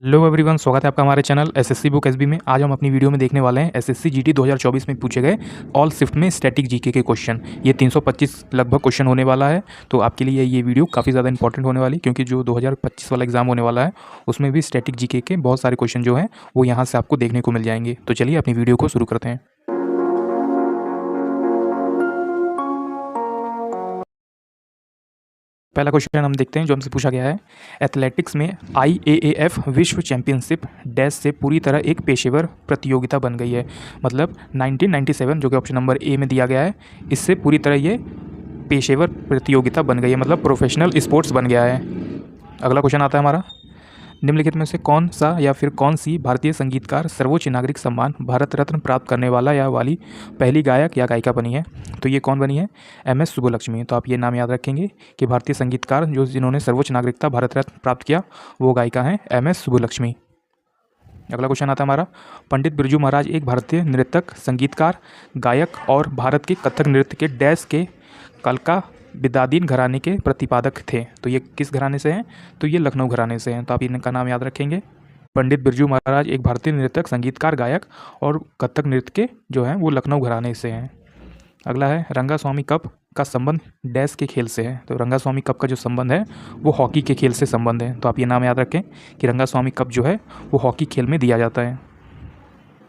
Hello everyone, स्वागत है आपका हमारे चैनल एसएससी बुक एसबी में। आज हम अपनी वीडियो में देखने वाले हैं एसएससी जीडी 2024 में पूछे गए ऑल शिफ्ट में स्टैटिक जीके के क्वेश्चन। ये 325 लगभग क्वेश्चन होने वाला है, तो आपके लिए ये वीडियो काफ़ी ज़्यादा इंपॉर्टेंट होने वाली, क्योंकि जो 2025 वाला एग्जाम होने वाला है उसमें भी स्टैटिक जीके के बहुत सारे क्वेश्चन जो हैं वो यहाँ से आपको देखने को मिल जाएंगे। तो चलिए अपनी वीडियो को शुरू करते हैं। पहला क्वेश्चन हम देखते हैं जो हमसे पूछा गया है। एथलेटिक्स में IAAF विश्व चैंपियनशिप डैश से पूरी तरह एक पेशेवर प्रतियोगिता बन गई है। मतलब 1997 जो कि ऑप्शन नंबर ए में दिया गया है, इससे पूरी तरह ये पेशेवर प्रतियोगिता बन गई है, मतलब प्रोफेशनल स्पोर्ट्स बन गया है। अगला क्वेश्चन आता है हमारा, निम्नलिखित में से कौन सा या फिर कौन सी भारतीय संगीतकार सर्वोच्च नागरिक सम्मान भारत रत्न प्राप्त करने वाला या वाली पहली गायक या गायिका बनी है? तो ये कौन बनी है? MS सुब्बुलक्ष्मी। तो आप ये नाम याद रखेंगे कि भारतीय संगीतकार जिन्होंने सर्वोच्च नागरिकता भारत रत्न प्राप्त किया वो गायिका हैं MS सुब्बुलक्ष्मी। अगला क्वेश्चन आता है हमारा, पंडित बिरजू महाराज एक भारतीय नृतक, संगीतकार, गायक और भारत के कथक नृत्य के डैश के कलका बिदादीन घराने के प्रतिपादक थे। तो ये किस घराने से हैं? तो ये लखनऊ घराने से हैं। तो आप इनका नाम याद रखेंगे। पंडित बिरजू महाराज एक भारतीय नृतक, संगीतकार, गायक और कथक नृत्य के जो हैं वो लखनऊ घराने से हैं। अगला है, रंगास्वामी कप का संबंध डैश के खेल से है? तो रंगास्वामी कप का जो संबंध है वो हॉकी के खेल से संबंध है। तो आप ये नाम याद रखें कि रंगास्वामी कप जो है वो हॉकी खेल में दिया जाता है।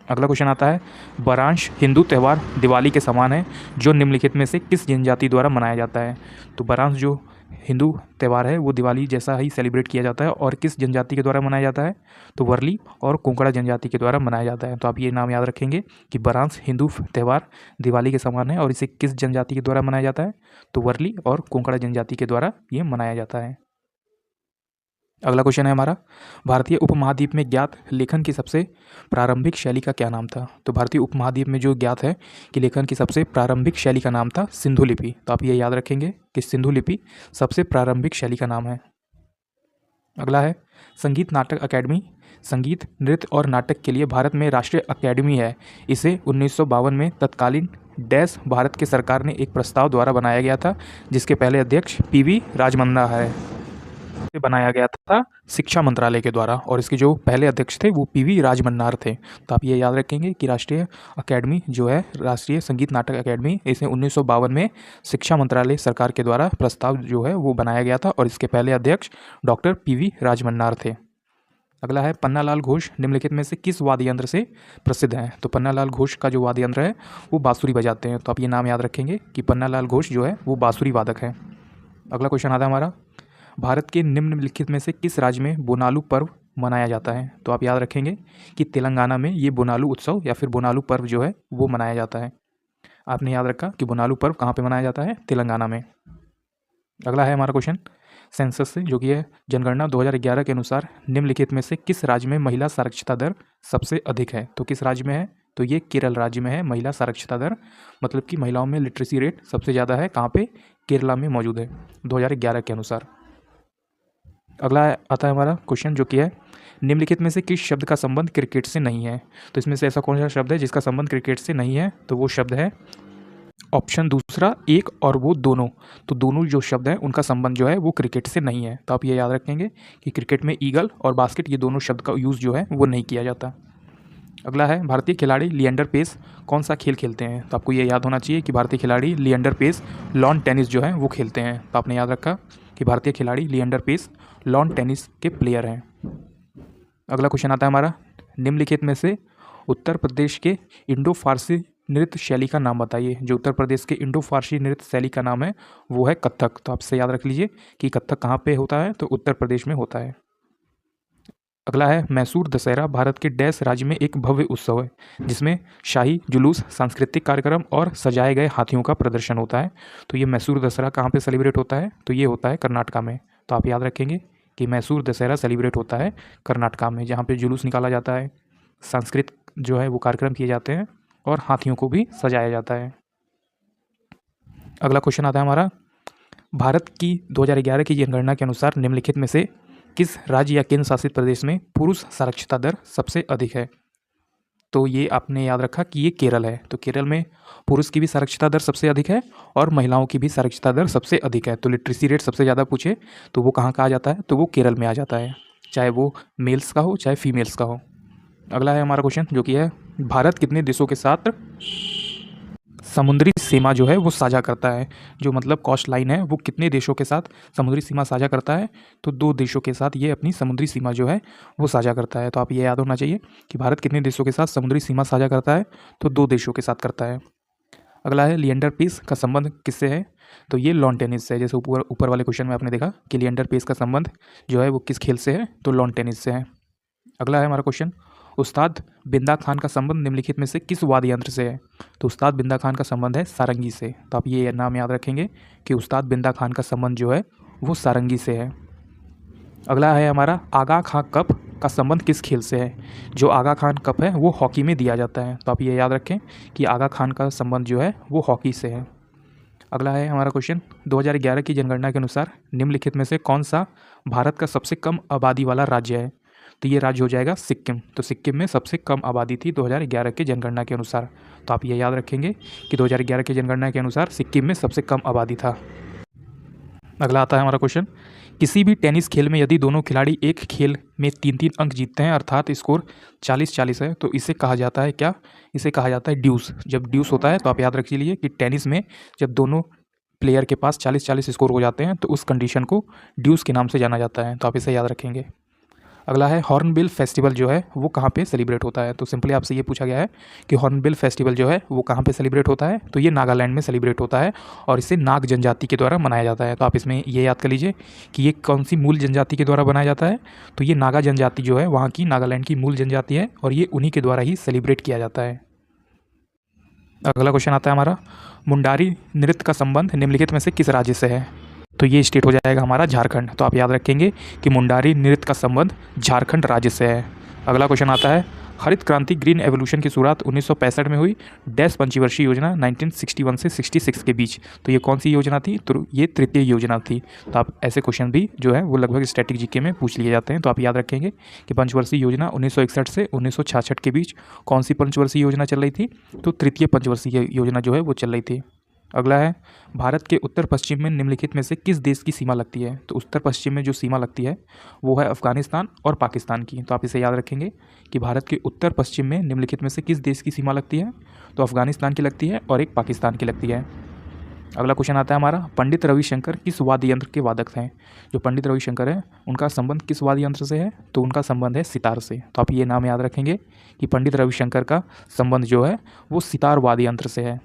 अगला क्वेश्चन आता है, वारांश हिंदू त्यौहार दिवाली के समान है जो निम्नलिखित में से किस जनजाति द्वारा मनाया जाता है? तो वारांश जो हिंदू त्यौहार है वो दिवाली जैसा ही सेलिब्रेट किया जाता है और किस जनजाति के द्वारा मनाया जाता है? तो वर्ली और कोंकड़ा जनजाति के द्वारा मनाया जाता है। तो आप ये नाम याद रखेंगे कि वारांश हिंदू त्यौहार दिवाली के समान है और इसे किस जनजाति के द्वारा मनाया जाता है? तो वर्ली और कोंकड़ा जनजाति के द्वारा ये मनाया जाता है। अगला क्वेश्चन है हमारा, भारतीय उपमहाद्वीप में ज्ञात लेखन की सबसे प्रारंभिक शैली का क्या नाम था? तो भारतीय उपमहाद्वीप में जो ज्ञात है कि लेखन की सबसे प्रारंभिक शैली का नाम था सिंधु लिपि। तो आप ये याद रखेंगे कि सिंधु लिपि सबसे प्रारंभिक शैली का नाम है। अगला है, संगीत नाटक अकेडमी संगीत, नृत्य और नाटक के लिए भारत में राष्ट्रीय अकेडमी है। इसे 1952 में तत्कालीन डैश भारत की सरकार ने एक प्रस्ताव द्वारा बनाया गया था, जिसके पहले अध्यक्ष PV राजमन्ना है। बनाया गया था शिक्षा मंत्रालय के द्वारा और इसके जो पहले अध्यक्ष थे वो PV राजमन्नार थे। तो आप ये याद रखेंगे कि राष्ट्रीय अकेडमी जो है, राष्ट्रीय संगीत नाटक अकेडमी, इसे 1952 में शिक्षा मंत्रालय सरकार के द्वारा प्रस्ताव जो है वो बनाया गया था और इसके पहले अध्यक्ष डॉक्टर PV राजमन्नार थे। अगला है, पन्नालाल घोष निम्नलिखित में से किस वाद्य यंत्र से प्रसिद्ध हैं? तो पन्नालाल घोष का जो वाद्य यंत्र है वो बांसुरी बजाते हैं। तो आप ये नाम याद रखेंगे कि पन्नालाल घोष जो है वो बांसुरी वादक है। अगला क्वेश्चन आता है हमारा, भारत के निम्नलिखित में से किस राज्य में बोनालू पर्व मनाया जाता है? तो आप याद रखेंगे कि तेलंगाना में ये बोनालू उत्सव या फिर बोनालू पर्व जो है वो मनाया जाता है। आपने याद रखा कि बोनालू पर्व कहाँ पे मनाया जाता है? तेलंगाना में। अगला है हमारा क्वेश्चन, सेंसस से जो कि है जनगणना 2011 के अनुसार निम्नलिखित में से किस राज्य में महिला साक्षरता दर सबसे अधिक है? तो किस राज्य में है? तो ये केरल राज्य में है महिला साक्षरता दर, मतलब कि महिलाओं में लिटरेसी रेट सबसे ज़्यादा है। कहाँ पे? केरला में मौजूद है 2011 के अनुसार। अगला आता है हमारा क्वेश्चन जो कि है, निम्नलिखित में से किस शब्द का संबंध क्रिकेट से नहीं है? तो इसमें से ऐसा कौन सा शब्द है जिसका संबंध क्रिकेट से नहीं है? तो वो शब्द है ऑप्शन दूसरा, एक और वो दोनों। तो दोनों जो शब्द हैं उनका संबंध जो है वो क्रिकेट से नहीं है। तो आप ये याद रखेंगे कि क्रिकेट में ईगल और बास्केट ये दोनों शब्द का यूज़ जो है वो नहीं किया जाता। अगला है, भारतीय खिलाड़ी लिएंडर पेस कौन सा खेल खेलते हैं? तो आपको ये याद होना चाहिए कि भारतीय खिलाड़ी लिएंडर पेस लॉन टेनिस जो है वो खेलते हैं। तो आपने याद रखा कि भारतीय खिलाड़ी लिएंडर पेस लॉन टेनिस के प्लेयर हैं। अगला क्वेश्चन आता है हमारा, निम्नलिखित में से उत्तर प्रदेश के इंडो फारसी नृत्य शैली का नाम बताइए। जो उत्तर प्रदेश के इंडो फारसी नृत्य शैली का नाम है वो है कथक। तो आपसे याद रख लीजिए कि कथक कहाँ पे होता है? तो उत्तर प्रदेश में होता है। अगला है, मैसूर दशहरा भारत के डैश राज्य में एक भव्य उत्सव है जिसमें शाही जुलूस, सांस्कृतिक कार्यक्रम और सजाए गए हाथियों का प्रदर्शन होता है। तो ये मैसूर दशहरा कहाँ पे सेलिब्रेट होता है? तो ये होता है कर्नाटका में। तो आप याद रखेंगे कि मैसूर दशहरा सेलिब्रेट होता है कर्नाटका में, जहाँ पे जुलूस निकाला जाता है, सांस्कृतिक जो है वो कार्यक्रम किए जाते हैं और हाथियों को भी सजाया जाता है। अगला क्वेश्चन आता है हमारा, भारत की 2011 की जनगणना के अनुसार निम्नलिखित में से किस राज्य या केंद्र शासित प्रदेश में पुरुष साक्षरता दर सबसे अधिक है? तो ये आपने याद रखा कि ये केरल है। तो केरल में पुरुष की भी साक्षरता दर सबसे अधिक है और महिलाओं की भी साक्षरता दर सबसे अधिक है। तो लिटरेसी रेट सबसे ज़्यादा पूछे तो वो कहाँ का आ जाता है? तो वो केरल में आ जाता है। चाहे वो मेल्स का हो चाहे फीमेल्स का हो। अगला है हमारा क्वेश्चन जो कि है भारत कितने देशों के साथ समुद्री सीमा जो है वो साझा करता है। जो मतलब कोस्ट लाइन है वो कितने देशों के साथ समुद्री सीमा साझा करता है, तो 2 देशों के साथ ये अपनी समुद्री सीमा जो है वो साझा करता है। तो आप ये याद होना चाहिए कि भारत कितने देशों के साथ समुद्री सीमा साझा करता है, तो 2 देशों के साथ करता है। अगला है लिएंडर पेस का संबंध किससे है, तो ये लॉन टेनिस से है। जैसे ऊपर वाले क्वेश्चन में आपने देखा कि लिएंडर पेस का संबंध जो है वो किस खेल से है, तो लॉन टेनिस से है। अगला है हमारा क्वेश्चन उस्ताद बिंदा खान का संबंध निम्नलिखित में से किस वाद्य यंत्र से है, तो उस्ताद बिंदा खान का संबंध है सारंगी से। तो आप ये नाम याद रखेंगे कि उस्ताद बिंदा खान का संबंध जो है वो सारंगी से है। अगला है हमारा आगा खां कप का संबंध किस खेल से है, जो आगा खान कप है वो हॉकी में दिया जाता है। तो आप ये याद रखें कि आगा खान का संबंध जो है वो हॉकी से है। अगला है हमारा क्वेश्चन 2011 की जनगणना के अनुसार निम्नलिखित में से कौन सा भारत का सबसे कम आबादी वाला राज्य है, तो ये राज्य हो जाएगा सिक्किम। तो सिक्किम में सबसे कम आबादी थी 2011 के जनगणना के अनुसार। तो आप ये याद रखेंगे कि 2011 की जनगणना के अनुसार सिक्किम में सबसे कम आबादी था। अगला आता है हमारा क्वेश्चन किसी भी टेनिस खेल में यदि दोनों खिलाड़ी एक खेल में 3-3 अंक जीतते हैं अर्थात स्कोर 40-40 है, तो इसे कहा जाता है क्या, इसे कहा जाता है ड्यूस। जब ड्यूस होता है तो आप याद रख लीजिए कि टेनिस में जब दोनों प्लेयर के पास 40-40 स्कोर हो जाते हैं तो उस कंडीशन को ड्यूस के नाम से जाना जाता है। तो आप इसे याद रखेंगे। अगला है हॉर्नबिल फेस्टिवल जो है वो कहाँ पे सेलिब्रेट होता है, तो सिंपली आपसे ये पूछा गया है कि हॉर्नबिल फेस्टिवल जो है वो कहाँ पे सेलिब्रेट होता है, तो ये नागालैंड में सेलिब्रेट होता है और इसे नाग जनजाति के द्वारा मनाया जाता है। तो आप इसमें ये याद कर लीजिए कि ये कौन सी मूल जनजाति के द्वारा बनाया जाता है, तो ये नागा जनजाति जो है वहाँ की नागालैंड की मूल जनजाति है और ये उन्हीं के द्वारा ही सेलिब्रेट किया जाता है। अगला क्वेश्चन आता है हमारा मुंडारी नृत्य का संबंध निम्नलिखित में से किस राज्य से है, तो ये स्टेट हो जाएगा हमारा झारखंड। तो आप याद रखेंगे कि मुंडारी नृत्य का संबंध झारखंड राज्य से है। अगला क्वेश्चन आता है हरित क्रांति ग्रीन एवोल्यूशन की शुरुआत 1965 में हुई डैश पंचवर्षीय योजना 1961 से 66 के बीच, तो ये कौन सी योजना थी, तो ये तृतीय योजना थी। तो आप ऐसे क्वेश्चन भी जो है वो लगभग स्टैटिक जीके में पूछ लिए जाते हैं। तो आप याद रखेंगे कि पंचवर्षीय योजना 1961 से 1966 के बीच कौन सी पंचवर्षीय योजना चल रही थी, तो तृतीय पंचवर्षीय योजना जो है वो चल रही थी। अगला है भारत के उत्तर पश्चिम में निम्नलिखित में से किस देश की सीमा लगती है, तो उत्तर पश्चिम में जो सीमा लगती है वो है अफगानिस्तान और पाकिस्तान की। तो आप इसे याद रखेंगे कि भारत के उत्तर पश्चिम में निम्नलिखित में से किस देश की सीमा लगती है, तो अफगानिस्तान की लगती है और एक पाकिस्तान की लगती है। अगला क्वेश्चन आता है हमारा पंडित रविशंकर किस वाद्य यंत्र के वादक हैं, जो पंडित रविशंकर है उनका संबंध किस वाद्य यंत्र से है, तो उनका संबंध है सितार से। तो आप ये नाम याद रखेंगे कि पंडित रविशंकर का संबंध जो है वो सितार वाद्य यंत्र से है।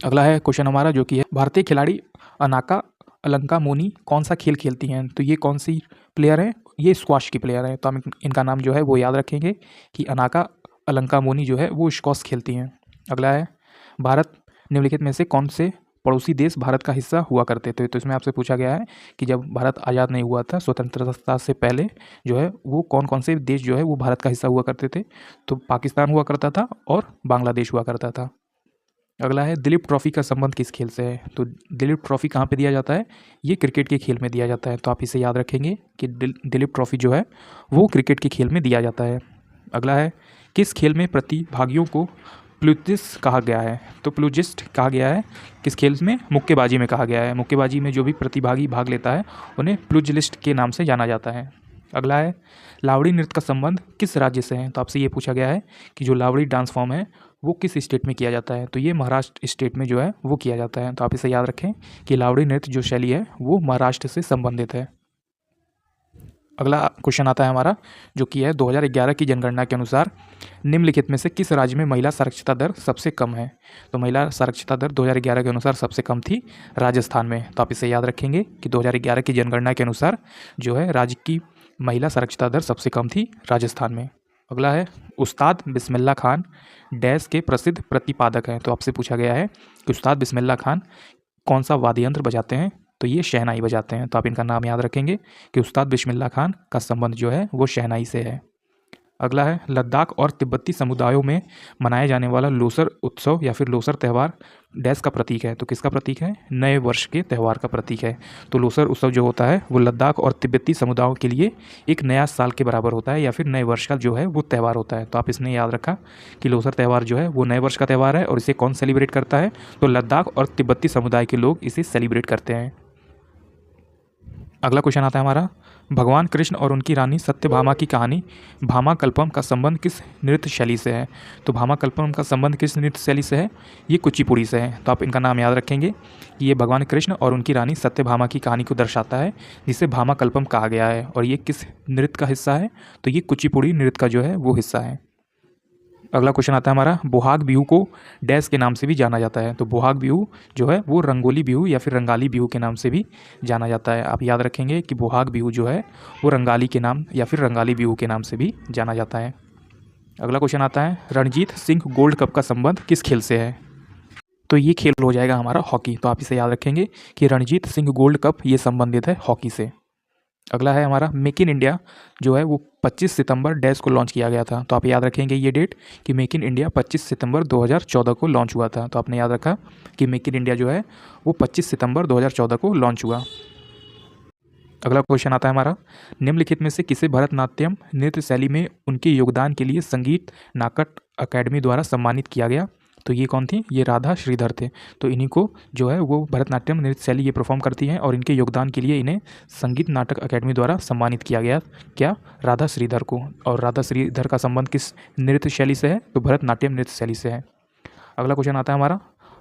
अगला है क्वेश्चन हमारा जो कि है भारतीय खिलाड़ी अनाका अलंकामोनी कौन सा खेल खेलती हैं, तो ये कौन सी प्लेयर है, ये स्क्वाश की प्लेयर है। तो हम इनका नाम जो है वो याद रखेंगे कि अनाका अलंकामोनी जो है वो स्क्वाश खेलती हैं। अगला है भारत निम्नलिखित में से कौन से पड़ोसी देश भारत का हिस्सा हुआ करते थे, तो इसमें आपसे पूछा गया है कि जब भारत आज़ाद नहीं हुआ था स्वतंत्रता से पहले जो है वो कौन कौन से देश जो है वो भारत का हिस्सा हुआ करते थे, तो पाकिस्तान हुआ करता था और बांग्लादेश हुआ करता था। अगला है दिलीप ट्रॉफी का संबंध किस खेल से है, तो दिलीप ट्रॉफी कहाँ पे दिया जाता है, ये क्रिकेट के खेल में दिया जाता है। तो आप इसे याद रखेंगे कि दिलीप ट्रॉफी जो है वो क्रिकेट के खेल में दिया जाता है। अगला है किस खेल में प्रतिभागियों को प्लूजिस्ट कहा गया है, तो प्लूजिस्ट कहा गया है किस खेल में, मुक्केबाजी में कहा गया है। मुक्केबाजी में जो भी प्रतिभागी भाग लेता है उन्हें प्लूजिस्ट के नाम से जाना जाता है। अगला है लावड़ी नृत्य का संबंध किस राज्य से है, तो आपसे ये पूछा गया है कि जो लावड़ी डांस फॉर्म है वो किस स्टेट में किया जाता है, तो ये महाराष्ट्र स्टेट में जो है वो किया जाता है। तो आप इसे याद रखें कि लावड़ी नृत्य जो शैली है वो महाराष्ट्र से संबंधित है। अगला क्वेश्चन आता है हमारा जो कि है 2011 की जनगणना के अनुसार निम्नलिखित में से किस राज्य में महिला साक्षरता दर सबसे कम है, तो महिला साक्षरता दर 2011 के अनुसार सबसे कम थी राजस्थान में। तो आप इसे याद रखेंगे कि 2011 की जनगणना के अनुसार जो है राज्य की महिला साक्षरता दर सबसे कम थी राजस्थान में। अगला है उस्ताद बिस्मिल्लाह खान डैश के प्रसिद्ध प्रतिपादक हैं, तो आपसे पूछा गया है कि उस्ताद बिस्मिल्लाह खान कौन सा वाद्य यंत्र बजाते हैं, तो ये शहनाई बजाते हैं। तो आप इनका नाम याद रखेंगे कि उस्ताद बिस्मिल्लाह खान का संबंध जो है वो शहनाई से है। अगला है लद्दाख और तिब्बती समुदायों में मनाया जाने वाला लोसर उत्सव या फिर लोसर त्यौहार डैश का प्रतीक है, तो किसका प्रतीक है, नए वर्ष के त्यौहार का प्रतीक है। तो लोसर उत्सव जो होता है वो लद्दाख और तिब्बती समुदायों के लिए एक नया साल के बराबर होता है या फिर नए वर्ष का जो है वो त्यौहार होता है। तो आप इसने याद रखा कि लोसर त्यौहार जो है वो नए वर्ष का त्यौहार है और इसे कौन सेलिब्रेट करता है, तो लद्दाख और तिब्बती समुदाय के लोग इसे सेलिब्रेट करते हैं। अगला क्वेश्चन आता है हमारा, भगवान कृष्ण और उनकी रानी सत्यभामा की कहानी भामाकल्पम का संबंध किस नृत्य शैली से है? तो भामाकल्पम का संबंध किस नृत्य शैली से है? ये कुचिपुड़ी से है। तो आप इनका नाम याद रखेंगे कि ये भगवान कृष्ण और उनकी रानी सत्यभामा की कहानी को दर्शाता है, जिसे भामाकल्पम कहा गया है। और ये किस नृत्य का हिस्सा है? तो ये कुचिपुड़ी नृत्य का जो है वो हिस्सा है। अगला क्वेश्चन आता है हमारा, बोहाग बिहू को डैश के नाम से भी जाना जाता है। तो बोहाग बिहू जो है वो रंगोली बिहू या फिर रंगाली बिहू के नाम से भी जाना जाता है। आप याद रखेंगे कि बोहाग बिहू जो है वो रंगाली के नाम या फिर रंगाली बिहू के नाम से भी जाना जाता है। अगला क्वेश्चन आता है, रणजीत सिंह गोल्ड कप का संबंध किस खेल से है? तो ये खेल हो जाएगा हमारा हॉकी। तो आप इसे याद रखेंगे कि रणजीत सिंह गोल्ड कप ये संबंधित है हॉकी से। अगला है हमारा, मेक इन इंडिया जो है वो 25 सितंबर डैश को लॉन्च किया गया था। तो आप याद रखेंगे ये डेट कि मेक इन इंडिया 25 सितंबर 2014 को लॉन्च हुआ था। तो आपने याद रखा कि मेक इन इंडिया जो है वो 25 सितंबर 2014 को लॉन्च हुआ। अगला क्वेश्चन आता है हमारा, निम्नलिखित में से किसे भरतनाट्यम नृत्य शैली में उनके योगदान के लिए संगीत नाटक अकेडमी द्वारा सम्मानित किया गया? तो ये कौन थी? ये राधा श्रीधर थे। तो इन्हीं को जो है वो भरतनाट्यम नृत्य शैली ये परफॉर्म करती हैं और इनके योगदान के लिए इन्हें संगीत नाटक अकेडमी द्वारा सम्मानित किया गया। क्या? राधा श्रीधर को। और राधा श्रीधर का संबंध किस नृत्य शैली से है? तो भरतनाट्यम नृत्य शैली से है। अगला क्वेश्चन आता है हमारा,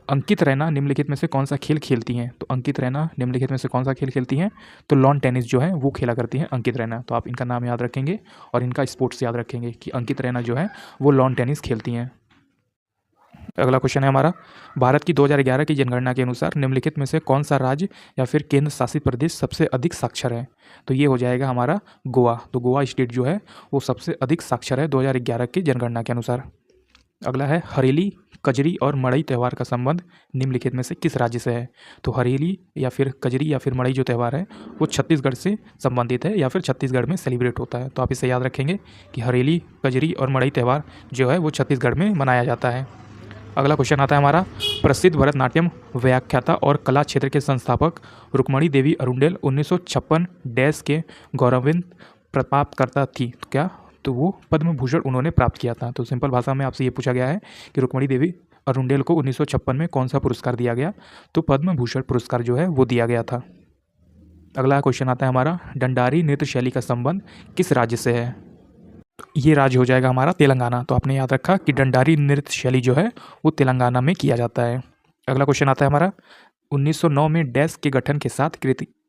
अंकित रैना निम्नलिखित में से कौन सा खेल खेलती हैं? तो अंकित रैना निम्नलिखित में से कौन सा खेल खेलती हैं? तो लॉन टेनिस जो है वो खेला करती हैं अंकित रैना। तो आप इनका नाम याद रखेंगे और इनका स्पोर्ट्स याद रखेंगे कि अंकित रैना जो है वो लॉन टेनिस खेलती हैं। अगला क्वेश्चन है हमारा, भारत की 2011 की जनगणना के अनुसार निम्नलिखित में से कौन सा राज्य या फिर केंद्र शासित प्रदेश सबसे अधिक साक्षर है? तो ये हो जाएगा हमारा गोवा। तो गोवा स्टेट जो है वो सबसे अधिक साक्षर है 2011 की जनगणना के अनुसार। अगला है, हरेली, कजरी और मड़ई त्यौहार का संबंध निम्नलिखित में से किस राज्य से है? तो हरेली या फिर कजरी या फिर मड़ई जो त्यौहार है वो छत्तीसगढ़ से संबंधित है या फिर छत्तीसगढ़ में सेलिब्रेट होता है। तो आप इसे याद रखेंगे कि हरेली, कजरी और मड़ई त्यौहार जो है वो छत्तीसगढ़ में मनाया जाता है। अगला क्वेश्चन आता है हमारा, प्रसिद्ध भरतनाट्यम व्याख्याता और कला क्षेत्र के संस्थापक रुक्मणी देवी अरुंडेल 1956 डैश के गौरवान्वित प्राप्तकर्ता थी। तो क्या? तो वो पद्म भूषण उन्होंने प्राप्त किया था। तो सिंपल भाषा में आपसे ये पूछा गया है कि रुक्मणी देवी अरुंडेल को 1956 में कौन सा पुरस्कार दिया गया? तो पद्म भूषण पुरस्कार जो है वो दिया गया था। अगला क्वेश्चन आता है हमारा, डंडारी नृत्य शैली का संबंध किस राज्य से है? ये राज्य हो जाएगा हमारा तेलंगाना। तो आपने याद रखा कि डंडारी नृत्य शैली जो है वो तेलंगाना में किया जाता है। अगला क्वेश्चन आता है हमारा, 1909 में डैश के गठन के साथ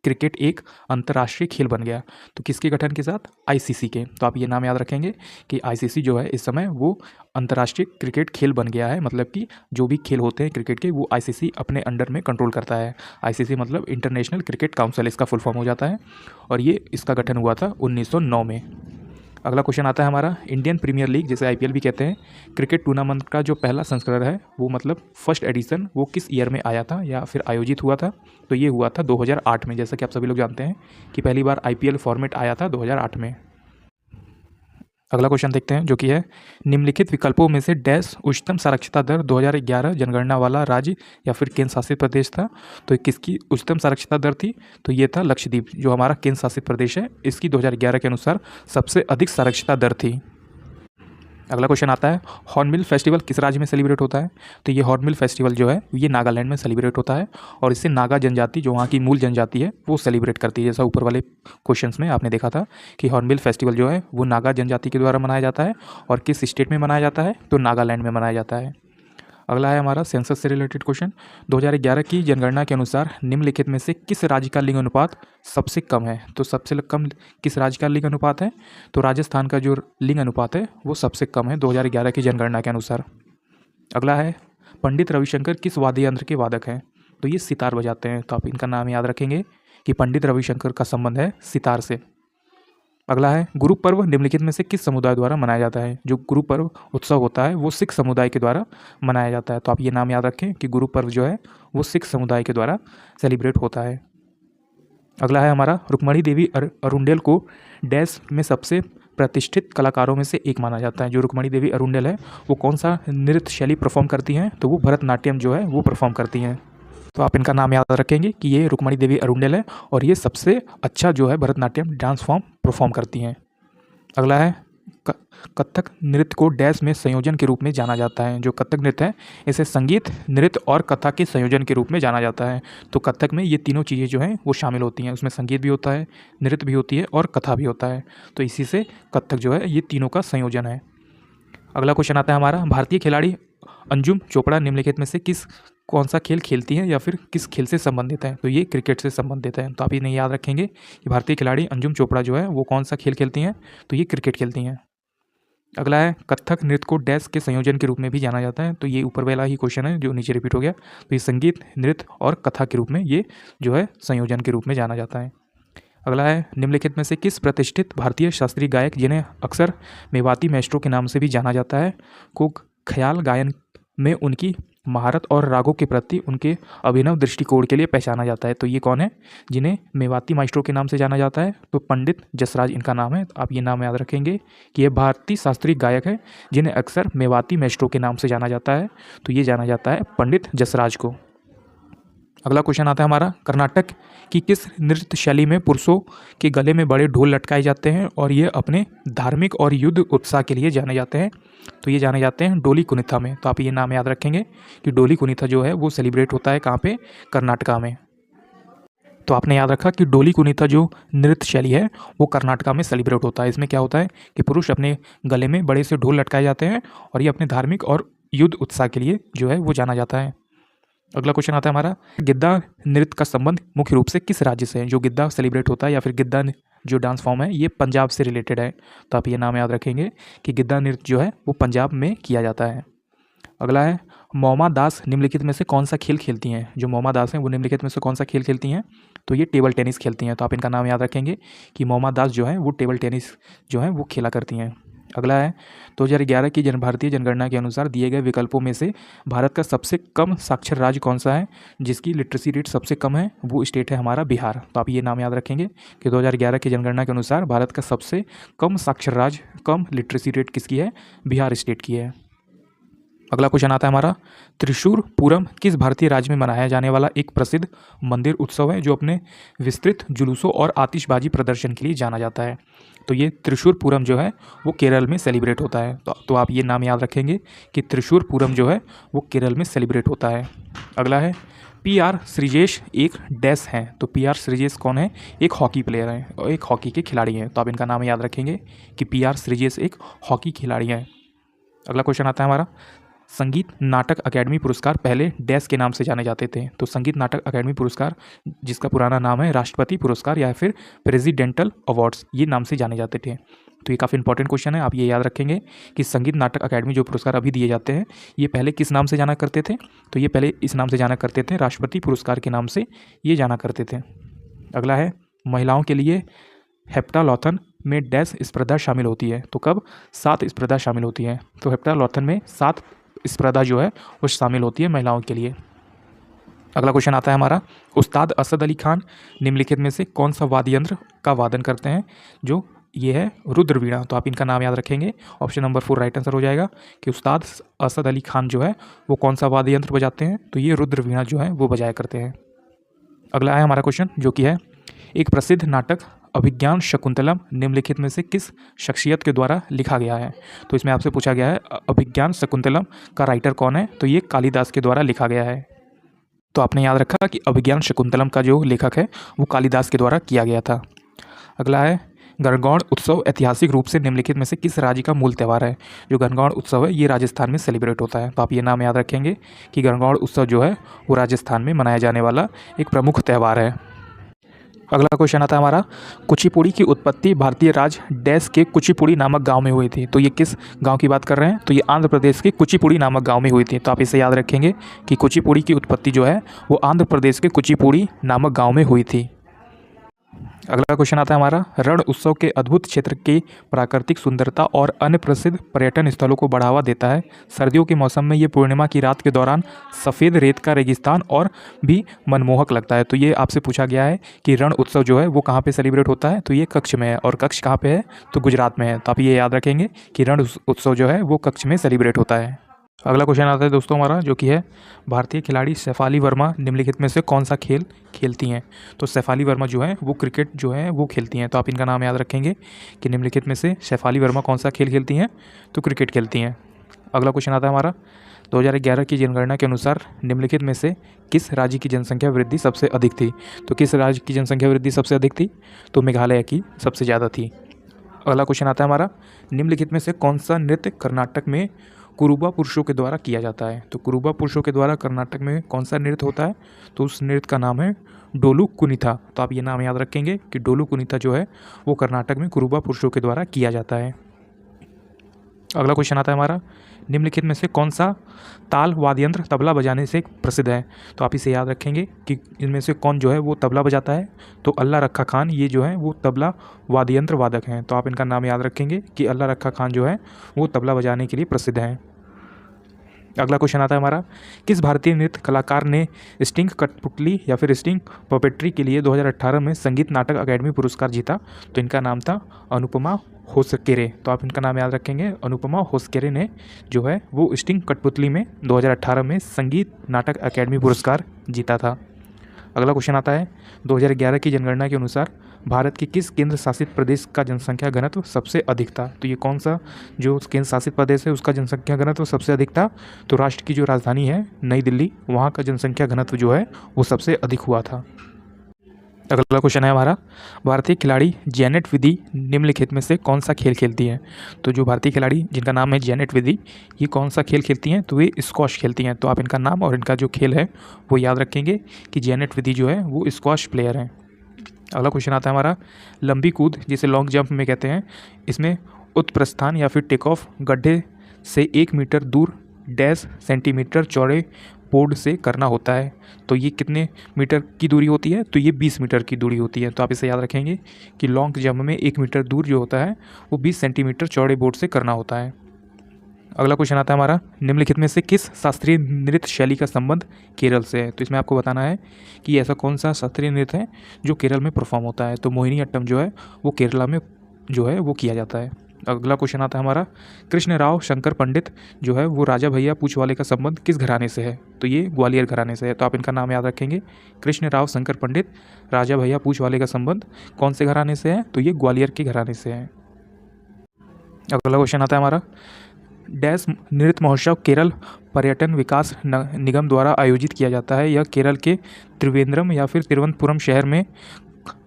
क्रिकेट एक अंतर्राष्ट्रीय खेल बन गया। तो किसके गठन के साथ? आईसीसी के। तो आप ये नाम याद रखेंगे कि आईसीसी जो है इस समय वो अंतर्राष्ट्रीय क्रिकेट खेल बन गया है। मतलब कि जो भी खेल होते हैं क्रिकेट के वो आईसीसी अपने अंडर में कंट्रोल करता है। आईसीसी मतलब इंटरनेशनल क्रिकेट काउंसिल इसका फुल फॉर्म हो जाता है और ये इसका गठन हुआ था 1909 में। अगला क्वेश्चन आता है हमारा, इंडियन प्रीमियर लीग जिसे आईपीएल भी कहते हैं क्रिकेट टूर्नामेंट का जो पहला संस्करण है वो मतलब फर्स्ट एडिशन वो किस ईयर में आया था या फिर आयोजित हुआ था? तो ये हुआ था 2008 में। जैसा कि आप सभी लोग जानते हैं कि पहली बार आईपीएल फॉर्मेट आया था 2008 में। अगला क्वेश्चन देखते हैं जो कि है, निम्नलिखित विकल्पों में से डैश उच्चतम साक्षरता दर 2011 जनगणना वाला राज्य या फिर केंद्र शासित प्रदेश था? तो किसकी उच्चतम साक्षरता दर थी? तो ये था लक्षद्वीप जो हमारा केंद्र शासित प्रदेश है। इसकी 2011 के अनुसार सबसे अधिक साक्षरता दर थी। अगला क्वेश्चन आता है, हॉर्नबिल फेस्टिवल किस राज्य में सेलिब्रेट होता है? तो ये हॉर्नबिल फेस्टिवल जो है ये नागालैंड में सेलिब्रेट होता है और इससे नागा जनजाति जो वहाँ की मूल जनजाति है वो सेलिब्रेट करती है। जैसा ऊपर वाले क्वेश्चंस में आपने देखा था कि हॉर्नबिल फेस्टिवल जो है वो नागा जनजाति के द्वारा मनाया जाता है और किस स्टेट में मनाया जाता है? तो नागालैंड में मनाया जाता है। अगला है हमारा सेंसस से रिलेटेड क्वेश्चन, 2011 की जनगणना के अनुसार निम्नलिखित में से किस राज्य का लिंग अनुपात सबसे कम है? तो सबसे कम किस राज्य का लिंग अनुपात है? तो राजस्थान का जो लिंग अनुपात है वो सबसे कम है 2011 की जनगणना के अनुसार। अगला है, पंडित रविशंकर किस वाद्य यंत्र के वादक हैं? तो ये सितार बजाते हैं। तो आप इनका नाम याद रखेंगे कि पंडित रविशंकर का संबंध है सितार से। अगला है, गुरु पर्व निम्नलिखित में से किस समुदाय द्वारा मनाया जाता है? जो गुरु पर्व उत्सव होता है वो सिख समुदाय के द्वारा मनाया जाता है। तो आप ये नाम याद रखें कि गुरु पर्व जो है वो सिख समुदाय के द्वारा सेलिब्रेट होता है। अगला है हमारा, रुक्मणी देवी अरुंडेल को डैश में सबसे प्रतिष्ठित कलाकारों में से एक माना जाता है। जो रुक्मणी देवी अरुंडेल है वो कौन सा नृत्य शैली परफॉर्म करती हैं? तो वो भरतनाट्यम जो है वो परफॉर्म करती हैं। तो आप इनका नाम याद रखेंगे कि ये रुक्मणी देवी अरुंडेल है और ये सबसे अच्छा जो है भरतनाट्यम डांस फॉर्म परफॉर्म करती हैं। अगला है, कथक नृत्य को डैश में संयोजन के रूप में जाना जाता है। जो कथक नृत्य है इसे संगीत, नृत्य और कथा के संयोजन के रूप में जाना जाता है। तो कथक में ये तीनों चीज़ें जो हैं वो शामिल होती हैं, उसमें संगीत भी होता है, नृत्य भी होती है और कथा भी होता है। तो इसी से कथक जो है ये तीनों का संयोजन है। अगला क्वेश्चन आता है हमारा, भारतीय खिलाड़ी अंजुम चोपड़ा निम्नलिखित में से कौन सा खेल खेलती हैं या फिर किस खेल से संबंधित है? तो ये क्रिकेट से संबंधित है। तो आप इन्हें याद रखेंगे कि भारतीय खिलाड़ी अंजुम चोपड़ा जो है वो कौन सा खेल खेलती हैं? तो ये क्रिकेट खेलती हैं। अगला है, कथक नृत्य को डैश के संयोजन के रूप में भी जाना जाता है। तो ये ऊपर वाला ही क्वेश्चन है जो नीचे रिपीट हो गया। तो ये संगीत, नृत्य और कथा के रूप में ये जो है संयोजन के रूप में जाना जाता है। अगला है, निम्नलिखित में से किस प्रतिष्ठित भारतीय शास्त्रीय गायक जिन्हें अक्सर मेवाती मैस्ट्रो के नाम से भी जाना जाता है को ख्याल गायन में उनकी महारत और रागों के प्रति उनके अभिनव दृष्टिकोण के लिए पहचाना जाता है? तो ये कौन है जिन्हें मेवाती माइस्ट्रो के नाम से जाना जाता है? तो पंडित जसराज इनका नाम है। आप ये नाम याद रखेंगे कि ये भारतीय शास्त्रीय गायक है जिन्हें अक्सर मेवाती माइस्ट्रो के नाम से जाना जाता है। तो ये जाना जाता है पंडित जसराज को। अगला क्वेश्चन आता है हमारा, कर्नाटक की किस नृत्य शैली में पुरुषों के गले में बड़े ढोल लटकाए जाते हैं और ये अपने धार्मिक और युद्ध उत्साह के लिए जाने जाते हैं? तो ये जाने जाते हैं डोली कुनिथा में। तो आप ये नाम याद रखेंगे कि डोली कुनिथा जो है वो सेलिब्रेट होता है कहाँ पे? कर्नाटका में। तो आपने याद रखा कि डोली कुनिथा जो नृत्य शैली है वो कर्नाटका में सेलिब्रेट होता है। इसमें क्या होता है कि पुरुष अपने गले में बड़े से ढोल लटकाए जाते हैं और ये अपने धार्मिक और युद्ध उत्साह के लिए जो है वो जाना जाता है। अगला क्वेश्चन आता है हमारा, गिद्दा नृत्य का संबंध मुख्य रूप से किस राज्य से है? जो गिद्दा सेलिब्रेट होता है या फिर गिद्दा जो डांस फॉर्म है ये पंजाब से रिलेटेड है। तो आप ये नाम याद रखेंगे कि गिद्दा नृत्य जो है वो पंजाब में किया जाता है। अगला है, मोमा दास निम्नलिखित में से कौन सा खेल खेलती हैं? जो मोमा दास हैं वो निम्नलिखित में से कौन सा खेल खेलती हैं? तो ये टेबल टेनिस खेलती हैं। तो आप इनका नाम याद रखेंगे कि मोमा दास जो है वो टेबल टेनिस जो है वो खेला करती हैं। अगला है, 2011 की भारतीय जनगणना के अनुसार दिए गए विकल्पों में से भारत का सबसे कम साक्षर राज्य कौन सा है? जिसकी लिटरेसी रेट सबसे कम है वो स्टेट है हमारा बिहार। तो आप ये नाम याद रखेंगे कि 2011 की जनगणना के अनुसार भारत का सबसे कम साक्षर राज्य, कम लिटरेसी रेट किसकी है? बिहार स्टेट की है। अगला क्वेश्चन आता है हमारा, त्रिशूर पूरम किस भारतीय राज्य में मनाया जाने वाला एक प्रसिद्ध मंदिर उत्सव है जो अपने विस्तृत जुलूसों और आतिशबाजी प्रदर्शन के लिए जाना जाता है? तो ये त्रिशूर पूरम जो है वो केरल में सेलिब्रेट होता है। तो आप ये नाम याद रखेंगे कि त्रिशूर पूरम जो है वो केरल में सेलिब्रेट होता है। अगला है, PR श्रीजेश एक डैश हैं। तो PR श्रीजेश कौन है? एक हॉकी प्लेयर हैं और एक हॉकी के खिलाड़ी हैं। तो आप इनका नाम याद रखेंगे कि PR श्रीजेश एक हॉकी खिलाड़ी हैं। अगला क्वेश्चन आता है हमारा, संगीत नाटक अकेडमी पुरस्कार पहले डैश के नाम से जाने जाते थे? तो संगीत नाटक अकेडमी पुरस्कार जिसका पुराना नाम है राष्ट्रपति पुरस्कार या फिर प्रेसिडेंटल अवार्ड्स, ये नाम से जाने जाते थे। तो ये काफ़ी इंपॉर्टेंट क्वेश्चन है, आप ये याद रखेंगे कि संगीत नाटक अकेडमी जो पुरस्कार अभी दिए जाते हैं ये पहले किस नाम से जाना करते थे? तो ये पहले इस नाम से जाना करते थे, राष्ट्रपति पुरस्कार के नाम से ये जाना करते थे। अगला है, महिलाओं के लिए हेप्टालॉथन में डैश स्पर्धा शामिल होती है? तो कब? 7 स्पर्धा शामिल होती है। तो हेप्टालॉथन में 7 स्पर्धा जो है वो शामिल होती है महिलाओं के लिए। अगला क्वेश्चन आता है हमारा, उस्ताद असद अली खान निम्नलिखित में से कौन सा वाद्य यंत्र का वादन करते हैं? जो ये है रुद्र वीणा। तो आप इनका नाम याद रखेंगे। ऑप्शन नंबर 4 राइट आंसर हो जाएगा कि उस्ताद असद अली खान जो है वो कौन सा वाद्य यंत्र बजाते हैं? तो ये रुद्र वीणा जो है वो बजाया करते हैं। अगला है हमारा क्वेश्चन जो कि है, एक प्रसिद्ध नाटक अभिज्ञान शकुंतलम निम्नलिखित में से किस शख्सियत के द्वारा लिखा गया है? तो इसमें आपसे पूछा गया है अभिज्ञान शकुंतलम का राइटर कौन है? तो ये कालिदास के द्वारा लिखा गया है। तो आपने याद रखा कि अभिज्ञान शकुंतलम का जो लेखक है वो कालिदास के द्वारा किया गया था। अगला है, गणगौर उत्सव ऐतिहासिक रूप से निम्नलिखित में से किस राज्य का मूल त्यौहार है? जो गणगौर उत्सव है ये राजस्थान में सेलिब्रेट होता है। तो आप ये नाम याद रखेंगे कि गणगौर उत्सव जो है वो राजस्थान में मनाया जाने वाला एक प्रमुख त्यौहार है। अगला क्वेश्चन आता है हमारा, कुचिपुड़ी की उत्पत्ति भारतीय राज्य डैश के कुचिपुड़ी नामक गांव में हुई थी? तो ये किस गांव की बात कर रहे हैं? तो ये आंध्र प्रदेश के कुचिपुड़ी नामक गांव में हुई थी। तो आप इसे याद रखेंगे कि कुचिपुड़ी की उत्पत्ति जो है वो आंध्र प्रदेश के कुचिपुड़ी नामक गांव में हुई थी। अगला क्वेश्चन आता है हमारा, रण उत्सव के अद्भुत क्षेत्र की प्राकृतिक सुंदरता और अन्य प्रसिद्ध पर्यटन स्थलों को बढ़ावा देता है। सर्दियों के मौसम में ये पूर्णिमा की रात के दौरान सफ़ेद रेत का रेगिस्तान और भी मनमोहक लगता है। तो ये आपसे पूछा गया है कि रण उत्सव जो है वो कहाँ पे सेलिब्रेट होता है? तो ये कच्छ में है और कच्छ कहाँ पे है? तो गुजरात में है। तो आप ये याद रखेंगे कि रण उत्सव जो है वो कच्छ में सेलिब्रेट होता है। अगला क्वेश्चन आता है दोस्तों हमारा, जो कि है भारतीय खिलाड़ी शेफाली वर्मा निम्नलिखित में से कौन सा खेल खेलती हैं। तो शेफाली वर्मा जो है वो क्रिकेट जो है वो खेलती हैं। तो आप इनका नाम याद रखेंगे कि निम्नलिखित में से शेफाली वर्मा कौन सा खेल खेलती हैं, तो क्रिकेट खेलती हैं। अगला क्वेश्चन आता है हमारा, 2011 की जनगणना के अनुसार निम्नलिखित में से किस राज्य की जनसंख्या वृद्धि सबसे अधिक थी। तो किस राज्य की जनसंख्या वृद्धि सबसे अधिक थी, तो मेघालय की सबसे ज़्यादा थी। अगला क्वेश्चन आता है हमारा, निम्नलिखित में से कौन सा नृत्य कर्नाटक में कुरुबा पुरुषों के द्वारा किया जाता है। तो कुरुबा पुरुषों के द्वारा कर्नाटक में कौन सा नृत्य होता है, तो उस नृत्य का नाम है डोलू कुनिथा। तो आप ये नाम याद रखेंगे कि डोलू कुनिथा जो है वो कर्नाटक में कुरुबा पुरुषों के द्वारा किया जाता है। अगला क्वेश्चन आता है हमारा, निम्नलिखित में से कौन सा ताल वाद्य यंत्र तबला बजाने से प्रसिद्ध है। तो आप इसे याद रखेंगे कि इनमें से कौन जो है वो तबला बजाता है, तो अल्लाह रखा खान ये जो है वो तबला वाद्य यंत्र वादक हैं। तो आप इनका नाम याद रखेंगे कि अल्लाह रखा खान जो है वो तबला बजाने के लिए प्रसिद्ध हैं। अगला क्वेश्चन आता है हमारा, किस भारतीय नृत्य कलाकार ने स्टिंग कठपुतली या फिर स्टिंग पपेट्री के लिए 2018 में संगीत नाटक अकादमी पुरस्कार जीता। तो इनका नाम था अनुपमा होसकेरे। तो आप इनका नाम याद रखेंगे, अनुपमा होसकेरे ने जो है वो स्टिंग कठपुतली में 2018 में संगीत नाटक अकादमी पुरस्कार जीता था। अगला क्वेश्चन आता है, 2011 की जनगणना के अनुसार भारत के किस केंद्र शासित प्रदेश का जनसंख्या घनत्व सबसे अधिक था। तो ये कौन सा जो केंद्र शासित प्रदेश है उसका जनसंख्या घनत्व सबसे अधिक था, तो राष्ट्र की जो राजधानी है नई दिल्ली, वहाँ का जनसंख्या घनत्व जो है वो सबसे अधिक हुआ था। अगला क्वेश्चन है हमारा, भारतीय खिलाड़ी जैनेट विधि निम्नलिखित में से कौन सा खेल खेलती हैं। तो जो भारतीय खिलाड़ी जिनका नाम है जैनेट विधि, ये कौन सा खेल खेलती हैं, तो ये स्क्वॉश खेलती हैं। तो आप इनका नाम और इनका जो खेल है वो याद रखेंगे कि जैनेट विधि जो है वो स्क्वॉश प्लेयर हैं। अगला क्वेश्चन आता है हमारा, लंबी कूद जिसे लॉन्ग जंप में कहते हैं, इसमें उत्प्रस्थान या फिर टेक ऑफ गड्ढे से 1 मीटर दूर डैश सेंटीमीटर चौड़े बोर्ड से करना होता है। तो ये कितने मीटर की दूरी होती है, तो ये 20 मीटर की दूरी होती है। तो आप इसे याद रखेंगे कि लॉन्ग जंप में 1 मीटर दूर जो होता है वो 20 सेंटीमीटर चौड़े बोर्ड से करना होता है। अगला क्वेश्चन आता है हमारा, निम्नलिखित में से किस शास्त्रीय नृत्य शैली का संबंध केरल से है। तो इसमें आपको बताना है कि ऐसा कौन सा शास्त्रीय नृत्य है जो केरल में परफॉर्म होता है। तो मोहिनी अट्टम जो है वो केरला में जो है वो किया जाता है। अगला क्वेश्चन आता है हमारा, कृष्ण राव शंकर पंडित जो है वो राजा भैया पूछ वाले का संबंध किस घराने से है। तो ये ग्वालियर घराने से है। तो आप इनका नाम याद रखेंगे, कृष्ण राव शंकर पंडित राजा भैया पूछ वाले का संबंध कौन से घराने से है, तो ये ग्वालियर के घराने से है। अगला क्वेश्चन आता है हमारा, डैश नृत्य महोत्सव केरल पर्यटन विकास निगम द्वारा आयोजित किया जाता है। यह केरल के त्रिवेंद्रम या फिर तिरुवनंतपुरम शहर में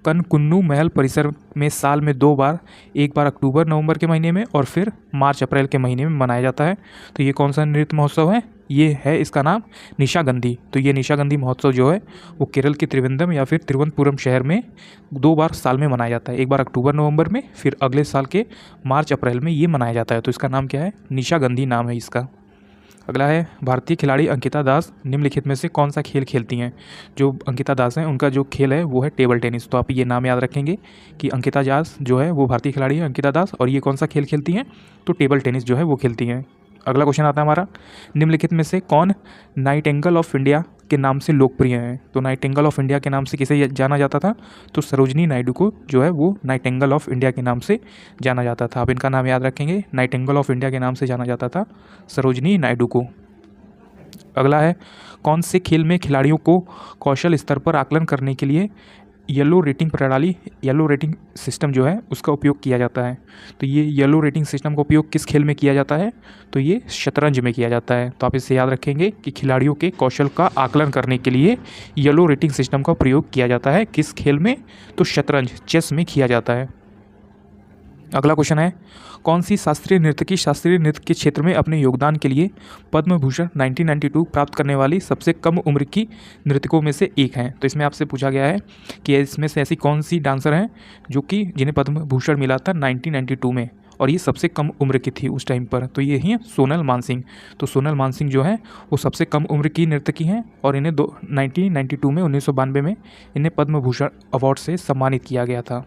कनकुन्नू महल परिसर में साल में 2 बार, एक बार अक्टूबर नवंबर के महीने में और फिर मार्च अप्रैल के महीने में मनाया जाता है। तो ये कौन सा नृत्य महोत्सव है, ये है इसका नाम निशागंधी। तो ये निशागंधी महोत्सव जो है वो केरल के त्रिवेंद्रम या फिर तिरुवनंतपुरम शहर में 2 बार साल में मनाया जाता है, एक बार अक्टूबर नवंबर में, फिर अगले साल के मार्च अप्रैल में ये मनाया जाता है। तो इसका नाम क्या है, निशागंधी नाम है इसका। अगला है, भारतीय खिलाड़ी अंकिता दास निम्नलिखित में से कौन सा खेल खेलती हैं। जो अंकिता दास हैं उनका जो खेल है वो है टेबल टेनिस। तो आप ये नाम याद रखेंगे कि अंकिता दास जो है वो भारतीय खिलाड़ी है अंकिता दास, और ये कौन सा खेल खेलती हैं, तो टेबल टेनिस जो है वो खेलती हैं। अगला क्वेश्चन आता है हमारा, निम्नलिखित में से कौन नाइटिंगेल ऑफ इंडिया के नाम से लोकप्रिय है। तो नाइटिंगेल ऑफ इंडिया के नाम से किसे जाना जाता था, तो सरोजनी नायडू को जो है वो नाइटिंगेल ऑफ इंडिया के नाम से जाना जाता था। आप इनका नाम याद रखेंगे, नाइटिंगेल ऑफ इंडिया के नाम से जाना जाता था सरोजनी नायडू को। अगला है, कौन से खेल में खिलाड़ियों को कौशल स्तर पर आकलन करने के लिए येलो रेटिंग प्रणाली, येलो रेटिंग सिस्टम जो है उसका उपयोग किया जाता है। तो ये येलो रेटिंग सिस्टम का उपयोग किस खेल में किया जाता है, तो ये शतरंज में किया जाता है। तो आप इसे याद रखेंगे कि खिलाड़ियों के कौशल का आकलन करने के लिए येलो रेटिंग सिस्टम का प्रयोग किया जाता है किस खेल में, तो शतरंज, चेस में किया जाता है। अगला क्वेश्चन है, कौन सी शास्त्रीय नर्तकी शास्त्रीय नृत्य के क्षेत्र में अपने योगदान के लिए पद्म भूषण 1992 प्राप्त करने वाली सबसे कम उम्र की नृतकों में से एक हैं। तो इसमें आपसे पूछा गया है कि इसमें से ऐसी कौन सी डांसर हैं जो कि जिन्हें पद्म भूषण मिला था 1992 में, और ये सबसे कम उम्र की थी उस टाइम पर। तो ये ही सोनल मानसिंह। तो सोनल मानसिंह जो है वो सबसे कम उम्र की नर्तकी हैं, और इन्हें 1992 में 1992 में इन्हें पद्म भूषण अवार्ड से सम्मानित किया गया था।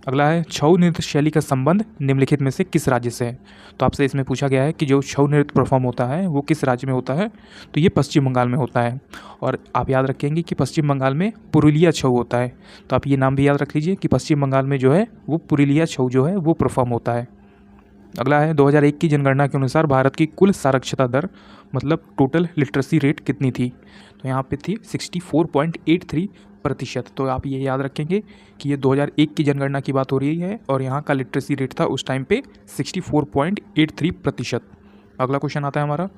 अगला है, छऊ नृत्य शैली का संबंध निम्नलिखित में से किस राज्य से है। तो आपसे इसमें पूछा गया है कि जो छऊ नृत्य परफॉर्म होता है वो किस राज्य में होता है, तो ये पश्चिम बंगाल में होता है। और आप याद रखेंगे कि पश्चिम बंगाल में पुरुलिया छऊ होता है। तो आप ये नाम भी याद रख लीजिए कि पश्चिम बंगाल में जो है वो पुरुलिया छऊ जो है वो परफॉर्म होता है। अगला है 2001 की जनगणना के अनुसार भारत की कुल साक्षरता दर मतलब टोटल लिटरेसी रेट कितनी थी? तो यहाँ पे थी 64.83%। तो आप ये याद रखेंगे कि ये 2001 की जनगणना की बात हो रही है और यहाँ का लिटरेसी रेट था उस टाइम पे 64.83%। अगला क्वेश्चन आता है हमारा,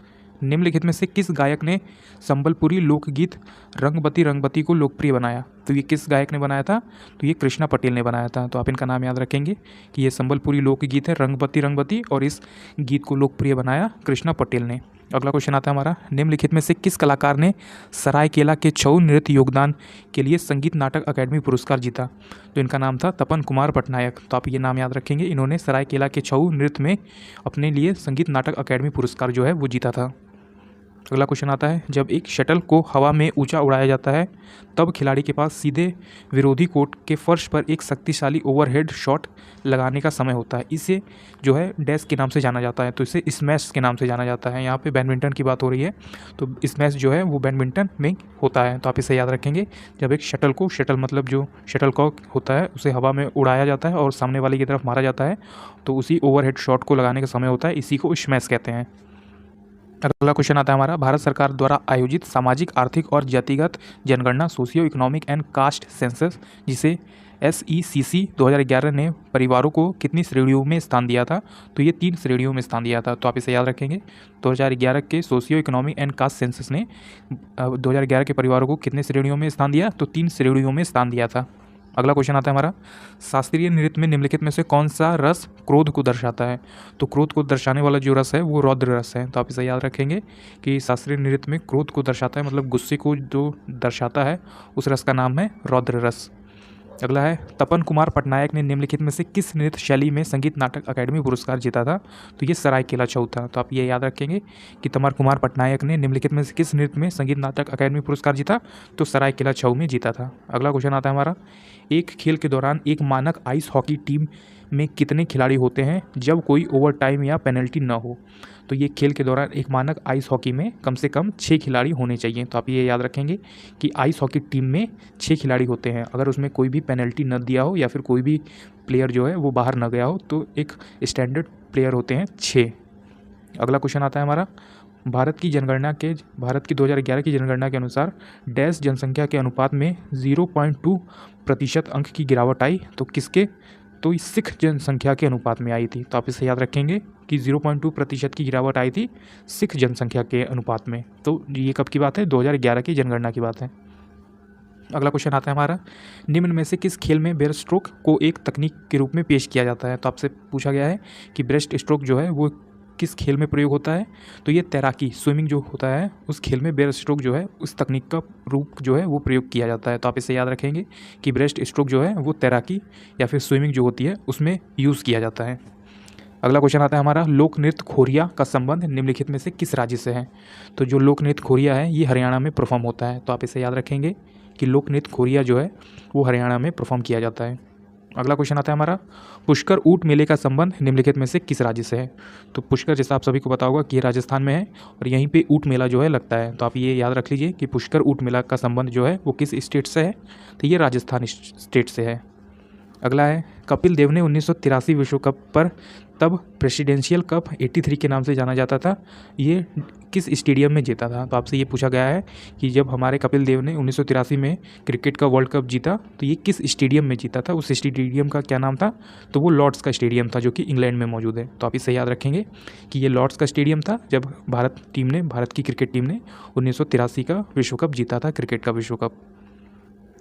निम्नलिखित में से किस गायक ने संबलपुरी लोकगीत रंगबती रंगबती को लोकप्रिय बनाया? तो ये किस गायक ने बनाया था? तो ये कृष्णा पटेल ने बनाया था। तो आप इनका नाम याद रखेंगे कि ये संबलपुरी लोकगीत है रंगबती रंगबती और इस गीत को लोकप्रिय बनाया कृष्णा पटेल ने। अगला क्वेश्चन आता है हमारा, निम्नलिखित में से किस कलाकार ने सरायकेला के छऊ नृत्य योगदान के लिए संगीत नाटक अकादमी पुरस्कार जीता? तो इनका नाम था तपन कुमार पटनायक। तो आप ये नाम याद रखेंगे, इन्होंने सरायकेला के छऊ नृत्य में अपने लिए संगीत नाटक अकादमी पुरस्कार जो है वो जीता था। अगला क्वेश्चन आता है, जब एक शटल को हवा में ऊंचा उड़ाया जाता है तब खिलाड़ी के पास सीधे विरोधी कोर्ट के फर्श पर एक शक्तिशाली ओवरहेड शॉट लगाने का समय होता है। इसे जो है डैश के नाम से जाना जाता है, तो इसे स्मैश के नाम से जाना जाता है। यहाँ पे बैडमिंटन की बात हो रही है, तो स्मैश जो है वो बैडमिंटन में होता है। तो आप इसे याद रखेंगे, जब एक शटल को, शटल मतलब जो शटल कॉक होता है उसे हवा में उड़ाया जाता है और सामने वाले की तरफ मारा जाता है, तो उसी ओवरहेड शॉट को लगाने का समय होता है, इसी को स्मैश कहते हैं। अगला क्वेश्चन आता है हमारा, भारत सरकार द्वारा आयोजित सामाजिक आर्थिक और जातिगत जनगणना socio economic and caste census जिसे SECC 2011 ने परिवारों को कितनी श्रेणियों में स्थान दिया था? तो ये 3 श्रेणियों में स्थान दिया था। तो आप इसे याद रखेंगे, 2011 के socio economic and caste census ने 2011 के परिवारों को कितने श्रेणियों में स्थान दिया? तो 3 श्रेणियों में स्थान दिया था। अगला क्वेश्चन आता है हमारा, शास्त्रीय नृत्य में निम्नलिखित में से कौन सा रस क्रोध को दर्शाता है? तो क्रोध को दर्शाने वाला जो रस है वो रौद्र रस है। तो आप इसे याद रखेंगे कि शास्त्रीय नृत्य में क्रोध को दर्शाता है मतलब गुस्से को जो दर्शाता है उस रस का नाम है रौद्र रस। अगला है, तपन कुमार पटनायक ने निम्नलिखित में से किस नृत्य शैली में संगीत नाटक अकादमी पुरस्कार जीता था? तो ये सरायकेला छऊ था। तो आप ये याद रखेंगे कि तपन कुमार पटनायक ने निम्नलिखित में से किस नृत्य में संगीत नाटक अकादमी पुरस्कार जीता? तो सरायकेला छऊ में जीता था। अगला क्वेश्चन आता है हमारा, एक खेल के दौरान एक मानक आइस हॉकी टीम में कितने खिलाड़ी होते हैं जब कोई ओवरटाइम या पेनल्टी न हो? तो ये खेल के दौरान एक मानक आइस हॉकी में कम से कम 6 खिलाड़ी होने चाहिए। तो आप ये याद रखेंगे कि आइस हॉकी टीम में 6 खिलाड़ी होते हैं। अगर उसमें कोई भी पेनल्टी न दिया हो या फिर कोई भी प्लेयर जो है वो बाहर न गया हो तो एक स्टैंडर्ड प्लेयर होते हैं 6। अगला क्वेश्चन आता है हमारा, भारत की 2011 की जनगणना के अनुसार डैश जनसंख्या के अनुपात में 0.2% अंक की गिरावट आई तो किसके? तो इस सिख जनसंख्या के अनुपात में आई थी। तो आप इसे याद रखेंगे कि 0.2% की गिरावट आई थी सिख जनसंख्या के अनुपात में। तो ये कब की बात है? 2011 की जनगणना की बात है। अगला क्वेश्चन आता है हमारा, निम्न में से किस खेल में ब्रेस्ट स्ट्रोक को एक तकनीक के रूप में पेश किया जाता है? तो आपसे पूछा गया है कि ब्रेस्ट स्ट्रोक जो है वो किस खेल में प्रयोग होता है? तो ये तैराकी, स्विमिंग जो होता है उस खेल में ब्रेस्ट स्ट्रोक जो है उस तकनीक का रूप जो है वो प्रयोग किया जाता है। तो आप इसे याद रखेंगे कि ब्रेस्ट स्ट्रोक जो है वो तैराकी या फिर स्विमिंग जो होती है उसमें यूज़ किया जाता है। अगला क्वेश्चन आता है हमारा, लोक नृत्य खोरिया का संबंध निम्नलिखित में से किस राज्य से है? तो जो लोक नृत्य खोरिया है ये हरियाणा में परफॉर्म होता है। तो आप इसे याद रखेंगे कि लोक नृत्य खोरिया जो है वो हरियाणा में परफॉर्म किया जाता है। अगला क्वेश्चन आता है हमारा, पुष्कर ऊँट मेले का संबंध निम्नलिखित में से किस राज्य से है? तो पुष्कर जैसा आप सभी को पता होगा कि ये राजस्थान में है और यहीं पे ऊँट मेला जो है लगता है। तो आप ये याद रख लीजिए कि पुष्कर ऊँट मेला का संबंध जो है वो किस स्टेट से है? तो ये राजस्थान स्टेट से है। अगला है, कपिल देव ने 1983 विश्व कप पर तब प्रेसिडेंशियल कप 83 के नाम से जाना जाता था, ये किस स्टेडियम में जीता था? तो आपसे ये पूछा गया है कि जब हमारे कपिल देव ने 1983 में क्रिकेट का वर्ल्ड कप जीता तो ये किस स्टेडियम में जीता था? उस स्टेडियम का क्या नाम था? तो वो लॉर्ड्स का स्टेडियम था जो कि इंग्लैंड में मौजूद है। तो आप इसे याद रखेंगे कि ये लॉर्ड्स का स्टेडियम था जब भारत की क्रिकेट टीम ने 1983 का विश्व कप जीता था, क्रिकेट का विश्व कप।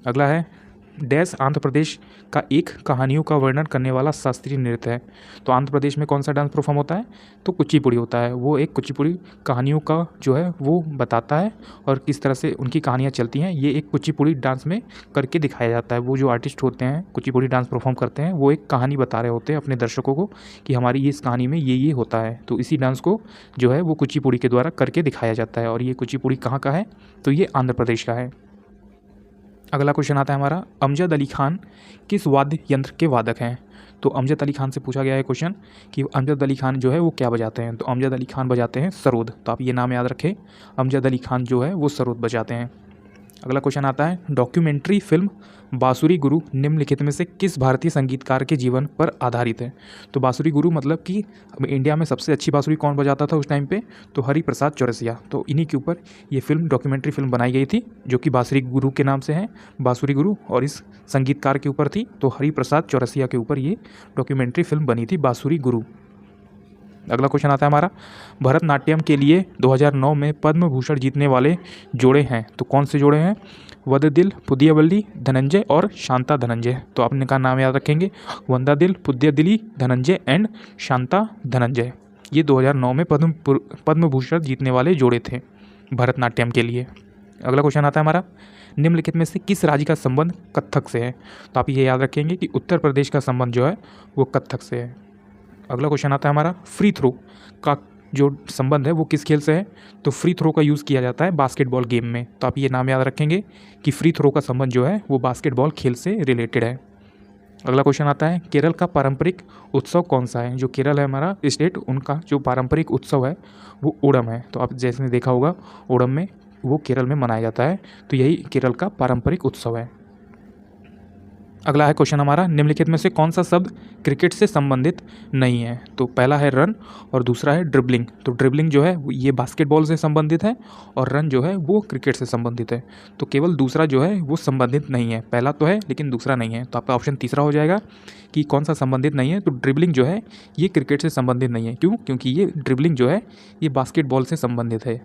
अगला है, डैश आंध्र प्रदेश का एक कहानियों का वर्णन करने वाला शास्त्रीय नृत्य है। तो आंध्र प्रदेश में कौन सा डांस परफॉर्म होता है? तो कुचिपुड़ी होता है। वो एक कुचिपुड़ी कहानियों का जो है वो बताता है और किस तरह से उनकी कहानियाँ चलती हैं ये एक कुचिपुड़ी डांस में करके दिखाया जाता है। वो जो आर्टिस्ट होते हैं कुचिपुड़ी डांस परफॉर्म करते हैं वो एक कहानी बता रहे होते हैं अपने दर्शकों को कि हमारी इस कहानी में ये होता है। तो इसी डांस को जो है वो कुचिपुड़ी के द्वारा करके दिखाया जाता है और ये कुचिपुड़ी कहाँ का है? तो ये आंध्र प्रदेश का है। अगला क्वेश्चन आता है हमारा, अमजद अली खान किस वाद्य यंत्र के वादक हैं? तो अमजद अली खान से पूछा गया है क्वेश्चन कि अमजद अली खान जो है वो क्या बजाते हैं? तो अमजद अली खान बजाते हैं सरोद। तो आप ये नाम याद रखें, अमजद अली खान जो है वो सरोद बजाते हैं। अगला क्वेश्चन आता है, डॉक्यूमेंट्री फिल्म बांसुरी गुरु निम्नलिखित में से किस भारतीय संगीतकार के जीवन पर आधारित है। तो बांसुरी गुरु मतलब कि इंडिया में सबसे अच्छी बांसुरी कौन बजाता था उस टाइम पे, तो हरिप्रसाद चौरसिया। तो इन्हीं के ऊपर ये फिल्म डॉक्यूमेंट्री फिल्म बनाई गई थी जो कि बांसुरी गुरु के नाम से है, बांसुरी गुरु, और इस संगीतकार के ऊपर थी तो हरिप्रसाद चौरसिया के ऊपर ये डॉक्यूमेंट्री फिल्म बनी थी, बांसुरी गुरु। अगला क्वेश्चन आता है हमारा, भरतनाट्यम के लिए 2009 में पद्म भूषण जीतने वाले जोड़े हैं, तो कौन से जोड़े हैं। वंदादिल पुदियावल्ली धनंजय और शांता धनंजय। तो आपने का नाम याद रखेंगे, वंदादिल पुदियादिली धनंजय एंड शांता धनंजय। ये 2009 में पद्म भूषण जीतने वाले जोड़े थे भरतनाट्यम के लिए। अगला क्वेश्चन आता है हमारा, निम्नलिखित में से किस राज्य का संबंध कथक से है। तो आप ये याद रखेंगे कि उत्तर प्रदेश का संबंध जो है वो कथक से है। अगला क्वेश्चन आता है हमारा, फ्री थ्रो का जो संबंध है वो किस खेल से है। तो फ्री थ्रो का यूज़ किया जाता है बास्केटबॉल गेम में। तो आप ये नाम याद रखेंगे कि फ्री थ्रो का संबंध जो है वो बास्केटबॉल खेल से रिलेटेड है। अगला क्वेश्चन आता है, केरल का पारंपरिक उत्सव कौन सा है। जो केरल है हमारा स्टेट, उनका जो पारंपरिक उत्सव है वो ओणम है। तो आप जैसे देखा होगा ओणम में वो केरल में मनाया जाता है, तो यही केरल का पारंपरिक उत्सव है। अगला है क्वेश्चन हमारा, निम्नलिखित में से कौन सा शब्द क्रिकेट से संबंधित नहीं है। तो पहला है रन और दूसरा है ड्रिबलिंग। तो ड्रिबलिंग जो है ये बास्केटबॉल से संबंधित है और रन जो है वो क्रिकेट से संबंधित है। तो केवल दूसरा जो है वो संबंधित नहीं है, पहला तो है लेकिन दूसरा नहीं है। तो आपका ऑप्शन तीसरा हो जाएगा कि कौन सा संबंधित नहीं है। तो ड्रिबलिंग जो है ये क्रिकेट से संबंधित नहीं है। क्यों? क्योंकि ये ड्रिबलिंग जो है ये बास्केटबॉल से संबंधित है।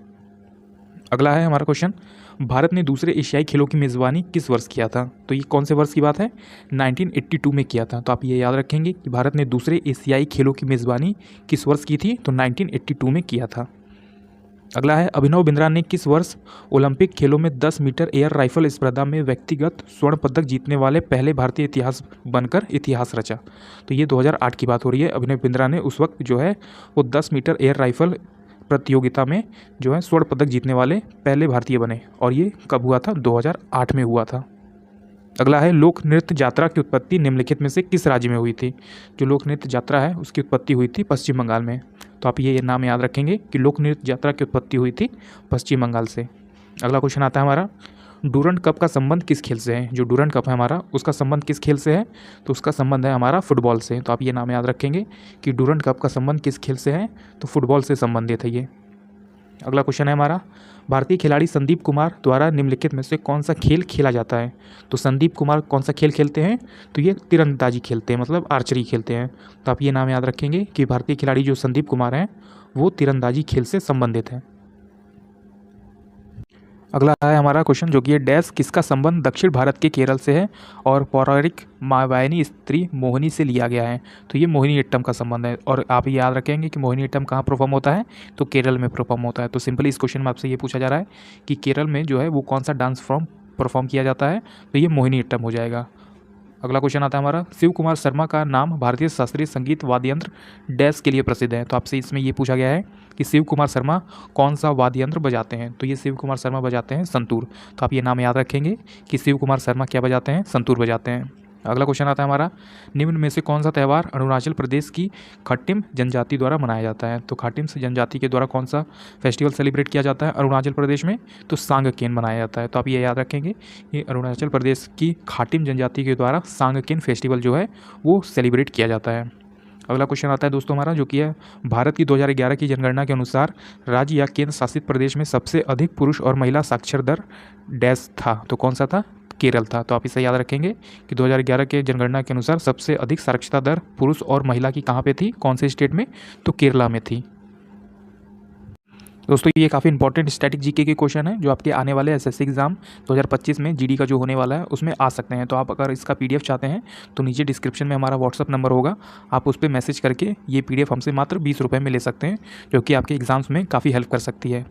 अगला है हमारा क्वेश्चन, भारत ने दूसरे एशियाई खेलों की मेज़बानी किस वर्ष किया था। तो ये कौन से वर्ष की बात है, 1982 में किया था। तो आप ये याद रखेंगे कि भारत ने दूसरे एशियाई खेलों की मेज़बानी किस वर्ष की थी, तो 1982 में किया था। अगला है, अभिनव बिंद्रा ने किस वर्ष ओलंपिक खेलों में 10 मीटर एयर राइफल स्पर्धा में व्यक्तिगत स्वर्ण पदक जीतने वाले पहले भारतीय इतिहास बनकर इतिहास रचा। तो ये 2008 की बात हो रही है। अभिनव बिंद्रा ने उस वक्त जो है वो 10 मीटर एयर राइफल प्रतियोगिता में जो है स्वर्ण पदक जीतने वाले पहले भारतीय बने, और ये कब हुआ था, 2008 में हुआ था। अगला है, लोक नृत्य यात्रा की उत्पत्ति निम्नलिखित में से किस राज्य में हुई थी। जो लोक नृत्य यात्रा है उसकी उत्पत्ति हुई थी पश्चिम बंगाल में। तो आप ये नाम याद रखेंगे कि लोक नृत्य यात्रा की उत्पत्ति हुई थी पश्चिम बंगाल से। अगला क्वेश्चन आता है हमारा, डूरंड कप का संबंध किस खेल से है। जो डूरंड कप है हमारा उसका संबंध किस खेल से है, तो उसका संबंध है हमारा फुटबॉल से। तो आप ये नाम याद रखेंगे कि डूरंड कप का संबंध किस खेल से है, तो फुटबॉल से संबंधित है ये। अगला क्वेश्चन है हमारा, भारतीय खिलाड़ी संदीप कुमार द्वारा निम्नलिखित में से कौन सा खेल खेला जाता है। तो संदीप कुमार कौन सा खेल खेलते हैं, तो ये तीरंदाजी खेलते हैं, मतलब आर्चरी खेलते हैं। तो आप ये नाम याद रखेंगे कि भारतीय खिलाड़ी जो संदीप कुमार हैं वो तीरंदाजी खेल से संबंधित है। अगला है हमारा क्वेश्चन जो कि है, डैश किसका संबंध दक्षिण भारत के केरल से है और पौराणिक मायावानी स्त्री मोहिनी से लिया गया है। तो ये मोहिनीअट्टम का संबंध है, और आप ये याद रखेंगे कि मोहिनीअट्टम कहाँ परफॉर्म होता है, तो केरल में परफॉर्म होता है। तो सिंपली इस क्वेश्चन में आपसे ये पूछा जा रहा है कि केरल में जो है वो कौन सा डांस फॉर्म परफॉर्म किया जाता है, तो ये मोहिनीअट्टम हो जाएगा। अगला क्वेश्चन आता है हमारा, शिव कुमार शर्मा का नाम भारतीय शास्त्रीय संगीत वाद्य यंत्र डैश के लिए प्रसिद्ध है। तो आपसे इसमें ये पूछा गया है कि शिव कुमार शर्मा कौन सा वाद्य यंत्र बजाते हैं। तो ये शिव कुमार शर्मा बजाते हैं संतूर। तो आप ये नाम याद रखेंगे कि शिव कुमार शर्मा क्या बजाते हैं, संतूर बजाते हैं। अगला क्वेश्चन आता है हमारा, निम्न में से कौन सा त्यौहार अरुणाचल प्रदेश की खाटिम जनजाति द्वारा मनाया जाता है। तो खाटिम जनजाति के द्वारा कौन सा फेस्टिवल सेलिब्रेट किया जाता है अरुणाचल प्रदेश में, तो सांगकेन मनाया जाता है। तो आप ये याद रखेंगे कि अरुणाचल प्रदेश की खाटिम जनजाति के द्वारा सांगकेन फेस्टिवल जो है वो सेलिब्रेट किया जाता है। अगला क्वेश्चन आता है दोस्तों हमारा, जो कि है, भारत की 2011 की जनगणना के अनुसार राज्य या केंद्र शासित प्रदेश में सबसे अधिक पुरुष और महिला साक्षर दर डैश था। तो कौन सा था, केरल था। तो आप इसे याद रखेंगे कि 2011 के जनगणना के अनुसार सबसे अधिक साक्षरता दर पुरुष और महिला की कहाँ पे थी, कौन से स्टेट में, तो केरला में थी। दोस्तों ये काफ़ी इंपॉर्टेंट स्टैटिक जीके के क्वेश्चन है जो आपके आने वाले एसएससी एग्जाम 2025 में जीडी का जो होने वाला है उसमें आ सकते हैं। तो आप अगर इसका पीडीएफ चाहते हैं तो नीचे डिस्क्रिप्शन में हमारा व्हाट्सअप नंबर होगा, आप उस पर मैसेज करके ये पीडीएफ हमसे मात्र 20 रुपये में ले सकते हैं, जो कि आपके एग्जाम्स में काफ़ी हेल्प कर सकती है।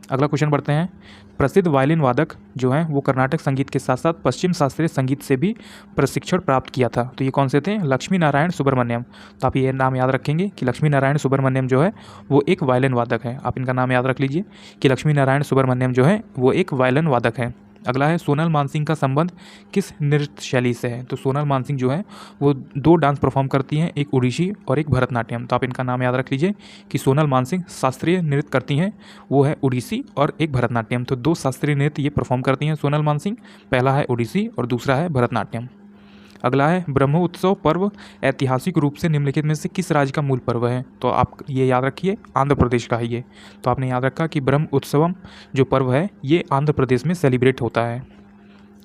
अगला क्वेश्चन बढ़ते हैं, प्रसिद्ध वायलिन वादक जो हैं वो कर्नाटक संगीत के साथ साथ पश्चिम शास्त्रीय संगीत से भी प्रशिक्षण प्राप्त किया था। तो ये कौन से थे, लक्ष्मी नारायण सुब्रमण्यम। तो आप ये नाम याद रखेंगे कि लक्ष्मी नारायण सुब्रमण्यम जो है वो एक वायलिन वादक है। आप इनका नाम याद रख लीजिए कि लक्ष्मी नारायण सुब्रमण्यम जो है वो एक वायलिन वादक है। अगला है सोनल मानसिंह का संबंध किस नृत्य शैली से है। तो सोनल मानसिंह जो है वो दो डांस परफॉर्म करती हैं, एक ओडिसी और एक भरतनाट्यम। तो आप इनका नाम याद रख लीजिए कि सोनल मानसिंह शास्त्रीय नृत्य करती हैं, वो है ओडिसी और एक भरतनाट्यम। तो दो शास्त्रीय नृत्य ये परफॉर्म करती हैं सोनल मानसिंह, पहला है ओडिसी और दूसरा है भरतनाट्यम। अगला है ब्रह्मोत्सव पर्व ऐतिहासिक रूप से निम्नलिखित में से किस राज्य का मूल पर्व है। तो आप ये याद रखिए आंध्र प्रदेश का है ये। तो आपने याद रखा कि ब्रह्म उत्सवम जो पर्व है ये आंध्र प्रदेश में सेलिब्रेट होता है।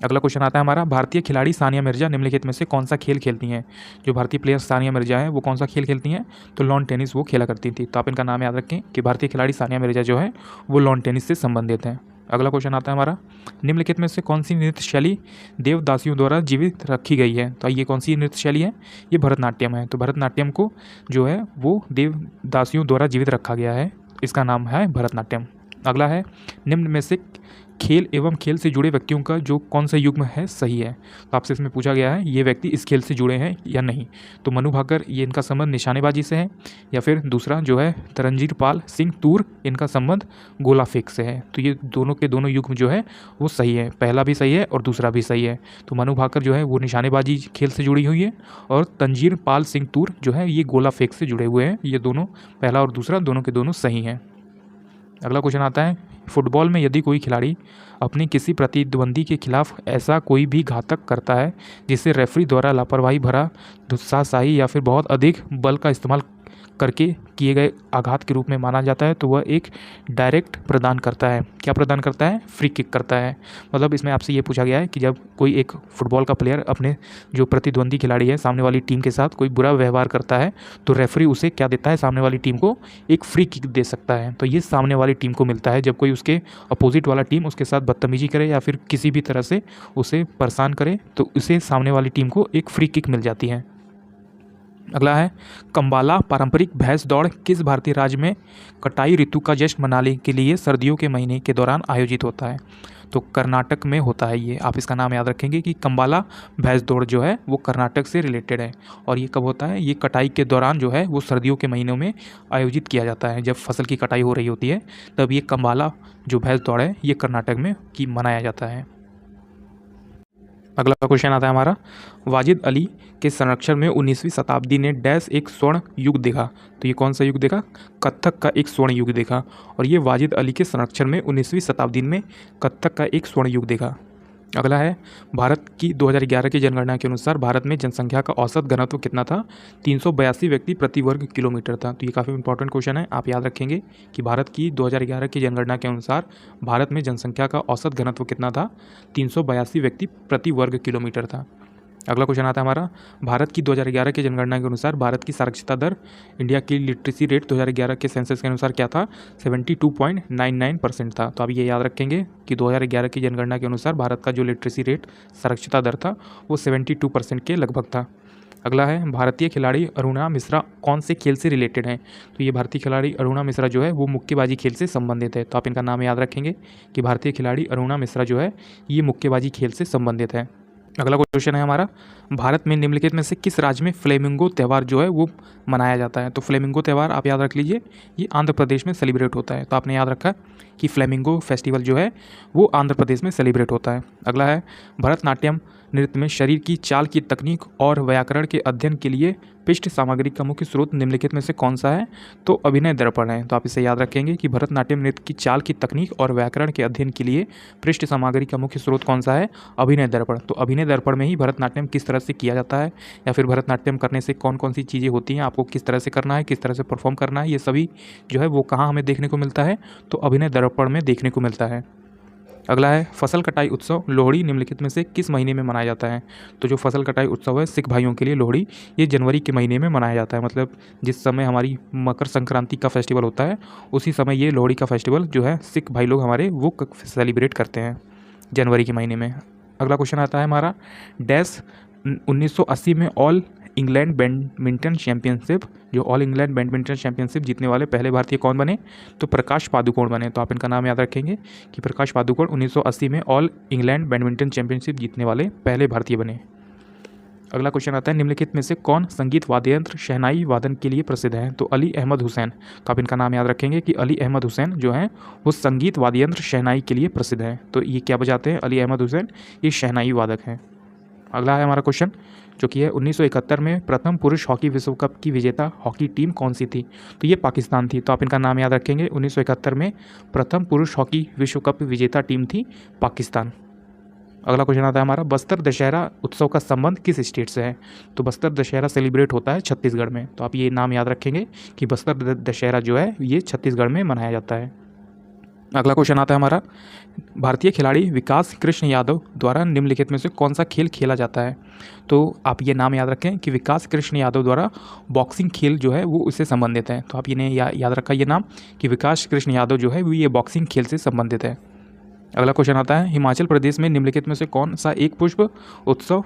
अगला क्वेश्चन आता है हमारा, भारतीय खिलाड़ी सानिया मिर्जा निम्नलिखित में से कौन सा खेल खेलती हैं। जो भारतीय प्लेयर सानिया मिर्जा है वो कौन सा खेल खेलती हैं। तो लॉन टेनिस वो खेला करती थी। तो आप इनका नाम याद रखें कि भारतीय खिलाड़ी सानिया मिर्जा जो है वो लॉन टेनिस से संबंधित हैं। अगला क्वेश्चन आता है हमारा, निम्नलिखित में से कौन सी नृत्य शैली देवदासियों द्वारा जीवित रखी गई है। तो ये कौन सी नृत्य शैली है, ये भरतनाट्यम है। तो भरतनाट्यम को जो है वो देवदासियों द्वारा जीवित रखा गया है, इसका नाम है भरतनाट्यम। अगला है, निम्न में से खेल एवं खेल से जुड़े व्यक्तियों का जो कौन सा युग्म है सही है। तो आपसे इसमें पूछा गया है ये व्यक्ति इस खेल से जुड़े हैं या नहीं। तो मनु भाकर ये इनका संबंध निशानेबाजी से है, या फिर दूसरा जो है तरंजीत पाल सिंह तूर इनका संबंध गोला फेंक से है। तो ये दोनों के दोनों युग्म जो है वो सही है, पहला भी सही है और दूसरा भी सही है। तो मनु भाकर जो है वो निशानेबाजी खेल से जुड़ी हुई है और तंजीर पाल सिंह तूर जो है ये गोला फेंक से जुड़े हुए हैं। ये दोनों, पहला और दूसरा दोनों के दोनों सही हैं। अगला क्वेश्चन आता है, फुटबॉल में यदि कोई खिलाड़ी अपने किसी प्रतिद्वंदी के खिलाफ ऐसा कोई भी घातक करता है जिसे रेफरी द्वारा लापरवाही भरा, दुस्साहसी या फिर बहुत अधिक बल का इस्तेमाल करके किए गए आघात के रूप में माना जाता है, तो वह एक डायरेक्ट प्रदान करता है। क्या प्रदान करता है, फ्री किक करता है। मतलब इसमें आपसे ये पूछा गया है कि जब कोई एक फुटबॉल का प्लेयर अपने जो प्रतिद्वंदी खिलाड़ी है सामने वाली टीम के साथ कोई बुरा व्यवहार करता है तो रेफरी उसे क्या देता है, सामने वाली टीम को एक फ्री किक दे सकता है। तो ये सामने वाली टीम को मिलता है जब कोई उसके अपोजिट वाला टीम उसके साथ बदतमीजी करे या फिर किसी भी तरह से उसे परेशान करे तो उसे सामने वाली टीम को एक फ्री किक मिल जाती है। अगला है, कंबाला पारंपरिक भैंस दौड़ किस भारतीय राज्य में कटाई ऋतु का जश्न मनाने के लिए सर्दियों के महीने के दौरान आयोजित होता है। तो कर्नाटक में होता है ये। आप इसका नाम याद रखेंगे कि कंबाला भैंस दौड़ जो है वो कर्नाटक से रिलेटेड है। और ये कब होता है, ये कटाई के दौरान जो है वो सर्दियों के महीनों में आयोजित किया जाता है। जब फसल की कटाई हो रही होती है तब ये कंबाला जो भैंस दौड़ है ये कर्नाटक में मनाया जाता है। अगला क्वेश्चन आता है हमारा, वाजिद अली के संरक्षण में 19वीं शताब्दी ने डैश एक स्वर्ण युग देखा। तो ये कौन सा युग देखा, कत्थक का एक स्वर्ण युग देखा। और ये वाजिद अली के संरक्षण में 19वीं शताब्दी में कत्थक का एक स्वर्ण युग देखा। अगला है, भारत की 2011 की जनगणना के अनुसार भारत में जनसंख्या का औसत घनत्व कितना था। 382 व्यक्ति प्रति वर्ग किलोमीटर था। तो ये काफ़ी इंपॉर्टेंट क्वेश्चन है, आप याद रखेंगे कि भारत की 2011 की जनगणना के अनुसार भारत में जनसंख्या का औसत घनत्व कितना था, 382 व्यक्ति प्रति वर्ग किलोमीटर था। अगला क्वेश्चन आता है हमारा, भारत की 2011 की जनगणना के अनुसार भारत की साक्षरता दर, इंडिया की लिटरेसी रेट 2011 के सेंसस के अनुसार क्या था, 72.99% था। तो आप ये याद रखेंगे कि 2011 की जनगणना के अनुसार भारत का जो लिटरेसी रेट साक्षरता दर था वो 72% के लगभग था। अगला है, भारतीय खिलाड़ी अरुणा मिश्रा कौन से खेल से रिलेटेड हैं। तो ये भारतीय खिलाड़ी अरुणा मिश्रा जो है वो मुक्केबाजी खेल से संबंधित है। तो आप इनका नाम याद रखेंगे कि भारतीय खिलाड़ी अरुणा मिश्रा जो है ये मुक्केबाजी खेल से संबंधित है। अगला क्वेश्चन है हमारा, भारत में निम्नलिखित में से किस राज्य में फ्लेमिंगो त्यौहार जो है वो मनाया जाता है। तो फ्लेमिंगो त्यौहार आप याद रख लीजिए ये आंध्र प्रदेश में सेलिब्रेट होता है। तो आपने याद रखा कि फ्लेमिंगो फेस्टिवल जो है वो आंध्र प्रदेश में सेलिब्रेट होता है। अगला है, भरतनाट्यम नृत्य में शरीर की चाल की तकनीक और व्याकरण के अध्ययन के लिए पृष्ठ सामग्री का मुख्य स्रोत निम्नलिखित में से कौन सा है। तो अभिनय दर्पण है। तो आप इसे याद रखेंगे कि भरतनाट्यम नृत्य की चाल की तकनीक और व्याकरण के अध्ययन के लिए पृष्ठ सामग्री का मुख्य स्रोत कौन सा है, अभिनय दर्पण। तो अभिनय दर्पण में ही भरतनाट्यम किस तरह से किया जाता है या फिर भरतनाट्यम करने से कौन कौन सी चीज़ें होती हैं, आपको किस तरह से करना है, किस तरह से परफॉर्म करना है, ये सभी जो है वो कहाँ हमें देखने को मिलता है, तो अभिनय दर्पण में देखने को मिलता है। अगला है, फसल कटाई उत्सव लोहड़ी निम्नलिखित में से किस महीने में मनाया जाता है। तो जो फसल कटाई उत्सव है सिख भाइयों के लिए लोहड़ी ये जनवरी के महीने में मनाया जाता है। मतलब जिस समय हमारी मकर संक्रांति का फेस्टिवल होता है उसी समय ये लोहड़ी का फेस्टिवल जो है सिख भाई लोग हमारे वो सेलिब्रेट करते हैं जनवरी के महीने में। अगला क्वेश्चन आता है हमारा, डैश 1980 में ऑल इंग्लैंड बैडमिंटन चैंपियनशिप, जो ऑल इंग्लैंड बैडमिंटन चैंपियनशिप जीतने वाले पहले भारतीय कौन बने, तो प्रकाश पादुकोण बने। तो आप इनका नाम याद रखेंगे कि प्रकाश पादुकोण 1980 में ऑल इंग्लैंड बैडमिंटन चैंपियनशिप जीतने वाले पहले भारतीय बने। अगला क्वेश्चन आता है, निम्नलिखित में से कौन संगीत वाद्य यंत्र शहनाई वादन के लिए प्रसिद्ध है? तो अली अहमद हुसैन। तो आप इनका नाम याद रखेंगे कि अली अहमद हुसैन जो हैं वो संगीत वाद्य यंत्र शहनाई के लिए प्रसिद्ध हैं। तो ये क्या बजाते हैं? अली अहमद हुसैन ये शहनाई वादक हैं। अगला है हमारा क्वेश्चन जो कि है 1971 में प्रथम पुरुष हॉकी विश्व कप की विजेता हॉकी टीम कौन सी थी? तो ये पाकिस्तान थी। तो आप इनका नाम याद रखेंगे। 1971 में प्रथम पुरुष हॉकी विश्व कप विजेता टीम थी पाकिस्तान। अगला क्वेश्चन आता है हमारा, बस्तर दशहरा उत्सव का संबंध किस स्टेट से है? तो बस्तर दशहरा सेलिब्रेट होता है छत्तीसगढ़ में। तो आप ये नाम याद रखेंगे कि बस्तर दशहरा जो है ये छत्तीसगढ़ में मनाया जाता है। अगला क्वेश्चन आता है हमारा, भारतीय खिलाड़ी विकास कृष्ण यादव द्वारा निम्नलिखित में से कौन सा खेल खेला जाता है? तो आप ये नाम याद रखें कि विकास कृष्ण यादव द्वारा बॉक्सिंग खेल जो है वो उससे संबंधित है। तो आप इन्हें याद रखा ये नाम कि विकास कृष्ण यादव जो है वो ये बॉक्सिंग खेल से संबंधित है। अगला क्वेश्चन आता है, हिमाचल प्रदेश में निम्नलिखित में से कौन सा एक पुष्प उत्सव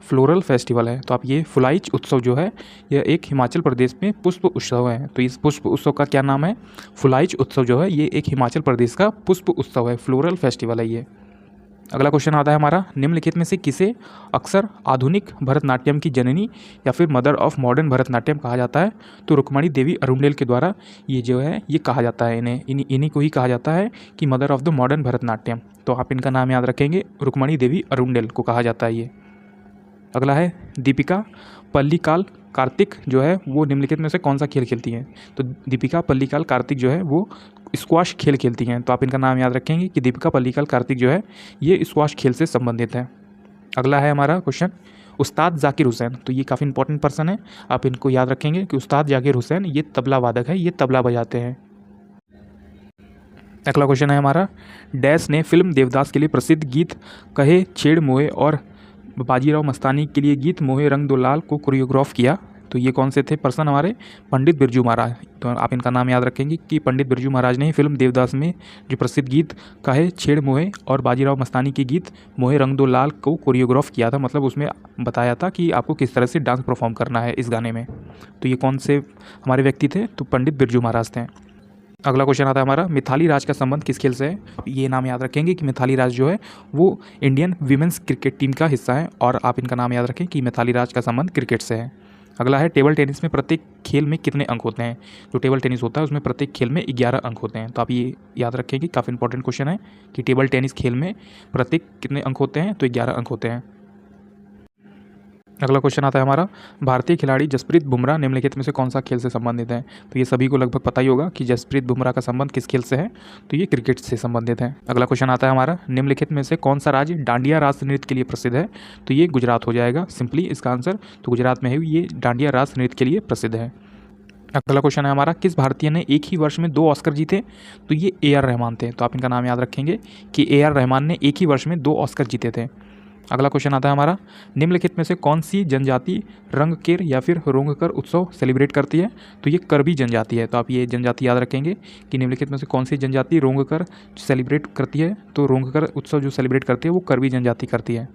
फ्लोरल फेस्टिवल है? तो आप ये फुलाइच उत्सव जो है यह एक हिमाचल प्रदेश में पुष्प उत्सव है। तो इस पुष्प उत्सव का क्या नाम है? फुलाइच उत्सव जो है ये एक हिमाचल प्रदेश का पुष्प उत्सव है, फ्लोरल फेस्टिवल है ये। अगला क्वेश्चन आता है हमारा, निम्नलिखित में से किसे अक्सर आधुनिक भरतनाट्यम की जननी या फिर मदर ऑफ मॉडर्न भरतनाट्यम कहा जाता है? तो रुक्मणी देवी अरुंडेल के द्वारा ये जो है ये कहा जाता है, इन्हीं को ही कहा जाता है कि mother of the modern Bharatanatyam. तो आप इनका नाम याद रखेंगे, रुक्मणी देवी अरुंडेल को कहा जाता है ये। अगला है, दीपिका पल्लिकाल कार्तिक जो है वो निम्नलिखित में से कौन सा खेल खेलती हैं? तो दीपिका पल्लिकाल कार्तिक जो है वो स्क्वाश खेल खेलती हैं। तो आप इनका नाम याद रखेंगे कि दीपिका पल्लिकाल कार्तिक जो है ये स्क्वाश खेल से संबंधित है। अगला है हमारा क्वेश्चन, उस्ताद जाकिर हुसैन। तो ये काफ़ी इंपॉर्टेंट पर्सन है, आप इनको याद रखेंगे कि उस्ताद जाकिर हुसैन ये तबला वादक है, ये तबला बजाते हैं। अगला क्वेश्चन है हमारा, डैश ने फिल्म देवदास के लिए प्रसिद्ध गीत कहे छेड़ मोहे और बाजीराव मस्तानी के लिए गीत मोहे रंग दो लाल को कोरियोग्राफ किया? तो ये कौन से थे पर्सन? हमारे पंडित बिरजू महाराज। तो आप इनका नाम याद रखेंगे कि पंडित बिरजू महाराज ने फिल्म देवदास में जो प्रसिद्ध गीत कहे छेड़ मोहे और बाजीराव मस्तानी के गीत मोहे रंग दो लाल को कोरियोग्राफ किया था। मतलब उसमें बताया था कि आपको किस तरह से डांस परफॉर्म करना है इस गाने में। तो ये कौन से हमारे व्यक्ति थे? तो पंडित बिरजू महाराज थे। अगला क्वेश्चन आता है हमारा, मिथाली राज का संबंध किस खेल से है? ये नाम याद रखेंगे कि मिथाली राज जो है वो इंडियन वीमेंस क्रिकेट टीम का हिस्सा है और आप इनका नाम याद रखें कि मिथाली राज का संबंध क्रिकेट से है। अगला है, टेबल टेनिस में प्रत्येक खेल में कितने अंक होते हैं? जो टेबल टेनिस होता है उसमें प्रत्येक खेल में 11 अंक होते हैं। तो आप ये याद रखेंगे, काफ़ी इंपॉर्टेंट क्वेश्चन है कि टेबल टेनिस खेल में प्रत्येक कितने अंक होते हैं? तो 11 अंक होते हैं। अगला क्वेश्चन आता है हमारा, भारतीय खिलाड़ी जसप्रीत बुमराह निम्नलिखित में से कौन सा खेल से संबंधित है? तो ये सभी को लगभग पता ही होगा कि जसप्रीत बुमराह का संबंध किस खेल से है? तो ये क्रिकेट से संबंधित है। अगला क्वेश्चन आता है हमारा, निम्नलिखित में से कौन सा राज्य डांडिया रास नृत्य के लिए प्रसिद्ध है? तो ये गुजरात हो जाएगा सिंपली इसका आंसर। तो गुजरात में है ये डांडिया रास नृत्य के लिए प्रसिद्ध है। अगला क्वेश्चन है हमारा, किस भारतीय ने एक ही वर्ष में 2 ऑस्कर जीते? तो ये A.R. रहमान थे। तो आप इनका नाम याद रखेंगे कि A.R. रहमान ने एक ही वर्ष में 2 ऑस्कर जीते थे। अगला क्वेश्चन आता है हमारा, निम्नलिखित में से कौन सी जनजाति रंगकेर या फिर रोंगकर उत्सव सेलिब्रेट करती है? तो ये करबी जनजाति है। तो आप ये जनजाति याद रखेंगे कि निम्नलिखित में से कौन सी जनजाति रोंगकर सेलिब्रेट करती है? तो रोंगकर उत्सव जो सेलिब्रेट करती है वो करबी जनजाति करती है।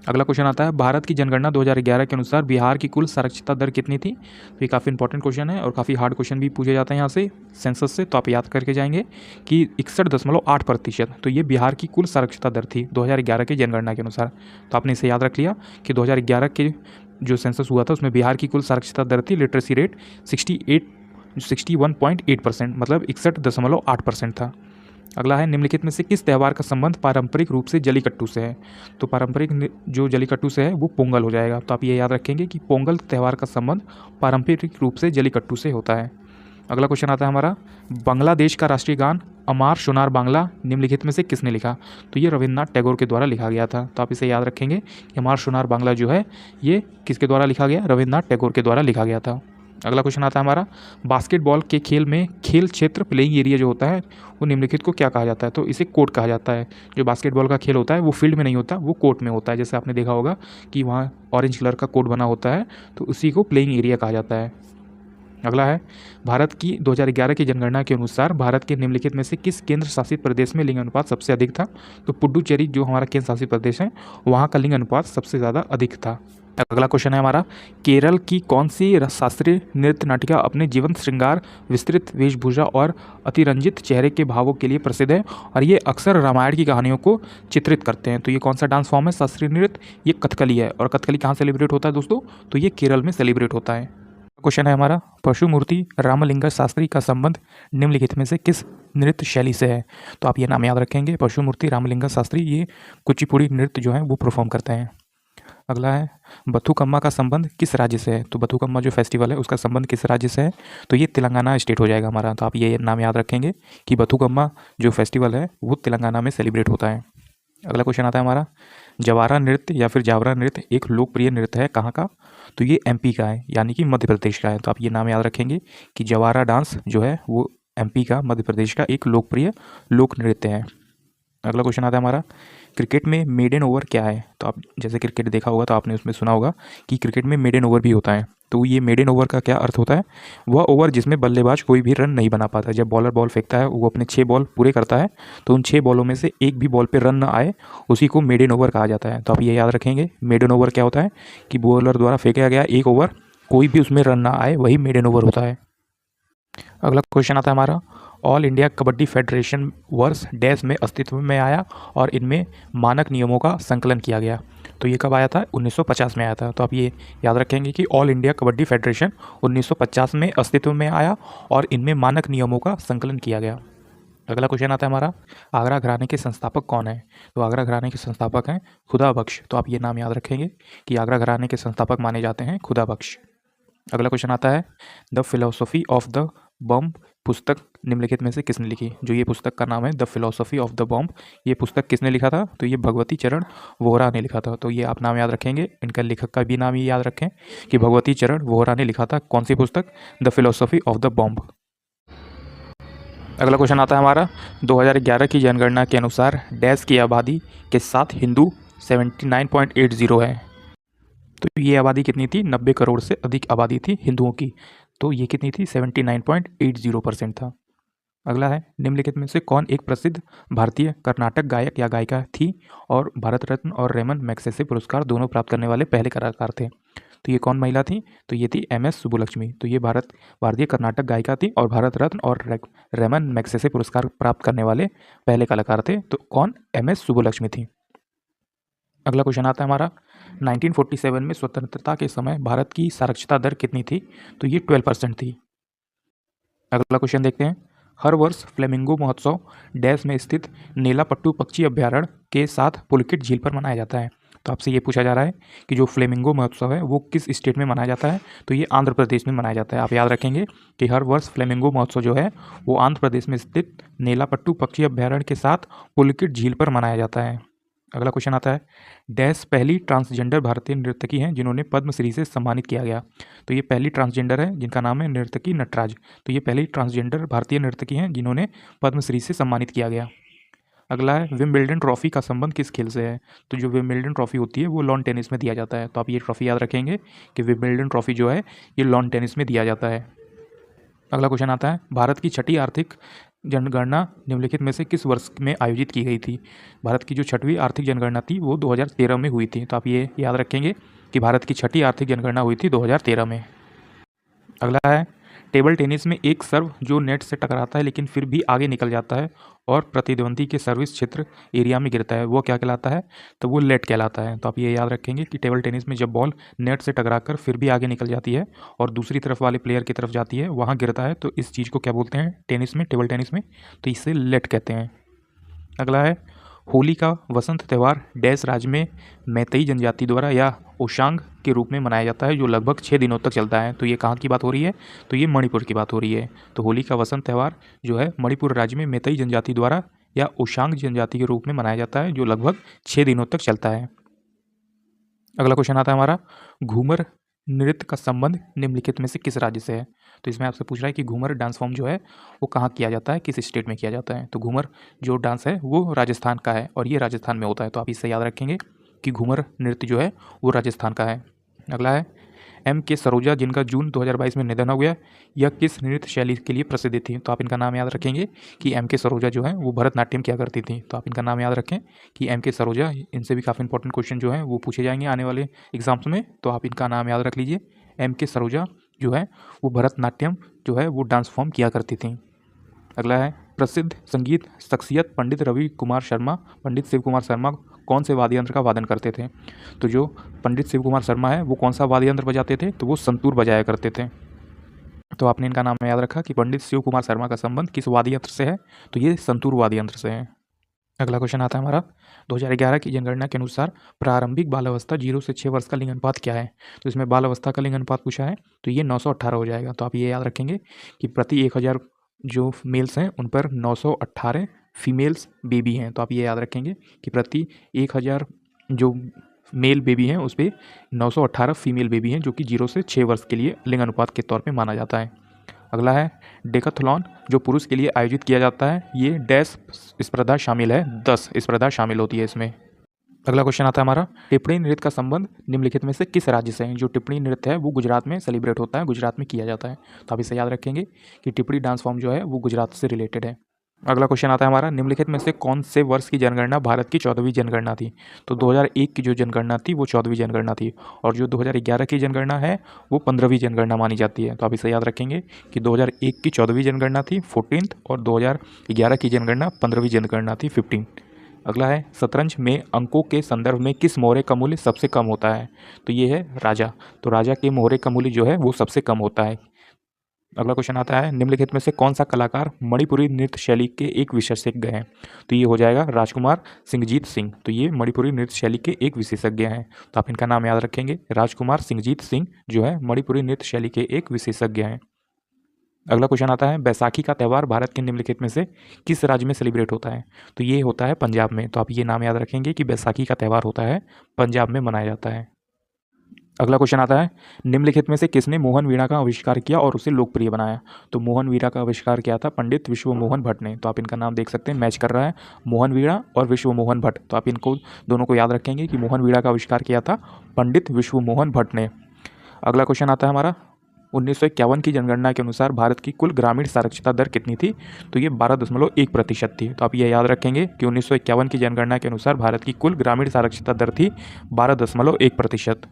अगला क्वेश्चन आता है, भारत की जनगणना 2011 के अनुसार बिहार की कुल साक्षरता दर कितनी थी? तो ये काफ़ी इंपॉर्टेंट क्वेश्चन है और काफ़ी हार्ड क्वेश्चन भी पूछे जाते हैं यहाँ से सेंसस से। तो आप याद करके जाएंगे कि 61.8%। तो ये बिहार की कुल साक्षरता दर थी 2011 की जनगणना के अनुसार। तो आपने इसे याद रख लिया कि 2011 के जो सेंसस हुआ था उसमें बिहार की कुल साक्षरता दर थी लिटरेसी रेट 61.8%, मतलब 61.8% था। अगला है, निम्नलिखित में से किस त्यौहार का संबंध पारंपरिक रूप से जलीकट्टू से है? तो पारंपरिक जो जलीकट्टू से है वो पोंगल हो जाएगा। तो आप ये याद रखेंगे कि पोंगल त्यौहार का संबंध पारंपरिक रूप से जलीकट्टू से होता है। अगला क्वेश्चन आता है हमारा, बांग्लादेश का राष्ट्रीय गान अमार सोनार बांग्ला निम्नलिखित में से किसने लिखा? तो ये रविन्द्रनाथ टैगोर के द्वारा लिखा गया था। तो आप इसे याद रखेंगे कि अमार सोनार बांग्ला जो है ये किसके द्वारा लिखा गया? रविन्द्रनाथ टैगोर के द्वारा लिखा गया था। अगला क्वेश्चन आता है हमारा, बास्केटबॉल के खेल में खेल क्षेत्र प्लेइंग एरिया जो होता है वो निम्नलिखित को क्या कहा जाता है? तो इसे कोर्ट कहा जाता है। जो बास्केटबॉल का खेल होता है वो फील्ड में नहीं होता, वो कोर्ट में होता है। जैसे आपने देखा होगा कि वहाँ ऑरेंज कलर का कोर्ट बना होता है, तो उसी को प्लेइंग एरिया कहा जाता है। अगला है, भारत की 2011 की जनगणना के अनुसार भारत के निम्नलिखित में से किस केंद्र शासित प्रदेश में लिंग अनुपात सबसे अधिक था? तो पुडुचेरी जो हमारा केंद्र शासित प्रदेश है वहाँ का लिंग अनुपात सबसे ज़्यादा अधिक था। अगला क्वेश्चन है हमारा, केरल की कौन सी शास्त्रीय नृत्य नाटिका अपने जीवंत श्रृंगार, विस्तृत वेशभूषा और अतिरंजित चेहरे के भावों के लिए प्रसिद्ध है और ये अक्सर रामायण की कहानियों को चित्रित करते हैं? तो ये कौन सा डांस फॉर्म है शास्त्रीय नृत्य? ये कथकली है। और कथकली कहाँ सेलिब्रेट होता है दोस्तों? तो ये केरल में सेलिब्रेट होता है। क्वेश्चन है हमारा, पशुमूर्ति रामलिंगा शास्त्री का संबंध निम्नलिखित में से किस नृत्य शैली से है? तो आप ये नाम याद रखेंगे, पशुमूर्ति रामलिंगा शास्त्री ये कुचिपुड़ी नृत्य जो है वो परफॉर्म करते हैं। अगला है, बथुकम्मा का संबंध किस राज्य से है? तो बथुकम्मा जो फेस्टिवल है उसका संबंध किस राज्य से है? तो ये तेलंगाना स्टेट हो जाएगा हमारा। तो आप ये नाम याद रखेंगे कि बथुकम्मा जो फेस्टिवल है वो तेलंगाना में सेलिब्रेट होता है। अगला क्वेश्चन आता है हमारा, जवारा नृत्य या फिर जावरा नृत्य एक लोकप्रिय नृत्य है कहाँ का? तो ये एमपी का है, यानी कि मध्य प्रदेश का है। तो आप ये नाम याद रखेंगे कि जवारा डांस जो है वो एमपी का, मध्य प्रदेश का एक लोकप्रिय लोक नृत्य है। अगला क्वेश्चन आता है हमारा, क्रिकेट में मेडन ओवर क्या है? तो आप जैसे क्रिकेट देखा होगा तो आपने उसमें सुना होगा कि क्रिकेट में मेडन ओवर भी होता है। तो ये मेडन ओवर का क्या अर्थ होता है? वह ओवर जिसमें बल्लेबाज कोई भी रन नहीं बना पाता। जब बॉलर बॉल फेंकता है वो अपने 6 बॉल पूरे करता है, तो उन 6 बॉलों में से एक भी बॉल पे रन ना आए उसी को मेडन ओवर कहा जाता है। तो आप ये याद रखेंगे, मेडन ओवर क्या होता है कि बॉलर द्वारा फेंका गया एक ओवर, कोई भी उसमें रन ना आए, वही मेडन ओवर होता है। अगला क्वेश्चन आता है हमारा, ऑल इंडिया कबड्डी फेडरेशन वर्ष डैश में अस्तित्व में आया और इनमें मानक नियमों का संकलन किया गया? तो ये कब आया था? 1950 में आया था। तो आप ये याद रखेंगे कि ऑल इंडिया कबड्डी फेडरेशन 1950 में अस्तित्व में आया और इनमें मानक नियमों का संकलन किया गया। अगला क्वेश्चन आता है हमारा, आगरा घराने के संस्थापक कौन है? तो आगरा घराने के संस्थापक हैं खुदा बख्श। तो आप ये नाम याद रखेंगे कि आगरा घराने के संस्थापक माने जाते हैं खुदा बख्श। अगला क्वेश्चन आता है, the philosophy of the bomb पुस्तक निम्नलिखित में से किसने लिखी? जो ये पुस्तक का नाम है the philosophy of the bomb, ये पुस्तक किसने लिखा था? तो ये भगवती चरण वोहरा ने लिखा था। तो ये आप नाम याद रखेंगे, इनका लेखक का भी नाम ये याद रखें कि भगवती चरण वोहरा ने लिखा था कौन सी पुस्तक? The philosophy of the bomb. अगला क्वेश्चन आता है हमारा, 2011 की जनगणना के अनुसार डैश की आबादी के साथ हिंदू 79.80 है। तो ये आबादी कितनी थी? 90 करोड़ से अधिक आबादी थी हिंदुओं की। तो ये कितनी थी? 79.80% था। अगला है, निम्नलिखित में से कौन एक प्रसिद्ध भारतीय कर्नाटक गायक या गायिका थी और भारत रत्न और रेमन मैग्सेसे पुरस्कार दोनों प्राप्त करने वाले पहले कलाकार थे? तो ये कौन महिला थी? तो ये थी MS सुब्बुलक्ष्मी। तो ये भारतीय कर्नाटक गायिका थी और भारत रत्न और रेमन मैग्सेसे पुरस्कार प्राप्त करने वाले पहले कलाकार थे। तो कौन? MS सुब्बुलक्ष्मी थी। अगला क्वेश्चन आता है हमारा, 1947 में स्वतंत्रता के समय भारत की साक्षरता दर कितनी थी? तो ये 12% थी। अगला क्वेश्चन देखते हैं, हर वर्ष फ्लेमिंगो महोत्सव डैश में स्थित नेलापट्टू पक्षी अभ्यारण्य के साथ पुलकित झील पर मनाया जाता है। तो आपसे ये पूछा जा रहा है कि जो फ्लेमिंगो महोत्सव है वो किस स्टेट में मनाया जाता है? तो ये आंध्र प्रदेश में मनाया जाता है। आप याद रखेंगे कि हर वर्ष फ्लेमिंगो महोत्सव जो है वो आंध्र प्रदेश में स्थित नेलापट्टू पक्षी अभ्यारण्य के साथ पुलकित झील पर मनाया जाता है। अगला क्वेश्चन आता है, डैश पहली ट्रांसजेंडर भारतीय नर्तकी हैं जिन्होंने पद्मश्री से सम्मानित किया गया? तो ये पहली ट्रांसजेंडर है जिनका नाम है नर्तकी नटराज। तो ये पहली ट्रांसजेंडर भारतीय नर्तकी हैं जिन्होंने पद्मश्री से सम्मानित किया गया। अगला है, विंबलडन ट्रॉफी का संबंध किस खेल से है? तो जो विंबलडन ट्रॉफी होती है वो लॉन टेनिस में दिया जाता है। तो आप ये ट्रॉफी याद रखेंगे कि विंबलडन ट्रॉफी जो है ये लॉन टेनिस में दिया जाता है। अगला क्वेश्चन आता है, भारत की छठी आर्थिक जनगणना निम्नलिखित में से किस वर्ष में आयोजित की गई थी? भारत की जो छठवीं आर्थिक जनगणना थी वो 2013 में हुई थी। तो आप ये याद रखेंगे कि भारत की छठी आर्थिक जनगणना हुई थी 2013 में। अगला है, टेबल टेनिस में एक सर्व जो नेट से टकराता है लेकिन फिर भी आगे निकल जाता है और प्रतिद्वंदी के सर्विस क्षेत्र एरिया में गिरता है, वो क्या कहलाता है? तो वो लेट कहलाता है। तो आप ये याद रखेंगे कि टेबल टेनिस में जब बॉल नेट से टकराकर फिर भी आगे निकल जाती है और दूसरी तरफ वाले प्लेयर की तरफ जाती है, वहाँ गिरता है, तो इस चीज़ को क्या बोलते हैं टेनिस में, टेबल टेनिस में? तो इसे लेट कहते हैं। अगला है, होली का वसंत त्यौहार डैश राज्य में मैतेई जनजाति द्वारा या ओशांग के रूप में मनाया जाता है जो लगभग 6 दिनों तक चलता है। तो ये कहाँ की बात हो रही है? तो ये मणिपुर की बात हो रही है। तो होली का वसंत त्यौहार जो है मणिपुर राज्य में मैतेई जनजाति द्वारा या ओशांग जनजाति के रूप में मनाया जाता है जो लगभग 6 दिनों तक चलता है। अगला क्वेश्चन आता है हमारा, घूमर नृत्य का संबंध निम्नलिखित में से किस राज्य से है? तो इसमें आपसे पूछ रहा है कि घूमर डांस फॉर्म जो है वो कहाँ किया जाता है, किस स्टेट में किया जाता है? तो घूमर जो डांस है वो राजस्थान का है और ये राजस्थान में होता है। तो आप इससे याद रखेंगे कि घूमर नृत्य जो है वो राजस्थान का है। अगला है, एम के सरोजा जिनका जून 2022 में निधन हो गया, यह किस नृत्य शैली के लिए प्रसिद्ध थी? तो आप इनका नाम याद रखेंगे कि एम के सरोजा जो है वो भरतनाट्यम किया करती थी। तो आप इनका नाम याद रखें कि एम के सरोजा। इनसे भी काफ़ी इंपॉर्टेंट क्वेश्चन जो है वो पूछे जाएंगे आने वाले एग्जाम्स में, तो आप इनका नाम याद रख लीजिए। एम के सरोजा जो है वो भरतनाट्यम जो है वो डांस फॉर्म किया करती थी। अगला है प्रसिद्ध संगीत शख्सियत पंडित रवि कुमार शर्मा, पंडित शिव कुमार शर्मा कौन से वाद्य यंत्र का वादन करते थे? तो जो पंडित शिव कुमार शर्मा है वो कौन सा वाद्य यंत्र बजाते थे? तो वो संतूर बजाया करते थे। तो आपने इनका नाम याद रखा कि पंडित शिव कुमार शर्मा का संबंध किस वाद्य यंत्र से है? तो ये संतूर वाद्य यंत्र से है। अगला क्वेश्चन आता है हमारा 2011 की जनगणना के अनुसार प्रारंभिक बाल अवस्था 0 से 6 वर्ष का लिंग अनुपात क्या है? तो इसमें बाल अवस्था का लिंग अनुपात पूछा है, तो ये 918 हो जाएगा। तो आप ये याद रखेंगे कि प्रति 1000 जो मेल्स हैं उन पर 918 फीमेल्स बेबी हैं। तो आप ये याद रखेंगे कि प्रति 1000 जो मेल बेबी हैं उस पर 918 फीमेल बेबी हैं, जो कि 0 से 6 वर्ष के लिए लिंग अनुपात के तौर पे माना जाता है। अगला है डेकाथलॉन जो पुरुष के लिए आयोजित किया जाता है, ये डैश स्पर्धा शामिल है, 10 स्पर्धा शामिल होती है इसमें। अगला क्वेश्चन आता है हमारा टिप्पणी नृत्य का संबंध निम्नलिखित में से किस राज्य से है? जो टिप्पणी नृत्य है वो गुजरात में सेलिब्रेट होता है, गुजरात में किया जाता है। तो आप इसे याद रखेंगे कि टिप्पणी डांस फॉर्म जो है वो गुजरात से रिलेटेड है। अगला क्वेश्चन आता है हमारा निम्नलिखित में से कौन से वर्ष की जनगणना भारत की 14वीं जनगणना थी? तो 2001 की जो जनगणना थी वो 14वीं जनगणना थी, और जो 2011 की जनगणना है वो 15वीं जनगणना मानी जाती है। तो आप इसे याद रखेंगे कि 2001 की 14वीं जनगणना थी 14th, और 2011 की जनगणना 15वीं जनगणना थी 15। अगला है शतरंज में अंकों के संदर्भ में किस मोहरे का मूल्य सबसे कम होता है? तो ये है राजा। तो राजा के मोहरे का मूल्य जो है वो सबसे कम होता है। अगला क्वेश्चन आता है निम्नलिखित में से कौन सा कलाकार मणिपुरी नृत्य शैली के एक विशेषज्ञ हैं? तो ये हो जाएगा राजकुमार सिंहजीत सिंह। तो ये मणिपुरी नृत्य शैली के एक विशेषज्ञ हैं। तो आप इनका नाम याद रखेंगे, राजकुमार सिंहजीत सिंह जो है मणिपुरी नृत्य शैली के एक विशेषज्ञ हैं। अगला क्वेश्चन आता है बैसाखी का त्यौहार भारत के निम्नलिखित में से किस राज्य में सेलिब्रेट होता है? तो ये होता है पंजाब में। तो आप ये नाम याद रखेंगे कि बैसाखी का त्यौहार होता है पंजाब में मनाया जाता है। अगला क्वेश्चन आता है निम्नलिखित में से किसने मोहन वीणा का आविष्कार किया और उसे लोकप्रिय बनाया? तो मोहन वीणा का आविष्कार किया था पंडित विश्व मोहन भट्ट ने। तो आप इनका नाम देख सकते हैं, मैच कर रहा है मोहन वीणा और विश्व मोहन भट्ट। तो आप इनको दोनों को याद रखेंगे कि मोहन वीणा का आविष्कार किया था पंडित विश्व मोहन भट्ट ने। अगला क्वेश्चन आता है हमारा 1951 की जनगणना के अनुसार भारत की कुल ग्रामीण साक्षरता दर कितनी थी? तो ये 12.1% थी। तो आप ये याद रखेंगे कि 1951 की जनगणना के अनुसार भारत की कुल ग्रामीण साक्षरता दर थी 12.1%।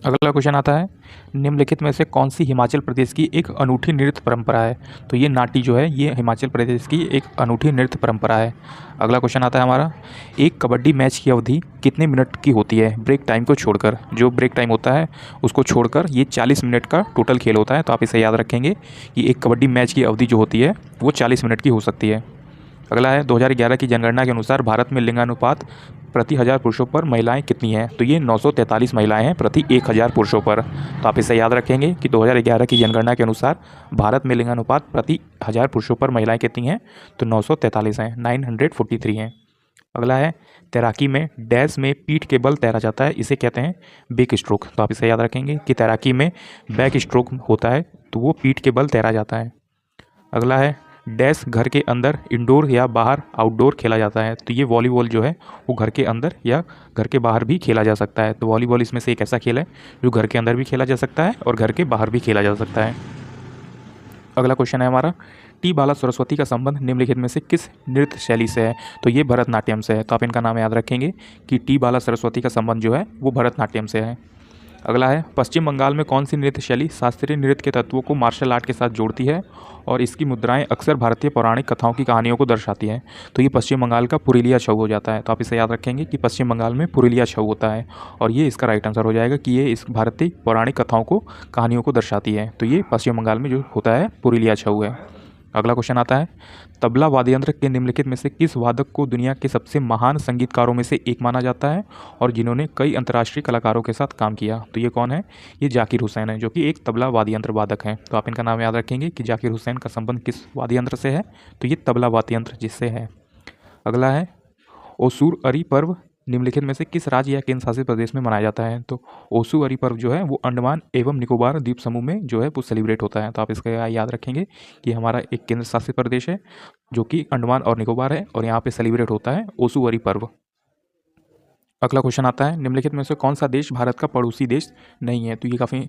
अगला क्वेश्चन आता है निम्नलिखित में से कौन सी हिमाचल प्रदेश की एक अनूठी नृत्य परंपरा है? तो ये नाटी जो है ये हिमाचल प्रदेश की एक अनूठी नृत्य परंपरा है। अगला क्वेश्चन आता है हमारा एक कबड्डी मैच की अवधि कितने मिनट की होती है ब्रेक टाइम को छोड़कर? जो ब्रेक टाइम होता है उसको छोड़कर ये 40 मिनट का टोटल खेल होता है। तो आप इसे याद रखेंगे कि एक कबड्डी मैच की अवधि जो होती है वो 40 मिनट की हो सकती है। अगला है 2011 की जनगणना के अनुसार भारत में लिंगानुपात प्रति 1000 पुरुषों पर महिलाएं कितनी हैं? तो ये 943 महिलाएं हैं प्रति 1000 पुरुषों पर। तो आप इसे याद रखेंगे कि 2011 की जनगणना के अनुसार भारत में लिंगानुपात प्रति 1000 पुरुषों पर महिलाएं कितनी हैं? तो 943 हैं, 943 हैं। अगला है तैराकी में डैश में पीठ के बल तैरा जाता है, इसे कहते हैं बैक स्ट्रोक। तो आप इसे याद रखेंगे कि तैराकी में बैक स्ट्रोक होता है तो वो पीठ के बल तैरा जाता है। अगला है डैश घर के अंदर इंडोर या बाहर आउटडोर खेला जाता है। तो ये वॉलीबॉल जो है वो घर के अंदर या घर के बाहर भी खेला जा सकता है। तो वॉलीबॉल इसमें से एक ऐसा खेल है जो घर के अंदर भी खेला जा सकता है और घर के बाहर भी खेला जा सकता है। अगला क्वेश्चन है हमारा टी बाला सरस्वती का संबंध निम्नलिखित में से किस नृत्य शैली से है? तो ये भरतनाट्यम से है। तो आप इनका नाम याद रखेंगे कि टी बाला सरस्वती का संबंध जो है वो भरतनाट्यम से है। अगला है पश्चिम बंगाल में कौन सी नृत्य शैली शास्त्रीय नृत्य के तत्वों को मार्शल आर्ट के साथ जोड़ती है और इसकी मुद्राएं अक्सर भारतीय पौराणिक कथाओं की कहानियों को दर्शाती हैं? तो ये पश्चिम बंगाल का पुरुलिया छऊ हो जाता है। तो आप इसे याद रखेंगे कि पश्चिम बंगाल में पुरुलिया छऊ होता है और ये इसका राइट आंसर हो जाएगा कि ये इस भारतीय पौराणिक कथाओं को कहानियों को दर्शाती है। तो ये पश्चिम बंगाल में जो होता है पुरुलिया छऊ है। अगला क्वेश्चन आता है तबला वाद्ययंत्र के निम्नलिखित में से किस वादक को दुनिया के सबसे महान संगीतकारों में से एक माना जाता है और जिन्होंने कई अंतर्राष्ट्रीय कलाकारों के साथ काम किया? तो ये कौन है? ये जाकिर हुसैन है जो कि एक तबला वाद्ययंत्र वादक है। तो आप इनका नाम याद रखेंगे कि जाकिर हुसैन का संबंध किस वाद्ययंत्र से है? तो ये तबला वाद्ययंत्र जिससे है। अगला है ओसुर अरी पर्व निम्नलिखित में से किस राज्य या केंद्र शासित प्रदेश में मनाया जाता है? तो ओसु अरी पर्व जो है वो अंडमान एवं निकोबार द्वीप समूह में जो है वो सेलिब्रेट होता है। तो आप इसका याद रखेंगे कि हमारा एक केंद्र शासित प्रदेश है जो कि अंडमान और निकोबार है और यहाँ पे सेलिब्रेट होता है ओसु अरी पर्व। अगला क्वेश्चन आता है, निम्नलिखित में से कौन सा देश भारत का पड़ोसी देश नहीं है? तो ये काफ़ी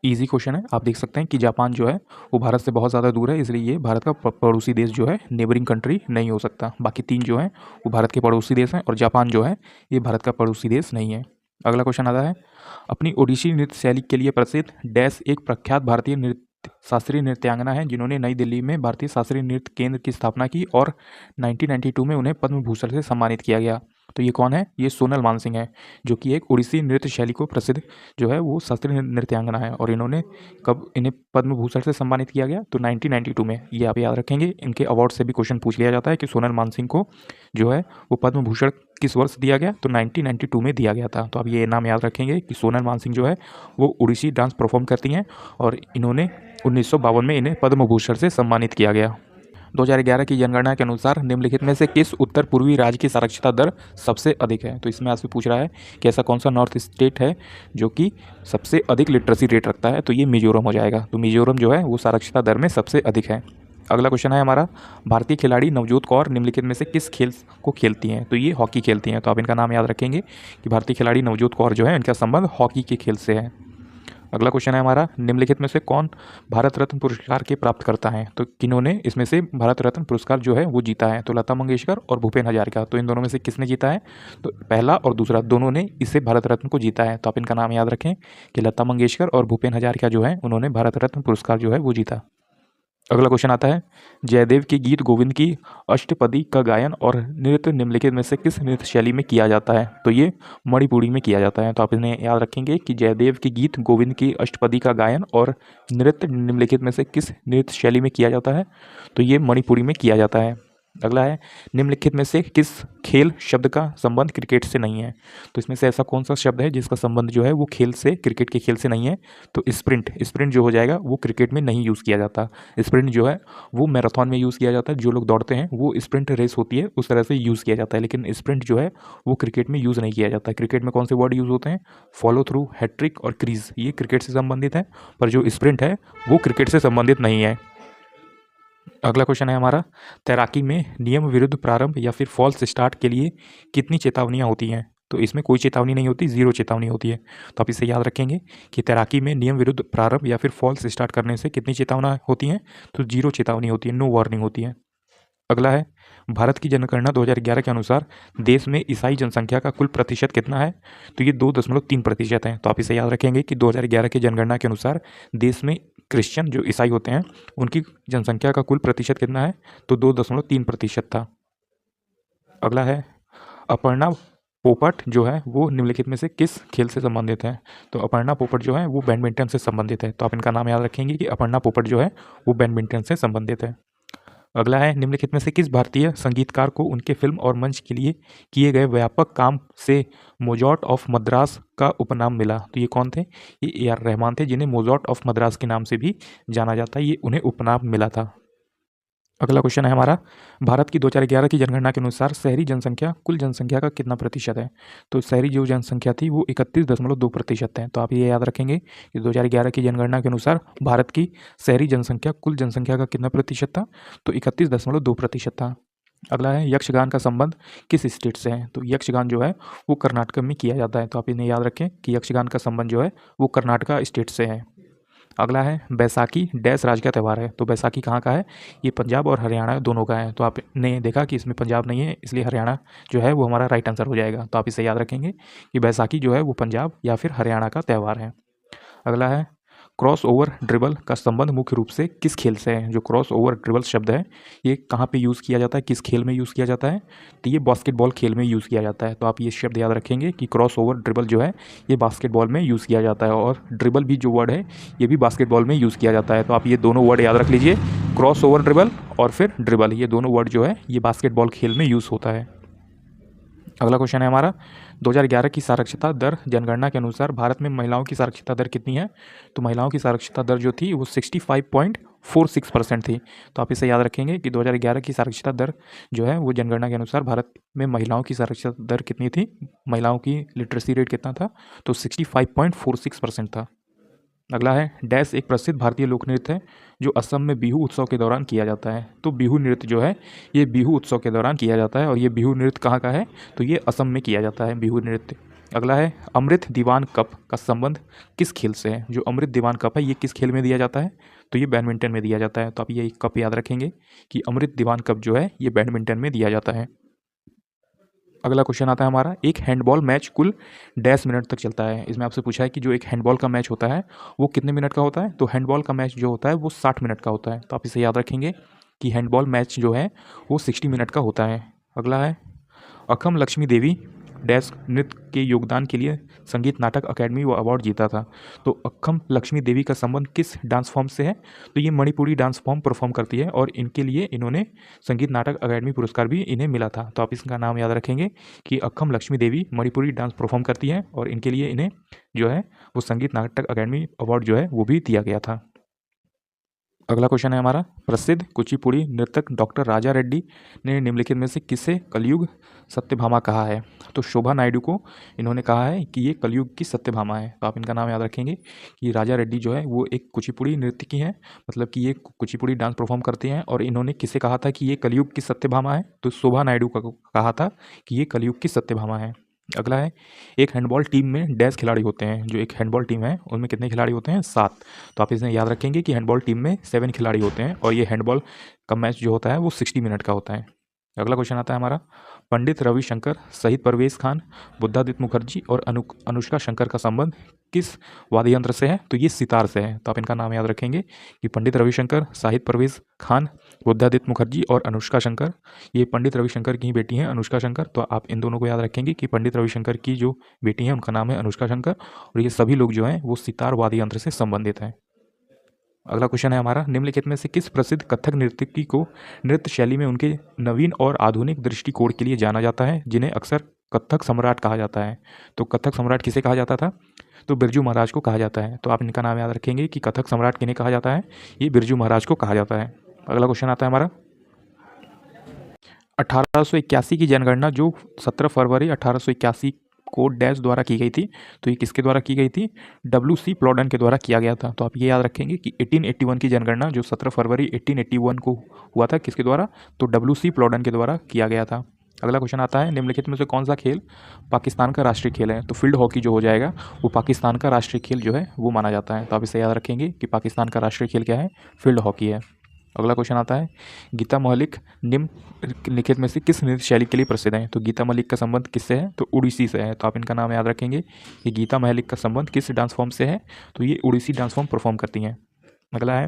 इजी क्वेश्चन है। आप देख सकते हैं कि जापान जो है वो भारत से बहुत ज़्यादा दूर है, इसलिए ये भारत का पड़ोसी देश जो है नेबरिंग कंट्री नहीं हो सकता। बाकी 3 जो हैं वो भारत के पड़ोसी देश हैं और जापान जो है ये भारत का पड़ोसी देश नहीं है। अगला क्वेश्चन आता है, अपनी ओडिसी नृत्य शैली के लिए प्रसिद्ध डैश एक प्रख्यात भारतीय शास्त्रीय नृत्यांगना है जिन्होंने नई दिल्ली में भारतीय शास्त्रीय नृत्य केंद्र की स्थापना की और 1992 में उन्हें पद्म भूषण से सम्मानित किया गया। तो ये कौन है? ये सोनल मानसिंह है, जो कि एक ओडिसी नृत्य शैली को प्रसिद्ध जो है वो शास्त्रीय नृत्यांगना है। और इन्होंने कब इन्हें पद्म भूषण से सम्मानित किया गया? तो 1992 में। ये आप याद रखेंगे, इनके अवार्ड से भी क्वेश्चन पूछ लिया जाता है कि सोनल मानसिंह को जो है वो पद्म भूषण किस वर्ष दिया गया? तो 1992 में दिया गया था। तो आप ये नाम याद रखेंगे कि सोनल मानसिंह जो है वो ओडिसी डांस परफॉर्म करती हैं और इन्होंने 1952 में इन्हें पद्म भूषण से सम्मानित किया गया। 2011 की जनगणना के अनुसार निम्नलिखित में से किस उत्तर पूर्वी राज्य की साक्षरता दर सबसे अधिक है? तो इसमें आपसे पूछ रहा है कि ऐसा कौन सा नॉर्थ स्टेट है जो कि सबसे अधिक लिटरेसी रेट रखता है? तो ये मिजोरम हो जाएगा। तो मिजोरम जो है वो साक्षरता दर में सबसे अधिक है। अगला क्वेश्चन है हमारा, भारतीय खिलाड़ी नवजोत कौर निम्नलिखित में से किस खेल को खेलती हैं? तो ये हॉकी खेलती हैं। तो आप इनका नाम याद रखेंगे कि भारतीय खिलाड़ी नवजोत कौर जो है इनका संबंध हॉकी के खेल से है। अगला क्वेश्चन है हमारा, निम्नलिखित में से कौन भारत रत्न पुरस्कार के प्राप्त करता है? तो किन्होंने इसमें से भारत रत्न पुरस्कार जो है वो जीता है? तो लता मंगेशकर और भूपेन हजारिका। तो इन दोनों में से किसने जीता है? तो पहला और दूसरा दोनों ने इससे भारत रत्न को जीता है। तो आप इनका नाम याद रखें कि लता मंगेशकर और भूपेन हजारिका जो है उन्होंने भारत रत्न पुरस्कार जो है वो जीता। अगला क्वेश्चन आता है, जयदेव के गीत गोविंद की अष्टपदी का गायन और नृत्य निम्नलिखित में से किस नृत्य शैली में किया जाता है? तो ये मणिपुरी में किया जाता है। तो आप इन्हें याद रखेंगे कि जयदेव के गीत गोविंद की अष्टपदी का गायन और नृत्य निम्नलिखित में से किस नृत्य शैली में किया जाता है? तो ये मणिपुरी में किया जाता है। अगला है, निम्नलिखित में से किस खेल शब्द का संबंध क्रिकेट से नहीं है? तो इसमें से ऐसा कौन सा शब्द है जिसका संबंध जो है वो खेल से, क्रिकेट के खेल से नहीं है? तो स्प्रिंट जो हो जाएगा वो क्रिकेट में नहीं यूज़ किया जाता। स्प्रिंट जो है वो मैराथन में यूज़ किया जाता है, जो लोग दौड़ते हैं वो स्प्रिंट रेस होती है उस तरह से यूज़ किया जाता है, लेकिन स्प्रिंट जो है वो क्रिकेट में यूज़ नहीं किया जाता। क्रिकेट में कौन से वर्ड यूज़ होते हैं? फॉलो थ्रू, हैट्रिक और क्रीज, ये क्रिकेट से संबंधित है, पर जो स्प्रिंट है वो क्रिकेट से संबंधित नहीं है। अगला क्वेश्चन है हमारा, तैराकी में नियम विरुद्ध प्रारंभ या फिर फॉल्स स्टार्ट के लिए कितनी चेतावनियां होती हैं? तो इसमें कोई चेतावनी नहीं होती, 0 चेतावनी होती है। तो आप इसे याद रखेंगे कि तैराकी में नियम विरुद्ध प्रारंभ या फिर फॉल्स स्टार्ट करने से कितनी चेतावना होती हैं? तो 0 चेतावनी होती है, नो वार्निंग होती है। अगला है, भारत की जनगणना 2011 के अनुसार देश में ईसाई जनसंख्या का कुल प्रतिशत कितना है? तो ये 2.3% है। तो आप इसे याद रखेंगे कि 2011 की जनगणना के अनुसार देश में क्रिश्चियन जो ईसाई होते हैं उनकी जनसंख्या का कुल प्रतिशत कितना है? तो 2.3% था। अगला है, अपर्णा पोपट जो है वो निम्नलिखित में से किस खेल से संबंधित है? तो अपर्णा पोपट जो है वो बैडमिंटन से संबंधित है। तो आप इनका नाम याद रखेंगे कि अपर्णा पोपट जो है वो बैडमिंटन से संबंधित है। अगला है, निम्नलिखित में से किस भारतीय संगीतकार को उनके फिल्म और मंच के लिए किए गए व्यापक काम से मोजार्ट ऑफ मद्रास का उपनाम मिला? तो ये कौन थे? ये AR रहमान थे, जिन्हें मोजार्ट ऑफ मद्रास के नाम से भी जाना जाता है। ये उन्हें उपनाम मिला था। अगला क्वेश्चन है हमारा, भारत की 2011 की जनगणना के अनुसार शहरी जनसंख्या कुल जनसंख्या का कितना प्रतिशत है? तो शहरी जो जनसंख्या थी वो 31.2% है। तो आप ये याद रखेंगे कि 2011 की जनगणना के अनुसार भारत की शहरी जनसंख्या कुल जनसंख्या का कितना प्रतिशत था? तो 31.2% था। अगला है, यक्षगान का संबंध किस स्टेट से है? तो यक्षगान जो है वो कर्नाटक में किया जाता है। तो आप इन्हें याद रखें कि यक्षगान का संबंध जो है वो कर्नाटका स्टेट से है। अगला है, बैसाखी डैश राज्य का त्यौहार है? तो बैसाखी कहाँ का है? ये पंजाब और हरियाणा दोनों का है। तो आपने देखा कि इसमें पंजाब नहीं है, इसलिए हरियाणा जो है वो हमारा राइट आंसर हो जाएगा। तो आप इसे याद रखेंगे कि बैसाखी जो है वो पंजाब या फिर हरियाणा का त्यौहार है। अगला है, क्रॉस ओवर ड्रिबल का संबंध मुख्य रूप से किस खेल से है? जो क्रॉस ओवर ड्रिबल शब्द है ये कहाँ पे यूज़ किया जाता है, किस खेल में यूज़ किया जाता है? तो ये बास्केटबॉल खेल में यूज़ किया जाता है। तो आप ये शब्द याद रखेंगे कि क्रॉस ओवर ड्रिबल जो है ये बास्केटबॉल में यूज़ किया जाता है, और ड्रिबल भी जो वर्ड है ये भी बास्केटबॉल में यूज़ किया जाता है। तो आप ये दोनों वर्ड याद रख लीजिए, क्रॉस ओवर ड्रिबल और फिर ड्रिबल, ये दोनों वर्ड जो है ये बास्केटबॉल खेल में यूज़ होता है। अगला क्वेश्चन है हमारा, 2011 की साक्षरता दर जनगणना के अनुसार भारत में महिलाओं की साक्षरता दर कितनी है? तो महिलाओं की साक्षरता दर जो थी वो 65.46% थी। तो आप इसे याद रखेंगे कि 2011 की साक्षरता दर जो है वो जनगणना के अनुसार भारत में महिलाओं की साक्षरता दर कितनी थी, महिलाओं की लिटरेसी रेट कितना था? तो 65.46% था। अगला है डैश एक प्रसिद्ध भारतीय लोक नृत्य है जो असम में बिहू उत्सव के दौरान किया जाता है। तो बिहू नृत्य जो है ये बिहू उत्सव के दौरान किया जाता है और ये बिहू नृत्य कहाँ का है, तो ये असम में किया जाता है बिहू नृत्य। अगला है अमृत दीवान कप का संबंध किस खेल से है। जो अमृत दीवान कप है ये किस खेल में दिया जाता है, तो ये बैडमिंटन में दिया जाता है। तो आप ये कप याद रखेंगे कि अमृत दीवान कप जो है ये बैडमिंटन में दिया जाता है। अगला क्वेश्चन आता है हमारा, एक हैंडबॉल मैच कुल डैश मिनट तक चलता है। इसमें आपसे पूछा है कि जो एक हैंडबॉल का मैच होता है वो कितने मिनट का होता है। तो हैंडबॉल का मैच जो होता है वो 60 मिनट का होता है। तो आप इसे याद रखेंगे कि हैंडबॉल मैच जो है वो 60 मिनट का होता है। अगला है अखम लक्ष्मी देवी डैश नृत्य के योगदान के लिए संगीत नाटक अकेडमी अवार्ड जीता था। तो अक्खम लक्ष्मी देवी का संबंध किस डांस फॉर्म से है, तो ये मणिपुरी डांस फॉर्म परफॉर्म करती है और इनके लिए इन्होंने संगीत नाटक अकेडमी पुरस्कार भी इन्हें मिला था। तो आप इसका नाम याद रखेंगे कि अक्खम लक्ष्मी देवी मणिपुरी डांस परफॉर्म करती है और इनके लिए इन्हें जो है वो संगीत नाटक अकेडमी अवार्ड जो है वो भी दिया गया था। अगला क्वेश्चन है हमारा, प्रसिद्ध कुचिपुड़ी नर्तक डॉक्टर राजा रेड्डी ने निम्नलिखित में से किसे कलयुग सत्यभामा कहा है। तो शोभा नायडू को इन्होंने कहा है कि ये कलयुग की सत्यभामा है। तो आप इनका नाम याद रखेंगे कि राजा रेड्डी जो है वो एक कुचिपुड़ी नृत्य की है, मतलब कि ये कुचिपुड़ी डांस परफॉर्म करते हैं और इन्होंने किसे कहा था कि ये कलयुग की सत्यभामा है, तो शोभा नायडू को कहा था कि ये कलयुग की सत्यभामा है। अगला है एक हैंडबॉल टीम में डैश खिलाड़ी होते हैं। जो एक हैंडबॉल टीम है उनमें कितने खिलाड़ी होते हैं, 7। तो आप इसे याद रखेंगे कि हैंडबॉल टीम में 7 खिलाड़ी होते हैं और ये हैंडबॉल का मैच जो होता है वो 60 मिनट का होता है। अगला क्वेश्चन आता है हमारा, पंडित रविशंकर सहित परवेज खान, बुद्धादित्य मुखर्जी और अनुष्का शंकर का संबंध किस वाद्य यंत्र से है, तो ये सितार से है। तो आप इनका नाम याद रखेंगे कि पंडित रविशंकर, शाहिद परवेज खान, बुद्धादित्य मुखर्जी और अनुष्का शंकर, ये पंडित रविशंकर की ही बेटी हैं अनुष्का शंकर। तो आप इन दोनों को याद रखेंगे कि पंडित रविशंकर की जो बेटी हैं उनका नाम है अनुष्का शंकर और ये सभी लोग जो हैं वो सितार वाद्य यंत्र से संबंधित हैं। अगला क्वेश्चन है हमारा, निम्नलिखित में से किस प्रसिद्ध कथक नर्तकी को नृत्य शैली में उनके नवीन और आधुनिक दृष्टिकोण के लिए जाना जाता है, जिन्हें अक्सर कथक सम्राट कहा जाता है। तो कथक सम्राट किसे कहा जाता था, तो बिरजू महाराज को कहा जाता है। तो आप इनका नाम याद रखेंगे कि कथक सम्राट किन्हें कहा जाता है, ये बिरजू महाराज को कहा जाता है। अगला क्वेश्चन आता है हमारा, 1881 की जनगणना जो 17 फरवरी 1881 को डैश द्वारा की गई थी, तो ये किसके द्वारा की गई थी, WC प्लॉडन के द्वारा किया गया था। तो आप ये याद रखेंगे कि 1881 की जनगणना जो 17 फरवरी 1881 को हुआ था किसके द्वारा, तो WC प्लॉडन के द्वारा किया गया था। अगला क्वेश्चन आता है, निम्नलिखित में से कौन सा खेल पाकिस्तान का राष्ट्रीय खेल है। तो फील्ड हॉकी जो हो जाएगा वो पाकिस्तान का राष्ट्रीय खेल जो है वो माना जाता है। तो आप इसे याद रखेंगे कि पाकिस्तान का राष्ट्रीय खेल क्या है, फील्ड हॉकी है। अगला क्वेश्चन आता है, गीता मलिक निम्नलिखित में से किस नृत्य शैली के लिए प्रसिद्ध है। तो गीता मलिक का संबंध किससे है, तो उड़ीसी से है। तो आप इनका नाम याद रखेंगे कि गीता मलिक का संबंध किस डांस फॉर्म से है, तो ये उड़ीसी डांस फॉर्म परफॉर्म करती हैं। अगला है,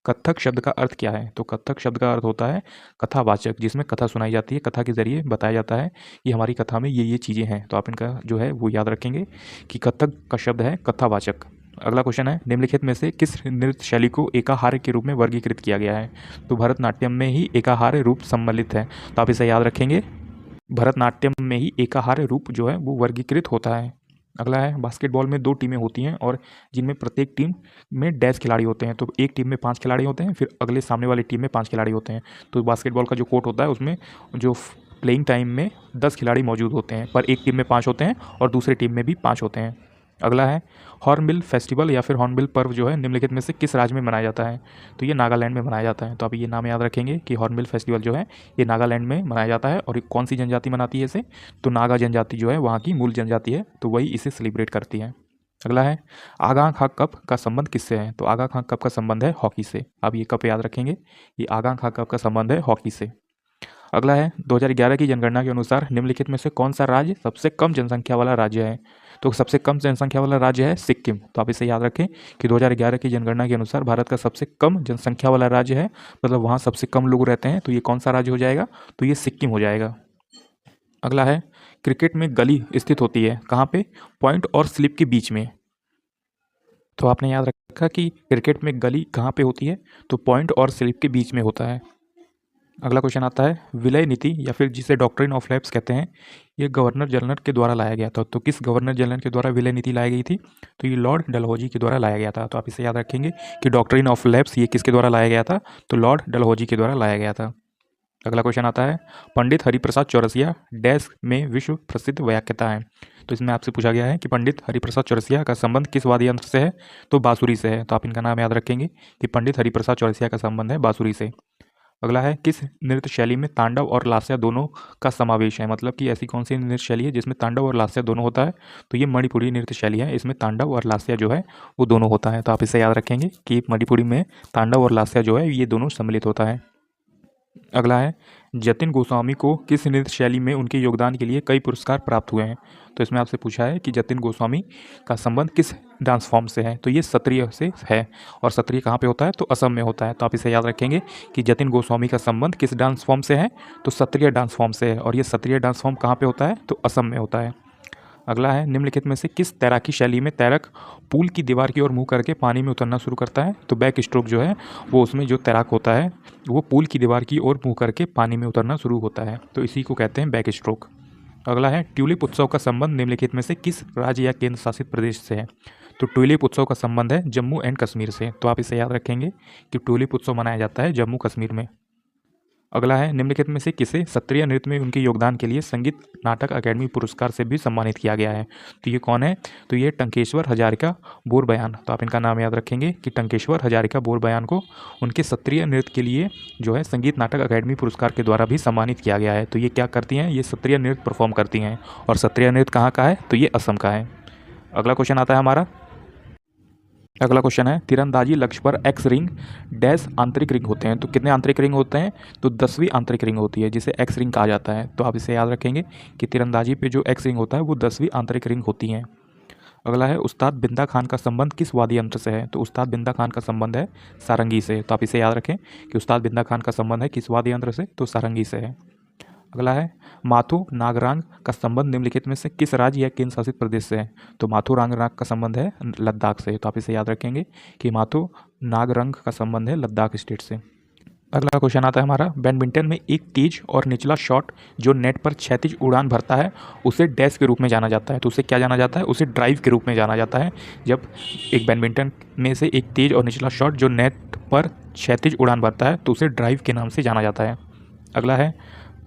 कथक शब्द का अर्थ क्या है। तो कथक शब्द का अर्थ होता है कथावाचक, जिसमें कथा सुनाई जाती है, कथा के जरिए बताया जाता है कि हमारी कथा में ये चीज़ें हैं। तो आप इनका जो है वो याद रखेंगे कि कथक का शब्द है कथावाचक। अगला क्वेश्चन है, निम्नलिखित में से किस नृत्य शैली को एकाहार के रूप में वर्गीकृत किया गया है। तो भरतनाट्यम में ही एकाहार रूप सम्मिलित है। तो आप इसे याद रखेंगे, भरतनाट्यम में ही एकाहार रूप जो है वो वर्गीकृत होता है। अगला है, बास्केटबॉल में 2 टीमें होती हैं और जिनमें प्रत्येक टीम में डैश खिलाड़ी होते हैं। तो एक टीम में 5 खिलाड़ी होते हैं, फिर अगले सामने वाली टीम में 5 खिलाड़ी होते हैं। तो बास्केटबॉल का जो कोर्ट होता है उसमें जो प्लेइंग टाइम में 10 खिलाड़ी मौजूद होते हैं, पर एक टीम में 5 होते हैं और दूसरी टीम में भी 5 होते हैं। अगला है, हॉर्नबिल फेस्टिवल या फिर हॉर्नबिल पर्व जो है निम्नलिखित में से किस राज्य में मनाया जाता है। तो ये नागालैंड में मनाया जाता है। तो आप ये नाम याद रखेंगे कि हॉर्नबिल फेस्टिवल जो है ये नागालैंड में मनाया जाता है और ये कौन सी जनजाति मनाती है इसे, तो नागा जनजाति जो है वहाँ की मूल जनजाति है, तो वही इसे सेलिब्रेट करती है। अगला है, आगा खां कप का संबंध किससे है। तो आगा खां कप का संबंध है हॉकी से। आप ये कप याद रखेंगे कि आगा खां कप का संबंध है हॉकी से। अगला है, 2011 की जनगणना के अनुसार निम्नलिखित में से कौन सा राज्य सबसे कम जनसंख्या वाला राज्य है। तो सबसे कम जनसंख्या वाला राज्य है सिक्किम। तो आप इसे याद रखें कि 2011 की जनगणना के अनुसार भारत का सबसे कम जनसंख्या वाला राज्य है, मतलब वहाँ सबसे कम लोग रहते हैं। तो ये कौन सा राज्य हो जाएगा, तो ये सिक्किम हो जाएगा। अगला है, क्रिकेट में गली स्थित होती है कहाँ पे, पॉइंट और स्लिप के बीच में। तो आपने याद रखा कि क्रिकेट में गली कहाँ पे होती है, तो पॉइंट और स्लिप के बीच में होता है। अगला क्वेश्चन आता है, विलय नीति या फिर जिसे डॉक्ट्रिन ऑफ लैप्स कहते हैं, ये गवर्नर जनरल के द्वारा लाया गया था। तो किस गवर्नर जनरल के द्वारा विलय नीति लाई गई थी, तो ये लॉर्ड डलहौजी के द्वारा लाया गया था। तो आप इसे याद रखेंगे कि डॉक्ट्रिन ऑफ लैप्स ये किसके द्वारा लाया गया था, तो लॉर्ड डलहौजी के द्वारा लाया गया था। अगला क्वेश्चन आता है, पंडित हरिप्रसाद चौरसिया डैश में विश्व प्रसिद्ध व्याख्याता है। तो इसमें आपसे पूछा गया है कि पंडित हरिप्रसाद चौरसिया का संबंध किस वाद्य यंत्र से है, तो बांसुरी से है। तो आप इनका नाम याद रखेंगे कि पंडित हरिप्रसाद चौरसिया का संबंध है बांसुरी से। अगला है, किस नृत्य शैली में तांडव और लास्य दोनों का समावेश है, मतलब कि ऐसी कौन सी नृत्य शैली है जिसमें तांडव और लास्य दोनों होता है, तो ये मणिपुरी नृत्य शैली है, इसमें तांडव और लास्य जो है वो दोनों होता है। तो आप इसे याद रखेंगे कि मणिपुरी में तांडव और लास्य जो है ये दोनों सम्मिलित होता है। अगला है, जतिन गोस्वामी को किस नृत्य शैली में उनके योगदान के लिए कई पुरस्कार प्राप्त हुए हैं। तो इसमें आपसे पूछा है कि जतिन गोस्वामी का संबंध किस डांस फॉर्म से है, तो ये सत्रिय से है। और सत्रिय कहाँ पे होता है, तो असम में होता है। तो आप इसे याद रखेंगे कि जतिन गोस्वामी का संबंध किस डांस फॉर्म से है, तो सत्रिय डांस फॉर्म से है। और ये सत्रिय डांस फॉर्म कहाँ पे होता है, तो असम में होता है। अगला है, निम्नलिखित में से किस तैराकी शैली में तैरक पूल की दीवार की ओर मुंह करके पानी में उतरना शुरू करता है, तो बैक स्ट्रोक जो है वो उसमें जो तैराक होता है वो पूल की दीवार की ओर मुंह करके पानी में उतरना शुरू होता है, तो इसी को कहते हैं बैक स्ट्रोक। अगला है, ट्यूलिप उत्सव का संबंध निम्नलिखित में से किस राज्य या केंद्र शासित प्रदेश से है, तो ट्यूलिप उत्सव का संबंध है जम्मू एंड कश्मीर से। तो आप इसे याद रखेंगे कि ट्यूलिप उत्सव मनाया जाता है जम्मू कश्मीर में। अगला है, निम्नलिखित में से किसे सत्रीय नृत्य में उनके योगदान के लिए संगीत नाटक अकादमी पुरस्कार से भी सम्मानित किया गया है, तो ये कौन है, तो ये टंकेश्वर हजारिका बोरबयान। तो आप इनका नाम याद रखेंगे कि टंकेश्वर हजारिका बोरबयान को उनके सत्रीय नृत्य के लिए जो है संगीत नाटक अकादमी पुरस्कार के द्वारा भी सम्मानित किया गया है। तो ये क्या करती हैं, ये सत्रीय नृत्य परफॉर्म करती हैं। और सत्रीय नृत्य कहाँ का है, तो ये असम का है। अगला क्वेश्चन आता है हमारा, अगला क्वेश्चन है, तीरंदाजी लक्ष्य पर एक्स रिंग डैश आंतरिक रिंग होते हैं। तो कितने आंतरिक रिंग होते हैं, तो 10वीं आंतरिक रिंग होती है जिसे एक्स रिंग कहा जाता है। तो आप इसे याद रखेंगे कि तीरंदाजी पे जो एक्स रिंग होता है वो 10वीं आंतरिक रिंग होती है। अगला है, उस्ताद बिंदा खान का संबंध किस वाद्य यंत्र से है, तो उस्ताद बिंदा खान का संबंध है सारंगी से। तो आप इसे याद रखें कि उस्ताद बिंदा खान का संबंध है किस वाद्य यंत्र से, तो सारंगी से है। अगला है, माथु नागरांग का संबंध निम्नलिखित में से किस राज्य या केंद्र शासित प्रदेश से है, तो माथु नागरांग का संबंध है लद्दाख से। तो आप इसे याद रखेंगे कि माथु नागरंग का संबंध है लद्दाख स्टेट से। अगला क्वेश्चन आता है हमारा, बैडमिंटन में एक तेज और निचला शॉट जो नेट पर क्षैतिज उड़ान भरता है उसे डैश के रूप में जाना जाता है। तो उसे क्या जाना जाता है, उसे ड्राइव के रूप में जाना जाता है। जब एक बैडमिंटन में से एक तेज और निचला शॉट जो नेट पर क्षैतिज उड़ान भरता है तो उसे ड्राइव के नाम से जाना जाता है। अगला है,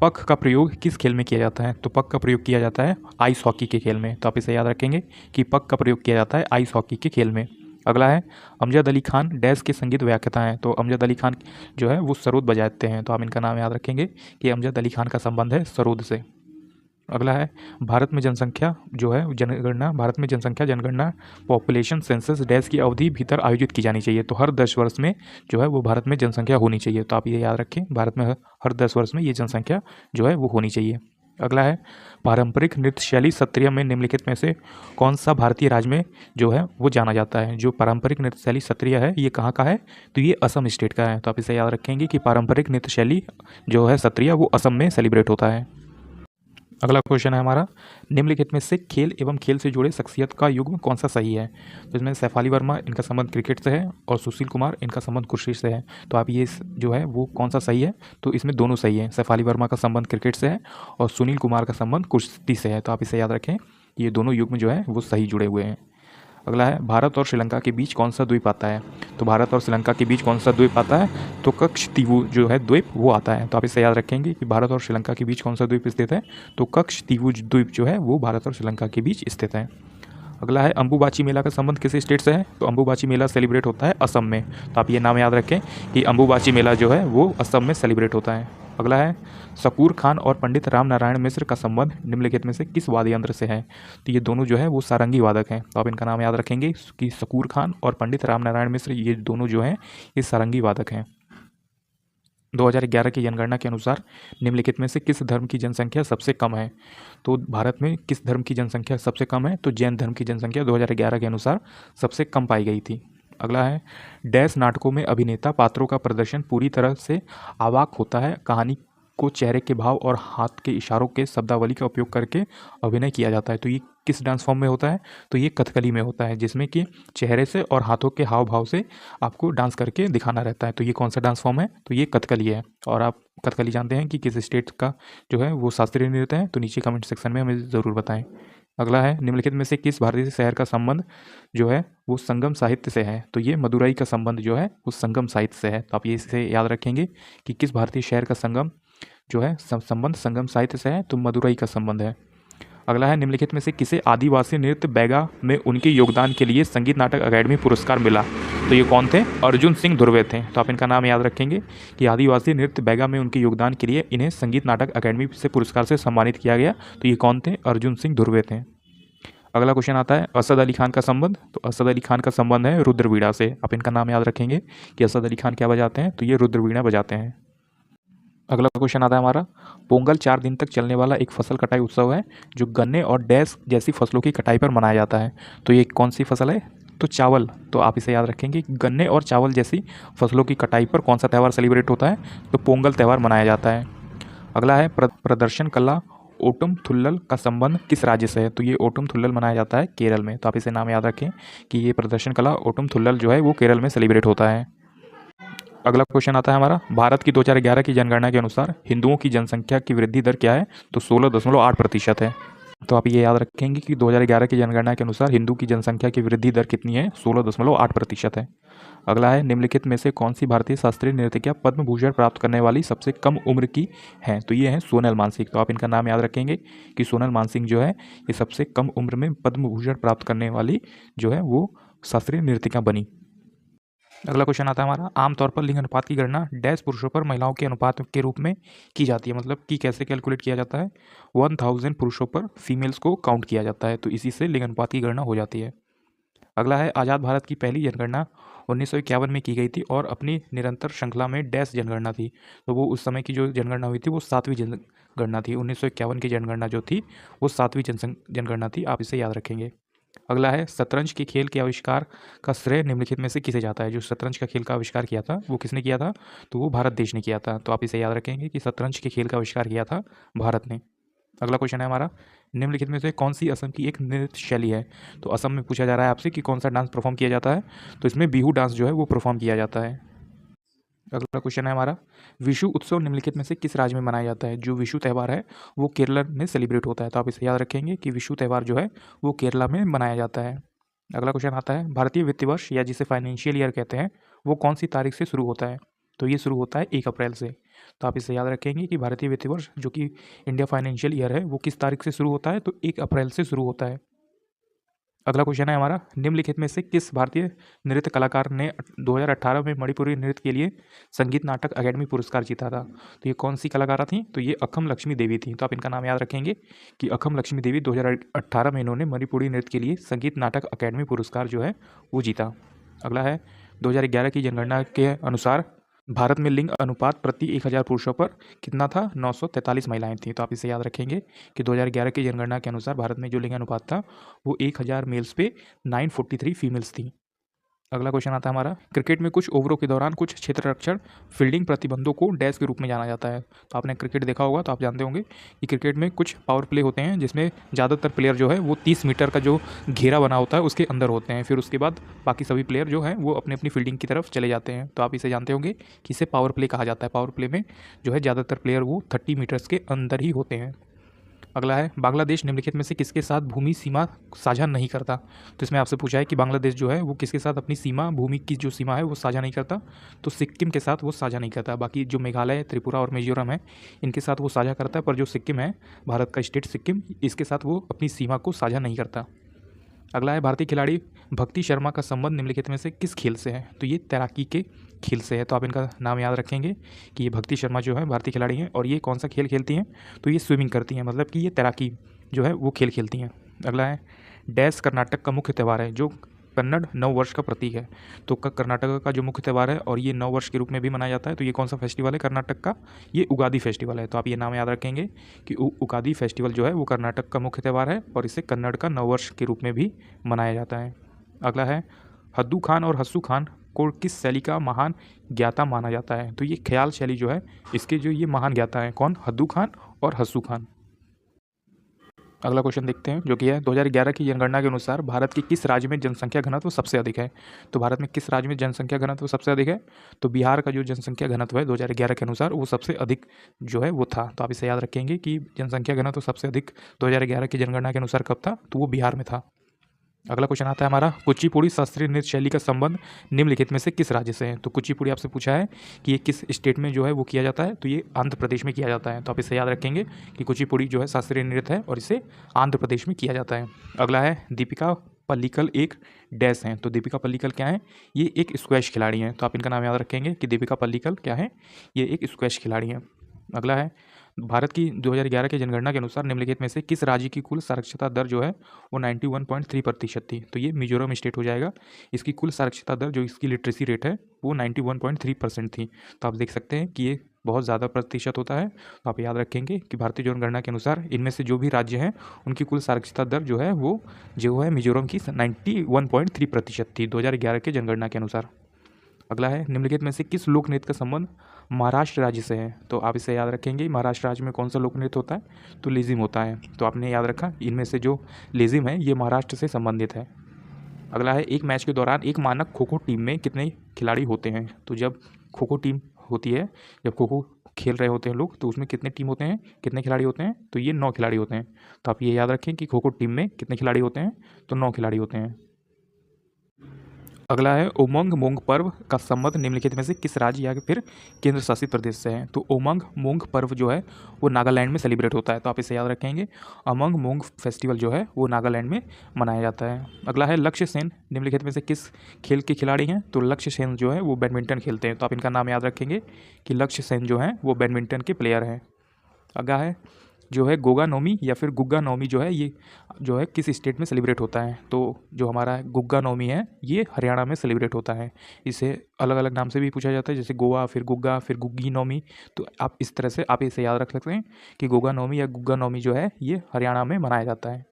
पक का प्रयोग किस खेल में किया जाता है, तो पक का प्रयोग किया जाता है आइस हॉकी के खेल में। तो आप इसे याद रखेंगे कि पक का प्रयोग किया जाता है आइस हॉकी के खेल में। अगला है, अमजद अली खान डैश के संगीत व्याख्याता हैं। तो अमजद अली खान जो है वो सरोद बजाते हैं। तो आप इनका नाम याद रखेंगे कि अमजद अली खान का संबंध है सरोद से। अगला है, भारत में जनसंख्या जो है जनगणना, भारत में जनसंख्या जनगणना पॉपुलेशन सेंसस डैश की अवधि भीतर आयोजित की जानी चाहिए। तो हर 10 वर्ष में जो है वो भारत में जनसंख्या होनी चाहिए। तो आप ये याद रखें, भारत में हर 10 वर्ष में ये जनसंख्या जो है वो होनी चाहिए। अगला है, पारंपरिक नृत्य शैली सत्रिया में निम्नलिखित में से कौन सा भारतीय राज्य में जो है वो जाना जाता है। जो पारंपरिक नृत्य शैली सत्रिया है ये कहाँ का है, तो ये असम स्टेट का है। तो आप इसे याद रखेंगे कि पारंपरिक नृत्य शैली जो है सत्रिया वो असम में सेलिब्रेट होता है। अगला क्वेश्चन है हमारा, निम्नलिखित में से खेल एवं खेल से जुड़े शख्सियत का युग्म कौन सा सही है। तो इसमें सैफ अली वर्मा इनका संबंध क्रिकेट से है और सुशील कुमार इनका संबंध कुश्ती से है। तो आप ये जो है वो कौन सा सही है, तो इसमें दोनों सही है। सैफ अली वर्मा का संबंध क्रिकेट से है और सुनील कुमार का संबंध कुश्ती से है। तो आप इसे याद रखें, ये दोनों युग्म जो है वो सही जुड़े हुए हैं। अगला है, भारत और श्रीलंका के बीच कौन सा द्वीप आता है। तो भारत और श्रीलंका के बीच कौन सा द्वीप आता है, तो कक्षतीवु जो है द्वीप वो आता है। तो आप इसे याद रखेंगे कि भारत और श्रीलंका के बीच कौन सा द्वीप स्थित है, तो कक्षतीवु द्वीप जो है वो भारत और श्रीलंका के बीच स्थित है। अगला है, अंबुबाची मेला का संबंध किस स्टेट से है, तो अंबुबाची मेला सेलिब्रेट होता है असम में। तो आप ये नाम याद रखें कि अंबुबाची मेला जो है वो असम में सेलिब्रेट होता है। अगला है, शकूर खान और पंडित राम नारायण मिश्र का संबंध निम्नलिखित में से किस वाद्य यंत्र से है, तो ये दोनों जो है वो सारंगी वादक हैं। तो आप इनका नाम याद रखेंगे कि शकूर खान और पंडित राम नारायण मिश्र ये दोनों जो हैं ये सारंगी वादक हैं। 2011 की जनगणना के अनुसार निम्नलिखित में से किस धर्म की जनसंख्या सबसे कम है, तो भारत में किस धर्म की जनसंख्या सबसे कम है, तो जैन धर्म की जनसंख्या 2011 के अनुसार सबसे कम पाई गई थी। अगला है, डैश नाटकों में अभिनेता पात्रों का प्रदर्शन पूरी तरह से अवाक होता है, कहानी को चेहरे के भाव और हाथ के इशारों के शब्दावली का उपयोग करके अभिनय किया जाता है। तो ये किस डांस फॉर्म में होता है, तो ये कथकली में होता है, जिसमें कि चेहरे से और हाथों के हाव भाव से आपको डांस करके दिखाना रहता है। तो ये कौन सा डांस फॉर्म है, तो ये कथकली है। और आप कथकली जानते हैं कि किस स्टेट का जो है वो शास्त्रीय नृत्य है, तो नीचे कमेंट सेक्शन में हमें ज़रूर बताएं। अगला है, निम्नलिखित में से किस भारतीय शहर का संबंध जो है वो संगम साहित्य से है, तो ये मदुरई का संबंध जो है वो संगम साहित्य से है। तो आप ये इसे याद रखेंगे कि किस भारतीय शहर का संगम जो है संबंध संगम साहित्य से है, तो मदुरई का संबंध है। अगला है, निम्नलिखित में से किसे आदिवासी नृत्य बैगा में उनके योगदान के लिए संगीत नाटक अकादमी पुरस्कार मिला? तो ये कौन थे? अर्जुन सिंह धुर्वे थे। तो आप इनका नाम याद रखेंगे कि आदिवासी नृत्य बैगा में उनके योगदान के लिए इन्हें संगीत नाटक अकादमी से पुरस्कार से सम्मानित किया गया। तो ये कौन थे? अर्जुन सिंह धुर्वे थे। अगला क्वेश्चन आता है, असद अली खान का संबंध। तो असद अली खान का संबंध है रुद्रवीणा से। आप इनका नाम याद रखेंगे कि असद अली खान क्या बजाते हैं? तो ये रुद्रवीणा बजाते हैं। अगला क्वेश्चन आता है हमारा, पोंगल 4 दिन तक चलने वाला एक फसल कटाई उत्सव है जो गन्ने और डैश जैसी फसलों की कटाई पर मनाया जाता है। तो ये कौन सी फसल है? तो चावल। तो आप इसे याद रखेंगे कि गन्ने और चावल जैसी फसलों की कटाई पर कौन सा त्यौहार सेलिब्रेट होता है? तो पोंगल त्यौहार मनाया जाता है। अगला है, प्रदर्शन कला ओटम थुल्लल का संबंध किस राज्य से है? तो ये ओटम थुल्लल मनाया जाता है केरल में। तो आप इसे नाम याद रखें कि ये प्रदर्शन कला ओटम थुल्लल जो है वो केरल में सेलिब्रेट होता है। अगला क्वेश्चन आता है हमारा, भारत की 2011 की जनगणना के अनुसार हिंदुओं की जनसंख्या की वृद्धि दर क्या है? तो 16.8% है। तो आप ये याद रखेंगे कि 2011 की जनगणना के अनुसार हिंदू की जनसंख्या की वृद्धि दर कितनी है? 16.8% है। अगला है, निम्नलिखित में से कौन सी भारतीय शास्त्रीय नृत्यिका पद्म भूषण प्राप्त करने वाली सबसे कम उम्र की है? तो ये है सोनल मानसिंह। तो आप इनका नाम याद रखेंगे कि सोनल मानसिंह जो है ये सबसे कम उम्र में पद्म भूषण प्राप्त करने वाली जो है वो शास्त्रीय नृत्यिका बनी। अगला क्वेश्चन आता है हमारा, आमतौर पर लिंग अनुपात की गणना डैश पुरुषों पर महिलाओं के अनुपात के रूप में की जाती है। मतलब कि कैसे कैलकुलेट किया जाता है? 1000 पुरुषों पर फीमेल्स को काउंट किया जाता है। तो इसी से लिंग अनुपात की गणना हो जाती है। अगला है, आज़ाद भारत की पहली जनगणना 1951 में की गई थी और अपनी निरंतर श्रृंखला में डैश जनगणना थी। तो वो उस समय की जो जनगणना हुई थी वो 7वीं जनगणना थी। 1951 की जनगणना जो थी वो 7वीं जनगणना थी। आप इसे याद रखेंगे। अगला है, शतरंज के खेल के आविष्कार का श्रेय निम्नलिखित में से किसे जाता है? जो शतरंज का खेल का आविष्कार किया था वो किसने किया था? तो वो भारत देश ने किया था। तो आप इसे याद रखेंगे कि शतरंज के खेल का आविष्कार किया था भारत ने। अगला क्वेश्चन है हमारा, निम्नलिखित में से कौन सी असम की एक नृत्य शैली है? तो असम में पूछा जा रहा है आपसे कि कौन सा डांस परफॉर्म किया जाता है। तो इसमें बिहू डांस जो है वो परफॉर्म किया जाता है। अगला क्वेश्चन है हमारा, विशु उत्सव निम्नलिखित में से किस राज्य में मनाया जाता है? जो विशु त्यौहार है वो केरला में सेलिब्रेट होता है। तो आप इसे याद रखेंगे कि विशु त्यौहार जो है वो केरला में मनाया जाता है। अगला क्वेश्चन आता है, भारतीय वित्तीय वर्ष या जिसे फाइनेंशियल ईयर कहते हैं वो कौन सी तारीख से शुरू होता है? तो ये शुरू होता है 1 अप्रैल से। तो आप इसे याद रखेंगे कि भारतीय वित्तीय वर्ष जो कि इंडिया फाइनेंशियल ईयर है वो किस तारीख से शुरू होता है? तो 1 अप्रैल से शुरू होता है। अगला क्वेश्चन है हमारा, निम्नलिखित में से किस भारतीय नृत्य कलाकार ने 2018 में मणिपुरी नृत्य के लिए संगीत नाटक अकादमी पुरस्कार जीता था? तो ये कौन सी कलाकारा थी? तो ये अखम लक्ष्मी देवी थी। तो आप इनका नाम याद रखेंगे कि अखम लक्ष्मी देवी 2018 में इन्होंने मणिपुरी नृत्य के लिए संगीत नाटक अकादमी पुरस्कार जो है वो जीता। अगला है, 2011 की जनगणना के अनुसार भारत में लिंग अनुपात प्रति 1000 पुरुषों पर कितना था? 943 महिलाएं थीं। तो आप इसे याद रखेंगे कि 2011 की जनगणना के अनुसार भारत में जो लिंग अनुपात था वो 1000 मेल्स पे 943 फीमेल्स थी। अगला क्वेश्चन आता है हमारा, क्रिकेट में कुछ ओवरों के दौरान कुछ क्षेत्ररक्षण फील्डिंग प्रतिबंधों को डैश के रूप में जाना जाता है। तो आपने क्रिकेट देखा होगा तो आप जानते होंगे कि क्रिकेट में कुछ पावर प्ले होते हैं जिसमें ज़्यादातर प्लेयर जो है वो 30 मीटर का जो घेरा बना होता है उसके अंदर होते हैं। फिर उसके बाद बाकी सभी प्लेयर जो हैं वो अपनी अपनी फील्डिंग की तरफ चले जाते हैं। तो आप इसे जानते होंगे कि इसे पावर प्ले कहा जाता है। पावर प्ले में जो है ज़्यादातर प्लेयर वो 30 मीटर्स के अंदर ही होते हैं। अगला है, बांग्लादेश निम्नलिखित में से किसके साथ भूमि सीमा साझा नहीं करता? तो इसमें आपसे पूछा है कि बांग्लादेश जो है वो किसके साथ अपनी सीमा भूमि की जो सीमा है वो साझा नहीं करता? तो सिक्किम के साथ वो साझा नहीं करता। बाकी जो मेघालय, त्रिपुरा और मिजोरम है इनके साथ वो साझा करता है, पर जो सिक्किम है भारत का स्टेट सिक्किम, इसके साथ वो अपनी सीमा को साझा नहीं करता। अगला है, भारतीय खिलाड़ी भक्ति शर्मा का संबंध निम्नलिखित में से किस खेल से है? तो ये तैराकी के खेल से है। तो आप इनका नाम याद रखेंगे कि ये भक्ति शर्मा जो है भारतीय खिलाड़ी हैं और ये कौन सा खेल खेलती हैं? तो ये स्विमिंग करती हैं, मतलब कि ये तैराकी जो है वो खेल खेलती हैं। अगला है, डैश कर्नाटक का मुख्य त्यौहार है जो कन्नड़ नव वर्ष का प्रतीक है। तो कर्नाटक का जो मुख्य त्यौहार है और ये नव वर्ष के रूप में भी मनाया जाता है, तो ये कौन सा फेस्टिवल है कर्नाटक का? ये उगादी फेस्टिवल है। तो आप ये नाम याद रखेंगे कि उगादी फेस्टिवल जो है वो कर्नाटक का मुख्य त्यौहार है और इसे कन्नड़ का नव वर्ष के रूप में भी मनाया जाता है। अगला है, हद्दू खान और हस्सू खान को किस शैली का महान ज्ञाता माना जाता है? तो ये ख्याल शैली जो है इसके जो ये महान ज्ञाता हैं कौन? हद्दू खान और हस्सू खान। अगला क्वेश्चन देखते हैं जो कि है, 2011 की जनगणना के अनुसार भारत के किस राज्य में जनसंख्या घनत्व सबसे अधिक है? तो भारत में किस राज्य में जनसंख्या घनत्व सबसे अधिक है? तो बिहार का जो जनसंख्या घनत्व है 2011 के अनुसार वो सबसे अधिक जो है वो था। तो आप इसे याद रखेंगे कि जनसंख्या घनत्व सबसे अधिक 2011 की जनगणना के अनुसार कब था? तो वो बिहार में था। अगला क्वेश्चन आता है हमारा, कुचिपुड़ी शास्त्रीय नृत्य शैली का संबंध निम्नलिखित में से किस राज्य से है। तो कुचिपुड़ी आपसे पूछा है कि ये किस स्टेट में जो है वो किया जाता है, तो ये आंध्र प्रदेश में किया जाता है। तो आप इसे याद रखेंगे कि कुचिपुड़ी जो है शास्त्रीय नृत्य है और इसे आंध्र प्रदेश में किया जाता है। अगला है, दीपिका पल्लिकल एक डैश हैं। तो दीपिका पल्लिकल क्या है, ये एक स्क्वैश खिलाड़ी हैं। तो आप इनका नाम याद रखेंगे कि दीपिका पल्लिकल क्या है, ये एक स्क्वैश खिलाड़ी हैं। अगला है, भारत की 2011 की जनगणना के अनुसार निम्नलिखित में से किस राज्य की कुल साक्षरता दर जो है वो 91.3% थी। तो ये मिजोरम स्टेट हो जाएगा। इसकी कुल साक्षरता दर जो इसकी लिटरेसी रेट है वो 91.3% थी। तो आप देख सकते हैं कि ये बहुत ज़्यादा प्रतिशत होता है। तो आप याद रखेंगे कि भारतीय जनगणना के अनुसार इनमें से जो भी राज्य हैं उनकी कुल साक्षरता दर जो है मिजोरम की 91.3% थी 2011 के जनगणना के अनुसार। अगला है, निम्नलिखित में से किस लोक नृत्य का संबंध महाराष्ट्र राज्य से है। तो आप इसे याद रखेंगे, महाराष्ट्र राज्य में कौन सा लोक नृत्य होता है, तो लेजिम होता है। तो आपने याद रखा इनमें से जो लेजिम है ये महाराष्ट्र से संबंधित है। अगला है, एक मैच के दौरान एक मानक खो खो टीम में कितने खिलाड़ी होते हैं। तो जब खो खो टीम होती है, जब खो खो खेल रहे होते हैं लोग, तो उसमें कितने टीम होते हैं, कितने खिलाड़ी होते हैं, तो ये 9 खिलाड़ी होते हैं। तो आप ये याद रखें कि खो खो टीम में कितने खिलाड़ी होते हैं, तो 9 खिलाड़ी होते हैं। अगला है, उमंग मोंग पर्व का संबंध निम्नलिखित में से किस राज्य या फिर केंद्र शासित प्रदेश से है। तो उमंग मोंग पर्व जो है वो नागालैंड में सेलिब्रेट होता है। तो आप इसे याद रखेंगे, उमंग मोंग फेस्टिवल जो है वो नागालैंड में मनाया जाता है। अगला है, लक्ष्य सेन निम्नलिखित में से किस खेल के खिलाड़ी हैं। तो लक्ष्य सेन जो है वो बैडमिंटन खेलते हैं। तो आप इनका नाम याद रखेंगे कि लक्ष्य सेन जो है वो बैडमिंटन के प्लेयर हैं। अगला है, जो है गोगा नौमी या फिर गुग्गा नौमी जो है ये जो है किस स्टेट में सेलिब्रेट होता है। तो जो हमारा गुग्गा नौमी है ये हरियाणा में सेलिब्रेट होता है। इसे अलग अलग नाम से भी पूछा जाता है, जैसे गोवा, फिर गुग्गा, फिर गुग्गी नौमी। तो आप इस तरह से आप इसे याद रख सकते हैं कि गोगा नौमी या गुग्गा नौमी जो है ये हरियाणा में मनाया जाता है।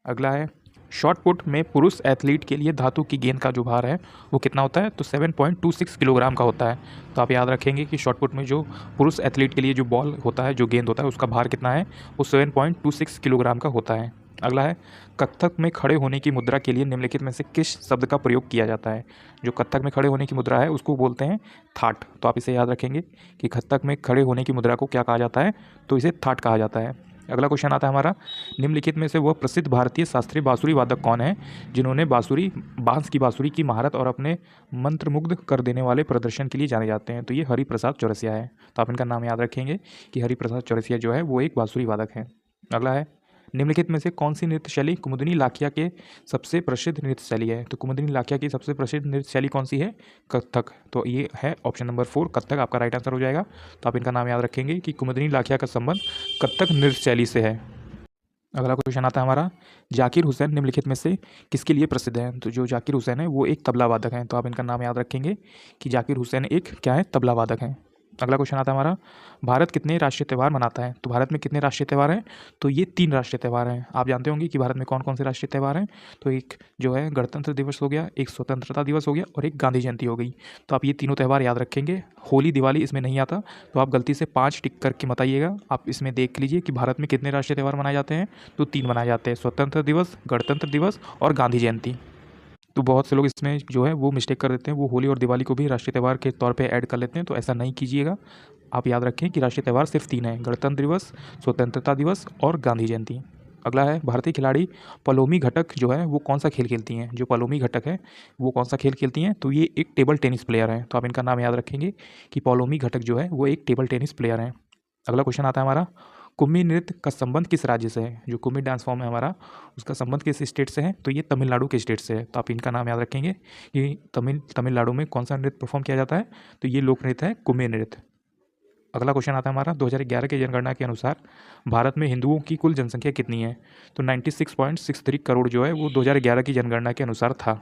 अगला है, शॉट पुट में पुरुष एथलीट के लिए धातु की गेंद का जो भार है वो कितना होता है। तो 7.26 किलोग्राम का होता है। तो आप याद रखेंगे कि शॉट पुट में जो पुरुष एथलीट के लिए जो बॉल होता है, जो गेंद होता है, उसका भार कितना है, वो 7.26 किलोग्राम का होता है। अगला है, कथक में खड़े होने की मुद्रा के लिए निम्नलिखित में से किस शब्द का प्रयोग किया जाता है। जो कथक में खड़े होने की मुद्रा है उसको बोलते हैं थाट। तो आप इसे याद रखेंगे कि कथक में खड़े होने की मुद्रा को क्या कहा जाता है, तो इसे थाट कहा जाता है। अगला क्वेश्चन आता है हमारा, निम्नलिखित में से वह प्रसिद्ध भारतीय शास्त्रीय बांसुरी वादक कौन है जिन्होंने बांस की बांसुरी की महारत और अपने मंत्रमुग्ध कर देने वाले प्रदर्शन के लिए जाने जाते हैं। तो ये हरिप्रसाद चौरसिया है। तो आप इनका नाम याद रखेंगे कि हरिप्रसाद चौरसिया जो है वो एक बांसुरी वादक है। अगला है, निम्नलिखित में से कौन सी नृत्य शैली कुमुदिनी लाखिया के सबसे प्रसिद्ध नृत्य शैली है। तो कुमुदिनी लाखिया की सबसे प्रसिद्ध नृत्य शैली कौन सी है, कथक। तो ये है ऑप्शन नंबर 4 कथक आपका राइट आंसर हो जाएगा। तो आप इनका नाम याद रखेंगे कि कुमुदिनी लाखिया का संबंध कथक नृत्य शैली से है। अगला क्वेश्चन आता है हमारा, जाकिर हुसैन निम्नलिखित में से किसके लिए प्रसिद्ध है। तो जो जाकिर हुसैन है वो एक तबला वादक हैं। तो आप इनका नाम याद रखेंगे कि जाकिर हुसैन एक क्या है, तबला वादक हैं। अगला क्वेश्चन आता है हमारा, भारत कितने राष्ट्रीय त्यौहार मनाता है। तो भारत में कितने राष्ट्रीय त्यौहार हैं, तो ये 3 राष्ट्रीय त्यौहार हैं। आप जानते होंगे कि भारत में कौन कौन से राष्ट्रीय त्यौहार हैं। तो एक जो है गणतंत्र दिवस हो गया, एक स्वतंत्रता दिवस हो गया और एक गांधी जयंती हो गई। तो आप ये तीनों त्यौहार याद रखेंगे। होली दिवाली इसमें नहीं आता, तो आप गलती से 5 टिक करके मत आइएगा। आप इसमें देख लीजिए कि भारत में कितने राष्ट्रीय त्यौहार मनाए जाते हैं। तो 3 मनाए जाते हैं, स्वतंत्रता दिवस, गणतंत्र दिवस और गांधी जयंती। तो बहुत से लोग इसमें जो है वो मिस्टेक कर देते हैं, वो होली और दिवाली को भी राष्ट्रीय त्यौहार के तौर पे ऐड कर लेते हैं। तो ऐसा नहीं कीजिएगा। आप याद रखें कि राष्ट्रीय त्यौहार सिर्फ 3 हैं, गणतंत्र दिवस, स्वतंत्रता दिवस और गांधी जयंती। अगला है, भारतीय खिलाड़ी पलोमी घटक जो है वो कौन सा खेल खेलती हैं। जो पलोमी घटक है वो कौन सा खेल खेलती हैं, तो ये एक टेबल टेनिस प्लेयर हैं। तो आप इनका नाम याद रखेंगे कि पलोमी घटक जो है वो एक टेबल टेनिस प्लेयर हैं। अगला क्वेश्चन आता है हमारा, कुम्मी नृत्य का संबंध किस राज्य से है। जो कुम्मी डांस फॉर्म है हमारा, उसका संबंध किस स्टेट से है, तो ये तमिलनाडु के स्टेट से है। तो आप इनका नाम याद रखेंगे कि तमिलनाडु में कौन सा नृत्य परफॉर्म किया जाता है, तो ये लोक नृत्य है कुम्मी नृत्य। अगला क्वेश्चन आता है हमारा, 2011 की जनगणना के अनुसार भारत में हिंदुओं की कुल जनसंख्या कितनी है। तो 96.63 करोड़ जो है वो 2011 की जनगणना के अनुसार था।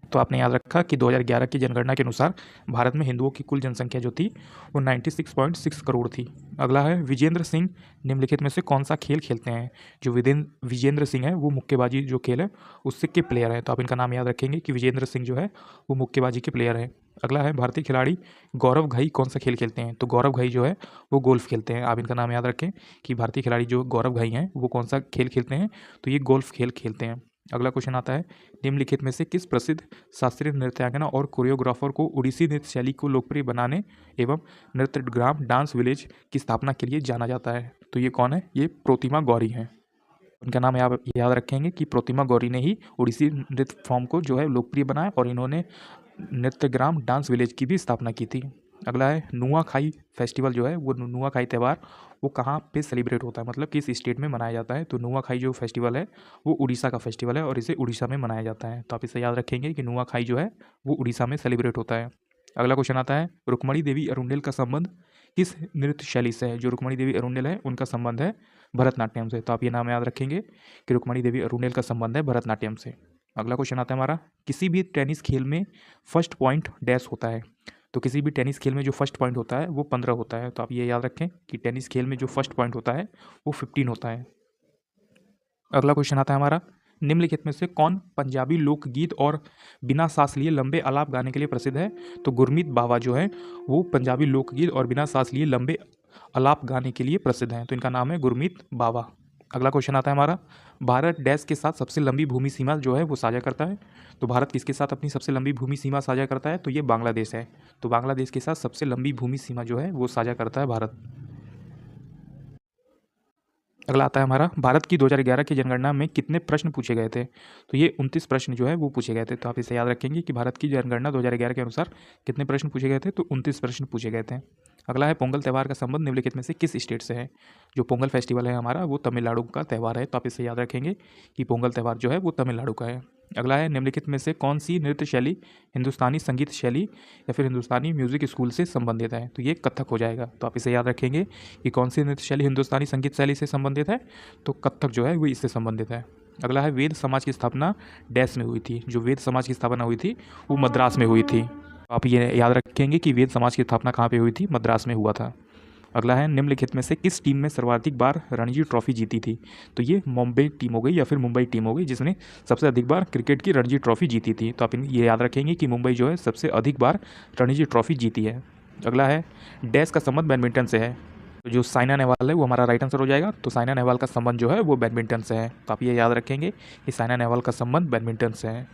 तो आपने याद रखा कि 2011 की जनगणना के अनुसार भारत में हिंदुओं की कुल जनसंख्या जो थी वो 96.6 करोड़ थी। अगला है, विजेंद्र सिंह निम्नलिखित में से कौन सा खेल खेलते हैं। जो विजेंद्र सिंह है वो मुक्केबाजी जो खेल है उससे के प्लेयर हैं। तो आप इनका नाम याद रखेंगे कि विजेंद्र सिंह जो है वो मुक्केबाजी के प्लेयर हैं। अगला है, भारतीय खिलाड़ी गौरव घई कौन सा खेल खेलते हैं। तो गौरव घई जो है वो गोल्फ खेलते हैं। आप इनका नाम याद रखें कि भारतीय खिलाड़ी जो गौरव घई हैं वो कौन सा खेल खेलते हैं, तो ये गोल्फ खेल खेलते हैं। अगला क्वेश्चन आता है, निम्नलिखित में से किस प्रसिद्ध शास्त्रीय नृत्यांगना और कोरियोग्राफर को ओडिसी नृत्य शैली को लोकप्रिय बनाने एवं नृत्यग्राम डांस विलेज की स्थापना के लिए जाना जाता है। तो ये कौन है, ये प्रोतिमा गौरी हैं। उनका नाम आप याद रखेंगे कि प्रतिमा गौरी ने ही ओडिसी नृत्य फॉर्म को जो है लोकप्रिय बनाया और इन्होंने नृत्यग्राम डांस विलेज की भी स्थापना की थी। अगला है नुआखाई फेस्टिवल जो है वो नुआखाई त्यौहार वो कहाँ पे सेलिब्रेट होता है, मतलब किस स्टेट में मनाया जाता है। तो नुआखाई जो फेस्टिवल है वो उड़ीसा का फेस्टिवल है और इसे उड़ीसा में मनाया जाता है। तो आप इसे याद रखेंगे कि नुआखाई जो है वो उड़ीसा में सेलिब्रेट होता है। अगला क्वेश्चन आता है रुक्मणी देवी अरुंडेल का संबंध किस नृत्य शैली से है। जो रुक्मणी देवी अरुंडेल है उनका संबंध है भरतनाट्यम से। तो आप ये नाम याद रखेंगे कि रुक्मणी देवी अरुंडेल का संबंध है भरतनाट्यम से। अगला क्वेश्चन आता है हमारा किसी भी टेनिस खेल में फर्स्ट पॉइंट डैश होता है। तो किसी भी टेनिस खेल में जो फर्स्ट पॉइंट होता है वो 15 होता है। तो आप ये याद रखें कि टेनिस खेल में जो फर्स्ट पॉइंट होता है वो 15 होता है। अगला क्वेश्चन आता है हमारा निम्नलिखित में से कौन पंजाबी लोकगीत और बिना सांस लिए लंबे आलाप गाने के लिए प्रसिद्ध है। तो गुरमीत बावा जो है वो पंजाबी लोकगीत और बिना सांस लिए लंबे आलाप गाने के लिए प्रसिद्ध हैं। तो इनका नाम है गुरमीत बावा। अगला क्वेश्चन आता है हमारा भारत डैश के साथ सबसे लंबी भूमि सीमा जो है वो साझा करता है। तो भारत किसके साथ अपनी सबसे लंबी भूमि सीमा साझा करता है। तो ये बांग्लादेश है। तो बांग्लादेश के साथ सबसे लंबी भूमि सीमा जो है वो साझा करता है भारत। अगला आता है हमारा भारत की 2011 की जनगणना में कितने प्रश्न पूछे गए थे। तो ये 29 प्रश्न जो है वो पूछे गए थे। तो आप इसे याद रखेंगे कि भारत की जनगणना 2011 के अनुसार कितने प्रश्न पूछे गए थे। तो 29 प्रश्न पूछे गए थे। अगला है पोंगल त्यौहार का संबंध निम्नलिखित में से किस स्टेट से है। जो पोंगल फेस्टिवल है हमारा वो तमिलनाडु का त्यौहार है। तो आप इसे याद रखेंगे कि पोंगल त्यौहार जो है वो तमिलनाडु का है। अगला है निम्नलिखित में से कौन सी नृत्य शैली हिंदुस्तानी संगीत शैली या फिर हिंदुस्तानी म्यूजिक स्कूल से संबंधित है। तो ये कथक हो जाएगा। तो आप इसे याद रखेंगे कि कौन सी नृत्य शैली हिंदुस्तानी संगीत शैली से संबंधित है। तो कथक जो है वो इससे संबंधित है। अगला है वेद समाज की स्थापना डैश में हुई थी। जो वेद समाज की स्थापना हुई थी वो मद्रास में हुई थी। आप ये याद रखेंगे कि वेद समाज की स्थापना कहाँ पे हुई थी, मद्रास में हुआ था। अगला है निम्नलिखित में से किस टीम में सर्वाधिक बार रणजी ट्रॉफी जीती थी। तो ये मुंबई टीम हो गई या फिर मुंबई टीम हो गई जिसने सबसे अधिक बार क्रिकेट की रणजी ट्रॉफी जीती थी। तो आप ये याद रखेंगे कि मुंबई जो है सबसे अधिक बार रणजी ट्रॉफी जीती है। अगला है डैश का संबंध बैडमिंटन से है। तो जो साइना नेहवाल है वो हमारा राइट आंसर हो जाएगा। तो साइना नेहवाल का संबंध जो है वो बैडमिंटन से है। तो आप ये याद रखेंगे कि साइना नेहवाल का संबंध बैडमिंटन से है।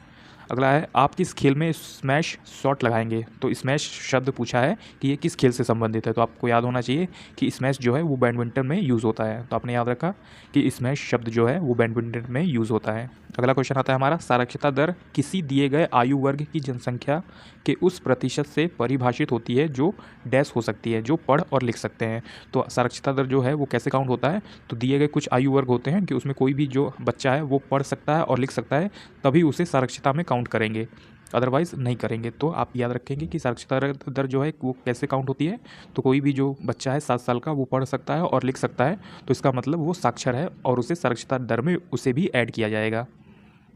अगला है आप किस खेल में स्मैश शॉट लगाएंगे। तो स्मैश शब्द पूछा है कि ये किस खेल से संबंधित है। तो आपको याद होना चाहिए कि स्मैश जो है वो बैडमिंटन में यूज़ होता है। तो आपने याद रखा कि स्मैश शब्द जो है वो बैडमिंटन में यूज़ होता है। अगला क्वेश्चन आता है हमारा साक्षरता दर किसी दिए गए आयु वर्ग की जनसंख्या के उस प्रतिशत से परिभाषित होती है जो डैश हो सकती है, जो पढ़ और लिख सकते हैं। तो साक्षरता दर जो है वो कैसे काउंट होता है। तो दिए गए कुछ आयु वर्ग होते हैं कि उसमें कोई भी जो बच्चा है वो पढ़ सकता है और लिख सकता है, तभी उसे साक्षरता में काउंट करेंगे, अदरवाइज़ नहीं करेंगे। तो आप याद रखेंगे कि साक्षरता दर जो है वो कैसे काउंट होती है। तो कोई भी जो बच्चा है 7 साल का वो पढ़ सकता है और लिख सकता है, तो इसका मतलब वो साक्षर है और उसे साक्षरता दर में उसे भी ऐड किया जाएगा।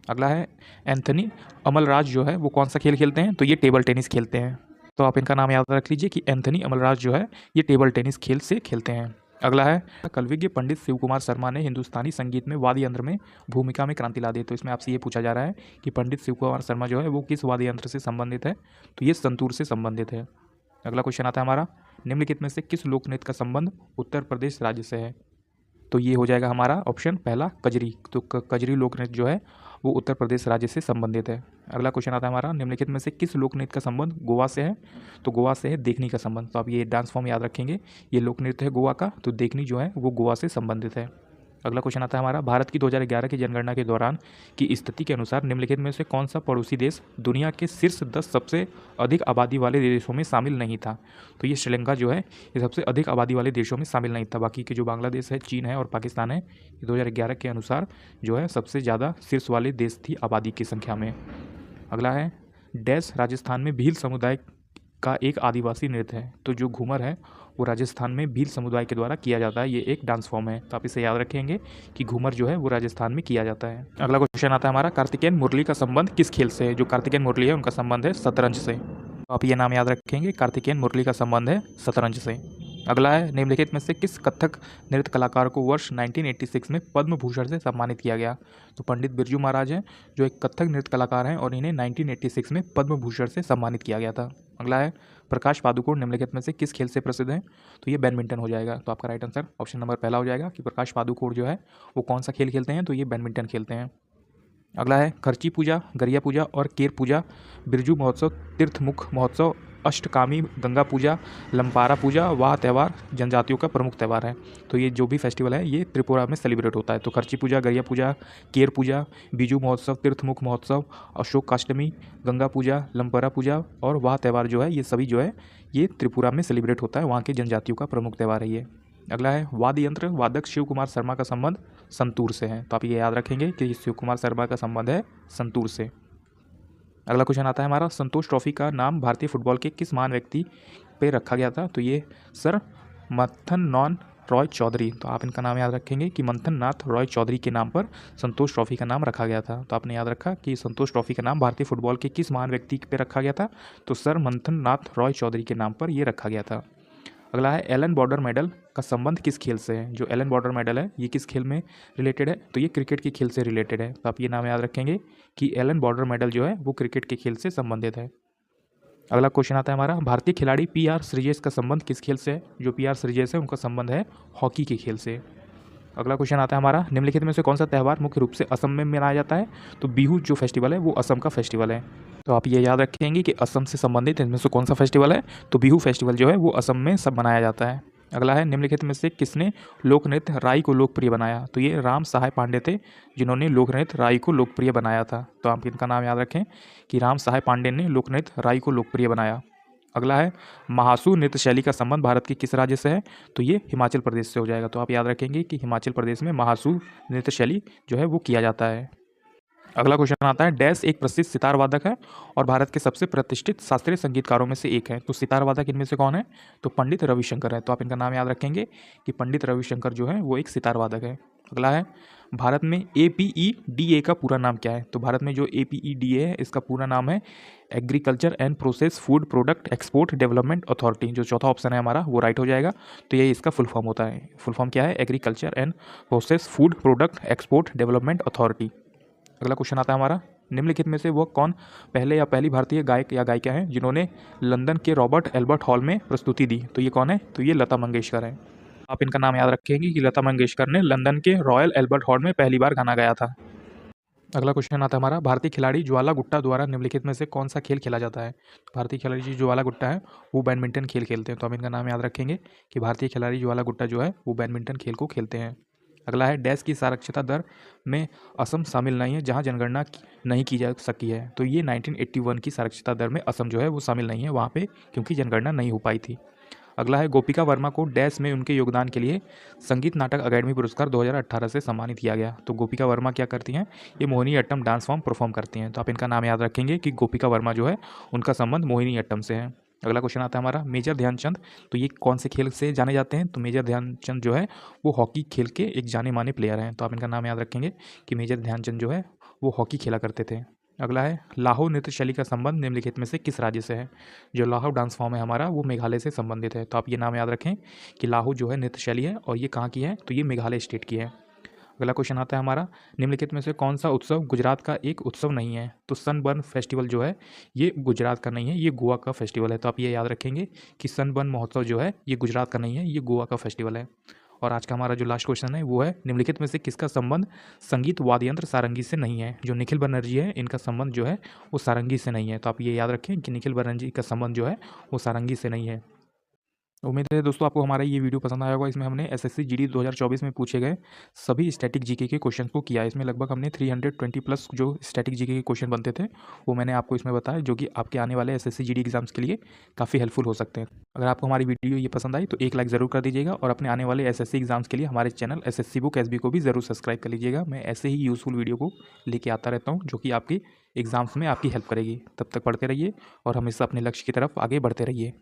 अगला है एंथनी अमलराज जो है वो कौन सा खेल खेलते हैं। तो ये टेबल टेनिस खेलते हैं। तो आप इनका नाम याद रख लीजिए कि एंथनी अमलराज जो है ये टेबल टेनिस खेल से खेलते हैं। अगला है कलविज्ञ पंडित शिव कुमार शर्मा ने हिंदुस्तानी संगीत में वाद्य यंत्र में भूमिका में क्रांति ला दी। तो इसमें आपसे ये पूछा जा रहा है कि पंडित शिव कुमार शर्मा जो है वो किस वाद्य यंत्र से संबंधित है। तो ये संतूर से संबंधित है। अगला क्वेश्चन आता है हमारा निम्नलिखित में से किस लोक नृत्य का संबंध उत्तर प्रदेश राज्य से है। तो ये हो जाएगा हमारा ऑप्शन पहला कजरी। तो कजरी लोक नृत्य जो है वो उत्तर प्रदेश राज्य से संबंधित है। अगला क्वेश्चन आता है हमारा निम्नलिखित में से किस लोक नृत्य का संबंध गोवा से है। तो गोवा से है देखनी का संबंध। तो आप ये डांस फॉर्म याद रखेंगे, ये लोक नृत्य है गोवा का, तो देखनी जो है वो गोवा से संबंधित है। अगला क्वेश्चन आता है हमारा भारत की 2011 की जनगणना के दौरान की स्थिति के अनुसार निम्नलिखित में से कौन सा पड़ोसी देश दुनिया के शीर्ष 10 सबसे अधिक आबादी वाले देशों में शामिल नहीं था। तो ये श्रीलंका जो है ये सबसे अधिक आबादी वाले देशों में शामिल नहीं था। बाकी के जो बांग्लादेश है, चीन है और पाकिस्तान है, ये 2011 के अनुसार जो है सबसे ज़्यादा शीर्ष वाले देश थी आबादी की संख्या में। अगला है डैश राजस्थान में भील समुदाय का एक आदिवासी नृत्य है। तो जो घूमर है वो राजस्थान में भील समुदाय के द्वारा किया जाता है, ये एक डांस फॉर्म है। तो आप इसे याद रखेंगे कि घूमर जो है वो राजस्थान में किया जाता है। अगला क्वेश्चन आता है हमारा कार्तिकेयन मुरली का संबंध किस खेल से है। जो कार्तिकेयन मुरली है उनका संबंध है शतरंज से। तो आप ये नाम याद रखेंगे, कार्तिकेयन मुरली का संबंध है शतरंज से। अगला है निम्नलिखित में से किस कथक नृत्य कलाकार को वर्ष 1986 में पद्म भूषण से सम्मानित किया गया। तो पंडित बिरजू महाराज हैं जो एक कथक नृत्य कलाकार हैं और इन्हें 1986 में पद्म भूषण से सम्मानित किया गया था। अगला है प्रकाश पादुकोण निम्नलिखित में से किस खेल से प्रसिद्ध है। तो ये बैडमिंटन हो जाएगा। तो आपका राइट आंसर ऑप्शन नंबर पहला हो जाएगा कि प्रकाश पादुकोण जो है वो कौन सा खेल खेलते हैं। तो ये बैडमिंटन खेलते हैं। अगला है खर्ची पूजा, गरिया पूजा और केर पूजा बिरजू महोत्सव तीर्थमुख महोत्सव अष्टकामी गंगा पूजा, लंपारा पूजा, वाह त्यौहार जनजातियों का प्रमुख त्यौहार है। तो ये जो भी फेस्टिवल है ये त्रिपुरा में सेलिब्रेट होता है। तो खर्ची पूजा, गरिया पूजा, केर पूजा, बीजू महोत्सव, तीर्थमुख महोत्सव, अशोक काष्टमी, गंगा पूजा, लंपारा पूजा और वाह त्यौहार जो है ये सभी जो है ये त्रिपुरा में सेलिब्रेट होता है। वहाँ की जनजातियों का प्रमुख त्यौहार है ये। अगला है वाद्य यंत्र वादक शिव कुमार शर्मा का संबंध संतूर से है। तो आप ये याद रखेंगे कि शिव कुमार शर्मा का संबंध है संतूर से। अगला क्वेश्चन आता है हमारा, संतोष ट्रॉफी का नाम भारतीय फुटबॉल के किस महान व्यक्ति पे रखा गया था? तो ये सर मंथन नॉन रॉय चौधरी। तो आप इनका नाम याद रखेंगे कि मंथन नाथ रॉय चौधरी के नाम पर संतोष ट्रॉफी का नाम रखा गया था। तो आपने याद रखा कि संतोष ट्रॉफी का नाम भारतीय फुटबॉल के किस महान व्यक्ति पे रखा गया था? तो सर मंथन नाथ रॉय चौधरी के नाम पर ये रखा गया था। अगला है एलन बॉर्डर मेडल का संबंध किस खेल से है? जो एलन बॉर्डर मेडल है ये किस खेल में रिलेटेड है? तो ये क्रिकेट के खेल से रिलेटेड है। तो आप ये नाम याद रखेंगे कि एलन बॉर्डर मेडल जो है वो क्रिकेट के खेल से संबंधित है। अगला क्वेश्चन आता है हमारा, भारतीय खिलाड़ी पी.आर. श्रीजेश का संबंध किस खेल से है? जो पी.आर. श्रीजेश है उनका संबंध है हॉकी के खेल से। अगला क्वेश्चन आता है हमारा, निम्नलिखित में से कौन सा त्यौहार मुख्य रूप से असम में मनाया जाता है? तो बिहू जो फेस्टिवल है वो असम का फेस्टिवल है। तो आप ये याद रखेंगे कि असम से संबंधित इनमें से कौन सा फेस्टिवल है? तो बिहू फेस्टिवल जो है वो असम में सब मनाया जाता है। अगला है, निम्नलिखित में से किसने लोक नृत्य राई को लोकप्रिय बनाया? तो ये राम सहाय पांडे थे जिन्होंने लोक नृत्य राई को लोकप्रिय बनाया था। तो आप इनका नाम याद रखें कि राम सहाय पांडे ने लोक नृत्य राई को लोकप्रिय बनाया। अगला है, महासू नृत्य शैली का संबंध भारत के किस राज्य से है? तो ये हिमाचल प्रदेश से हो जाएगा। तो आप याद रखेंगे कि हिमाचल प्रदेश में महासू नृत्य शैली जो है वो किया जाता है। अगला क्वेश्चन आता है, डैश एक प्रसिद्ध सितार वादक है और भारत के सबसे प्रतिष्ठित शास्त्रीय संगीतकारों में से एक है। तो सितार वादक इनमें से कौन है? तो पंडित रविशंकर है। तो आप इनका नाम याद रखेंगे कि पंडित रविशंकर जो है वो एक सितार वादक है। अगला है, भारत में APEDA का पूरा नाम क्या है? तो भारत में जो APEDA है इसका पूरा नाम है agriculture and process food product export development authority. जो चौथा ऑप्शन है हमारा वो राइट हो जाएगा। तो ये इसका फुल फॉर्म होता है। फुल फॉर्म क्या है? Agriculture and process food product export development authority. अगला क्वेश्चन आता है हमारा, निम्नलिखित में से वो कौन पहले या पहली भारतीय गायक या गायिका हैं जिन्होंने लंदन के रॉबर्ट एल्बर्ट हॉल में प्रस्तुति दी? तो ये कौन है? तो ये लता मंगेशकर है। आप इनका नाम याद रखेंगे कि लता मंगेशकर ने लंदन के रॉयल एल्बर्ट हॉल में पहली बार गाना गाया था। अगला क्वेश्चन आता है हमारा, भारतीय खिलाड़ी ज्वाला गुट्टा द्वारा निम्नलिखित में से कौन सा खेल खेला जाता है? भारतीय खिलाड़ी जो ज्वाला गुट्टा है वो बैडमिंटन खेल खेलते हैं। तो हम इनका नाम याद रखेंगे कि भारतीय खिलाड़ी ज्वाला गुट्टा जो है वो बैडमिंटन खेल को खेलते हैं। अगला है, डैश की साक्षरता दर में असम शामिल नहीं है जहां जनगणना नहीं की जा सकी है। तो ये 1981 की साक्षरता दर में असम जो है वो शामिल नहीं है वहाँ पे, क्योंकि जनगणना नहीं हो पाई थी। अगला है, गोपिका वर्मा को डैश में उनके योगदान के लिए संगीत नाटक अकादमी पुरस्कार 2018 से सम्मानित किया गया। तो गोपिका वर्मा क्या करती हैं? ये Mohini Attam dance form perform करती हैं। तो आप इनका नाम याद रखेंगे कि गोपिका वर्मा जो है उनका संबंध मोहिनी अट्टम से है। अगला क्वेश्चन आता है हमारा, मेजर ध्यानचंद तो ये कौन से खेल से जाने जाते हैं? तो मेजर ध्यानचंद जो है वो हॉकी खेल के एक जाने माने प्लेयर हैं। तो आप इनका नाम याद रखेंगे कि मेजर ध्यानचंद जो है वो हॉकी खेला करते थे। अगला है, लाहो नृत्य शैली का संबंध निम्नलिखित में से किस राज्य से है? जो लाहो डांस फॉर्म है हमारा वो मेघालय से संबंधित है। तो आप ये नाम याद रखें कि लाहो जो है नृत्य शैली है और ये कहाँ की है? तो ये मेघालय स्टेट की है। अगला क्वेश्चन आता है हमारा, निम्नलिखित में से कौन सा उत्सव गुजरात का एक उत्सव नहीं है? तो सनबर्न फेस्टिवल जो है ये गुजरात का नहीं है, ये गोवा का फेस्टिवल है। तो आप ये याद रखेंगे कि सनबर्न महोत्सव जो है ये गुजरात का नहीं है, ये गोवा का फेस्टिवल है। और आज का हमारा जो लास्ट क्वेश्चन है वो है, निम्नलिखित में से किसका संबंध संगीत वाद्य यंत्र सारंगी से नहीं है? जो निखिल बनर्जी है इनका संबंध जो है वो सारंगी से नहीं है। तो आप ये याद रखें कि निखिल बनर्जी का संबंध जो है वो सारंगी से नहीं है। उम्मीद है दोस्तों आपको हमारा ये वीडियो पसंद आया होगा। इसमें हमने एसएससी जीडी 2024 में पूछे गए सभी स्टैटिक जीके के क्वेश्चन को किया। इसमें लगभग हमने 320 प्लस जो स्टैटिक जीके के क्वेश्चन बनते थे वो मैंने आपको इसमें बताया, जो कि आपके आने वाले एसएससी जीडी एग्जाम्स के लिए काफ़ी हेल्पफुल हो सकते हैं। अगर आपको हमारी वीडियो ये पसंद आई तो एक लाइक ज़रूर कर दीजिएगा और अपने आने वाले एसएससी एग्जाम्स के लिए हमारे चैनल एसएससी बुक एसबी को भी ज़रूर सब्सक्राइब कर लीजिएगा। मैं ऐसे ही यूज़फुल वीडियो को लेके आता रहता हूँ जो कि आपकी एग्जाम्स में आपकी हेल्प करेगी। तब तक पढ़ते रहिए और हमेशा अपने लक्ष्य की तरफ आगे बढ़ते रहिए।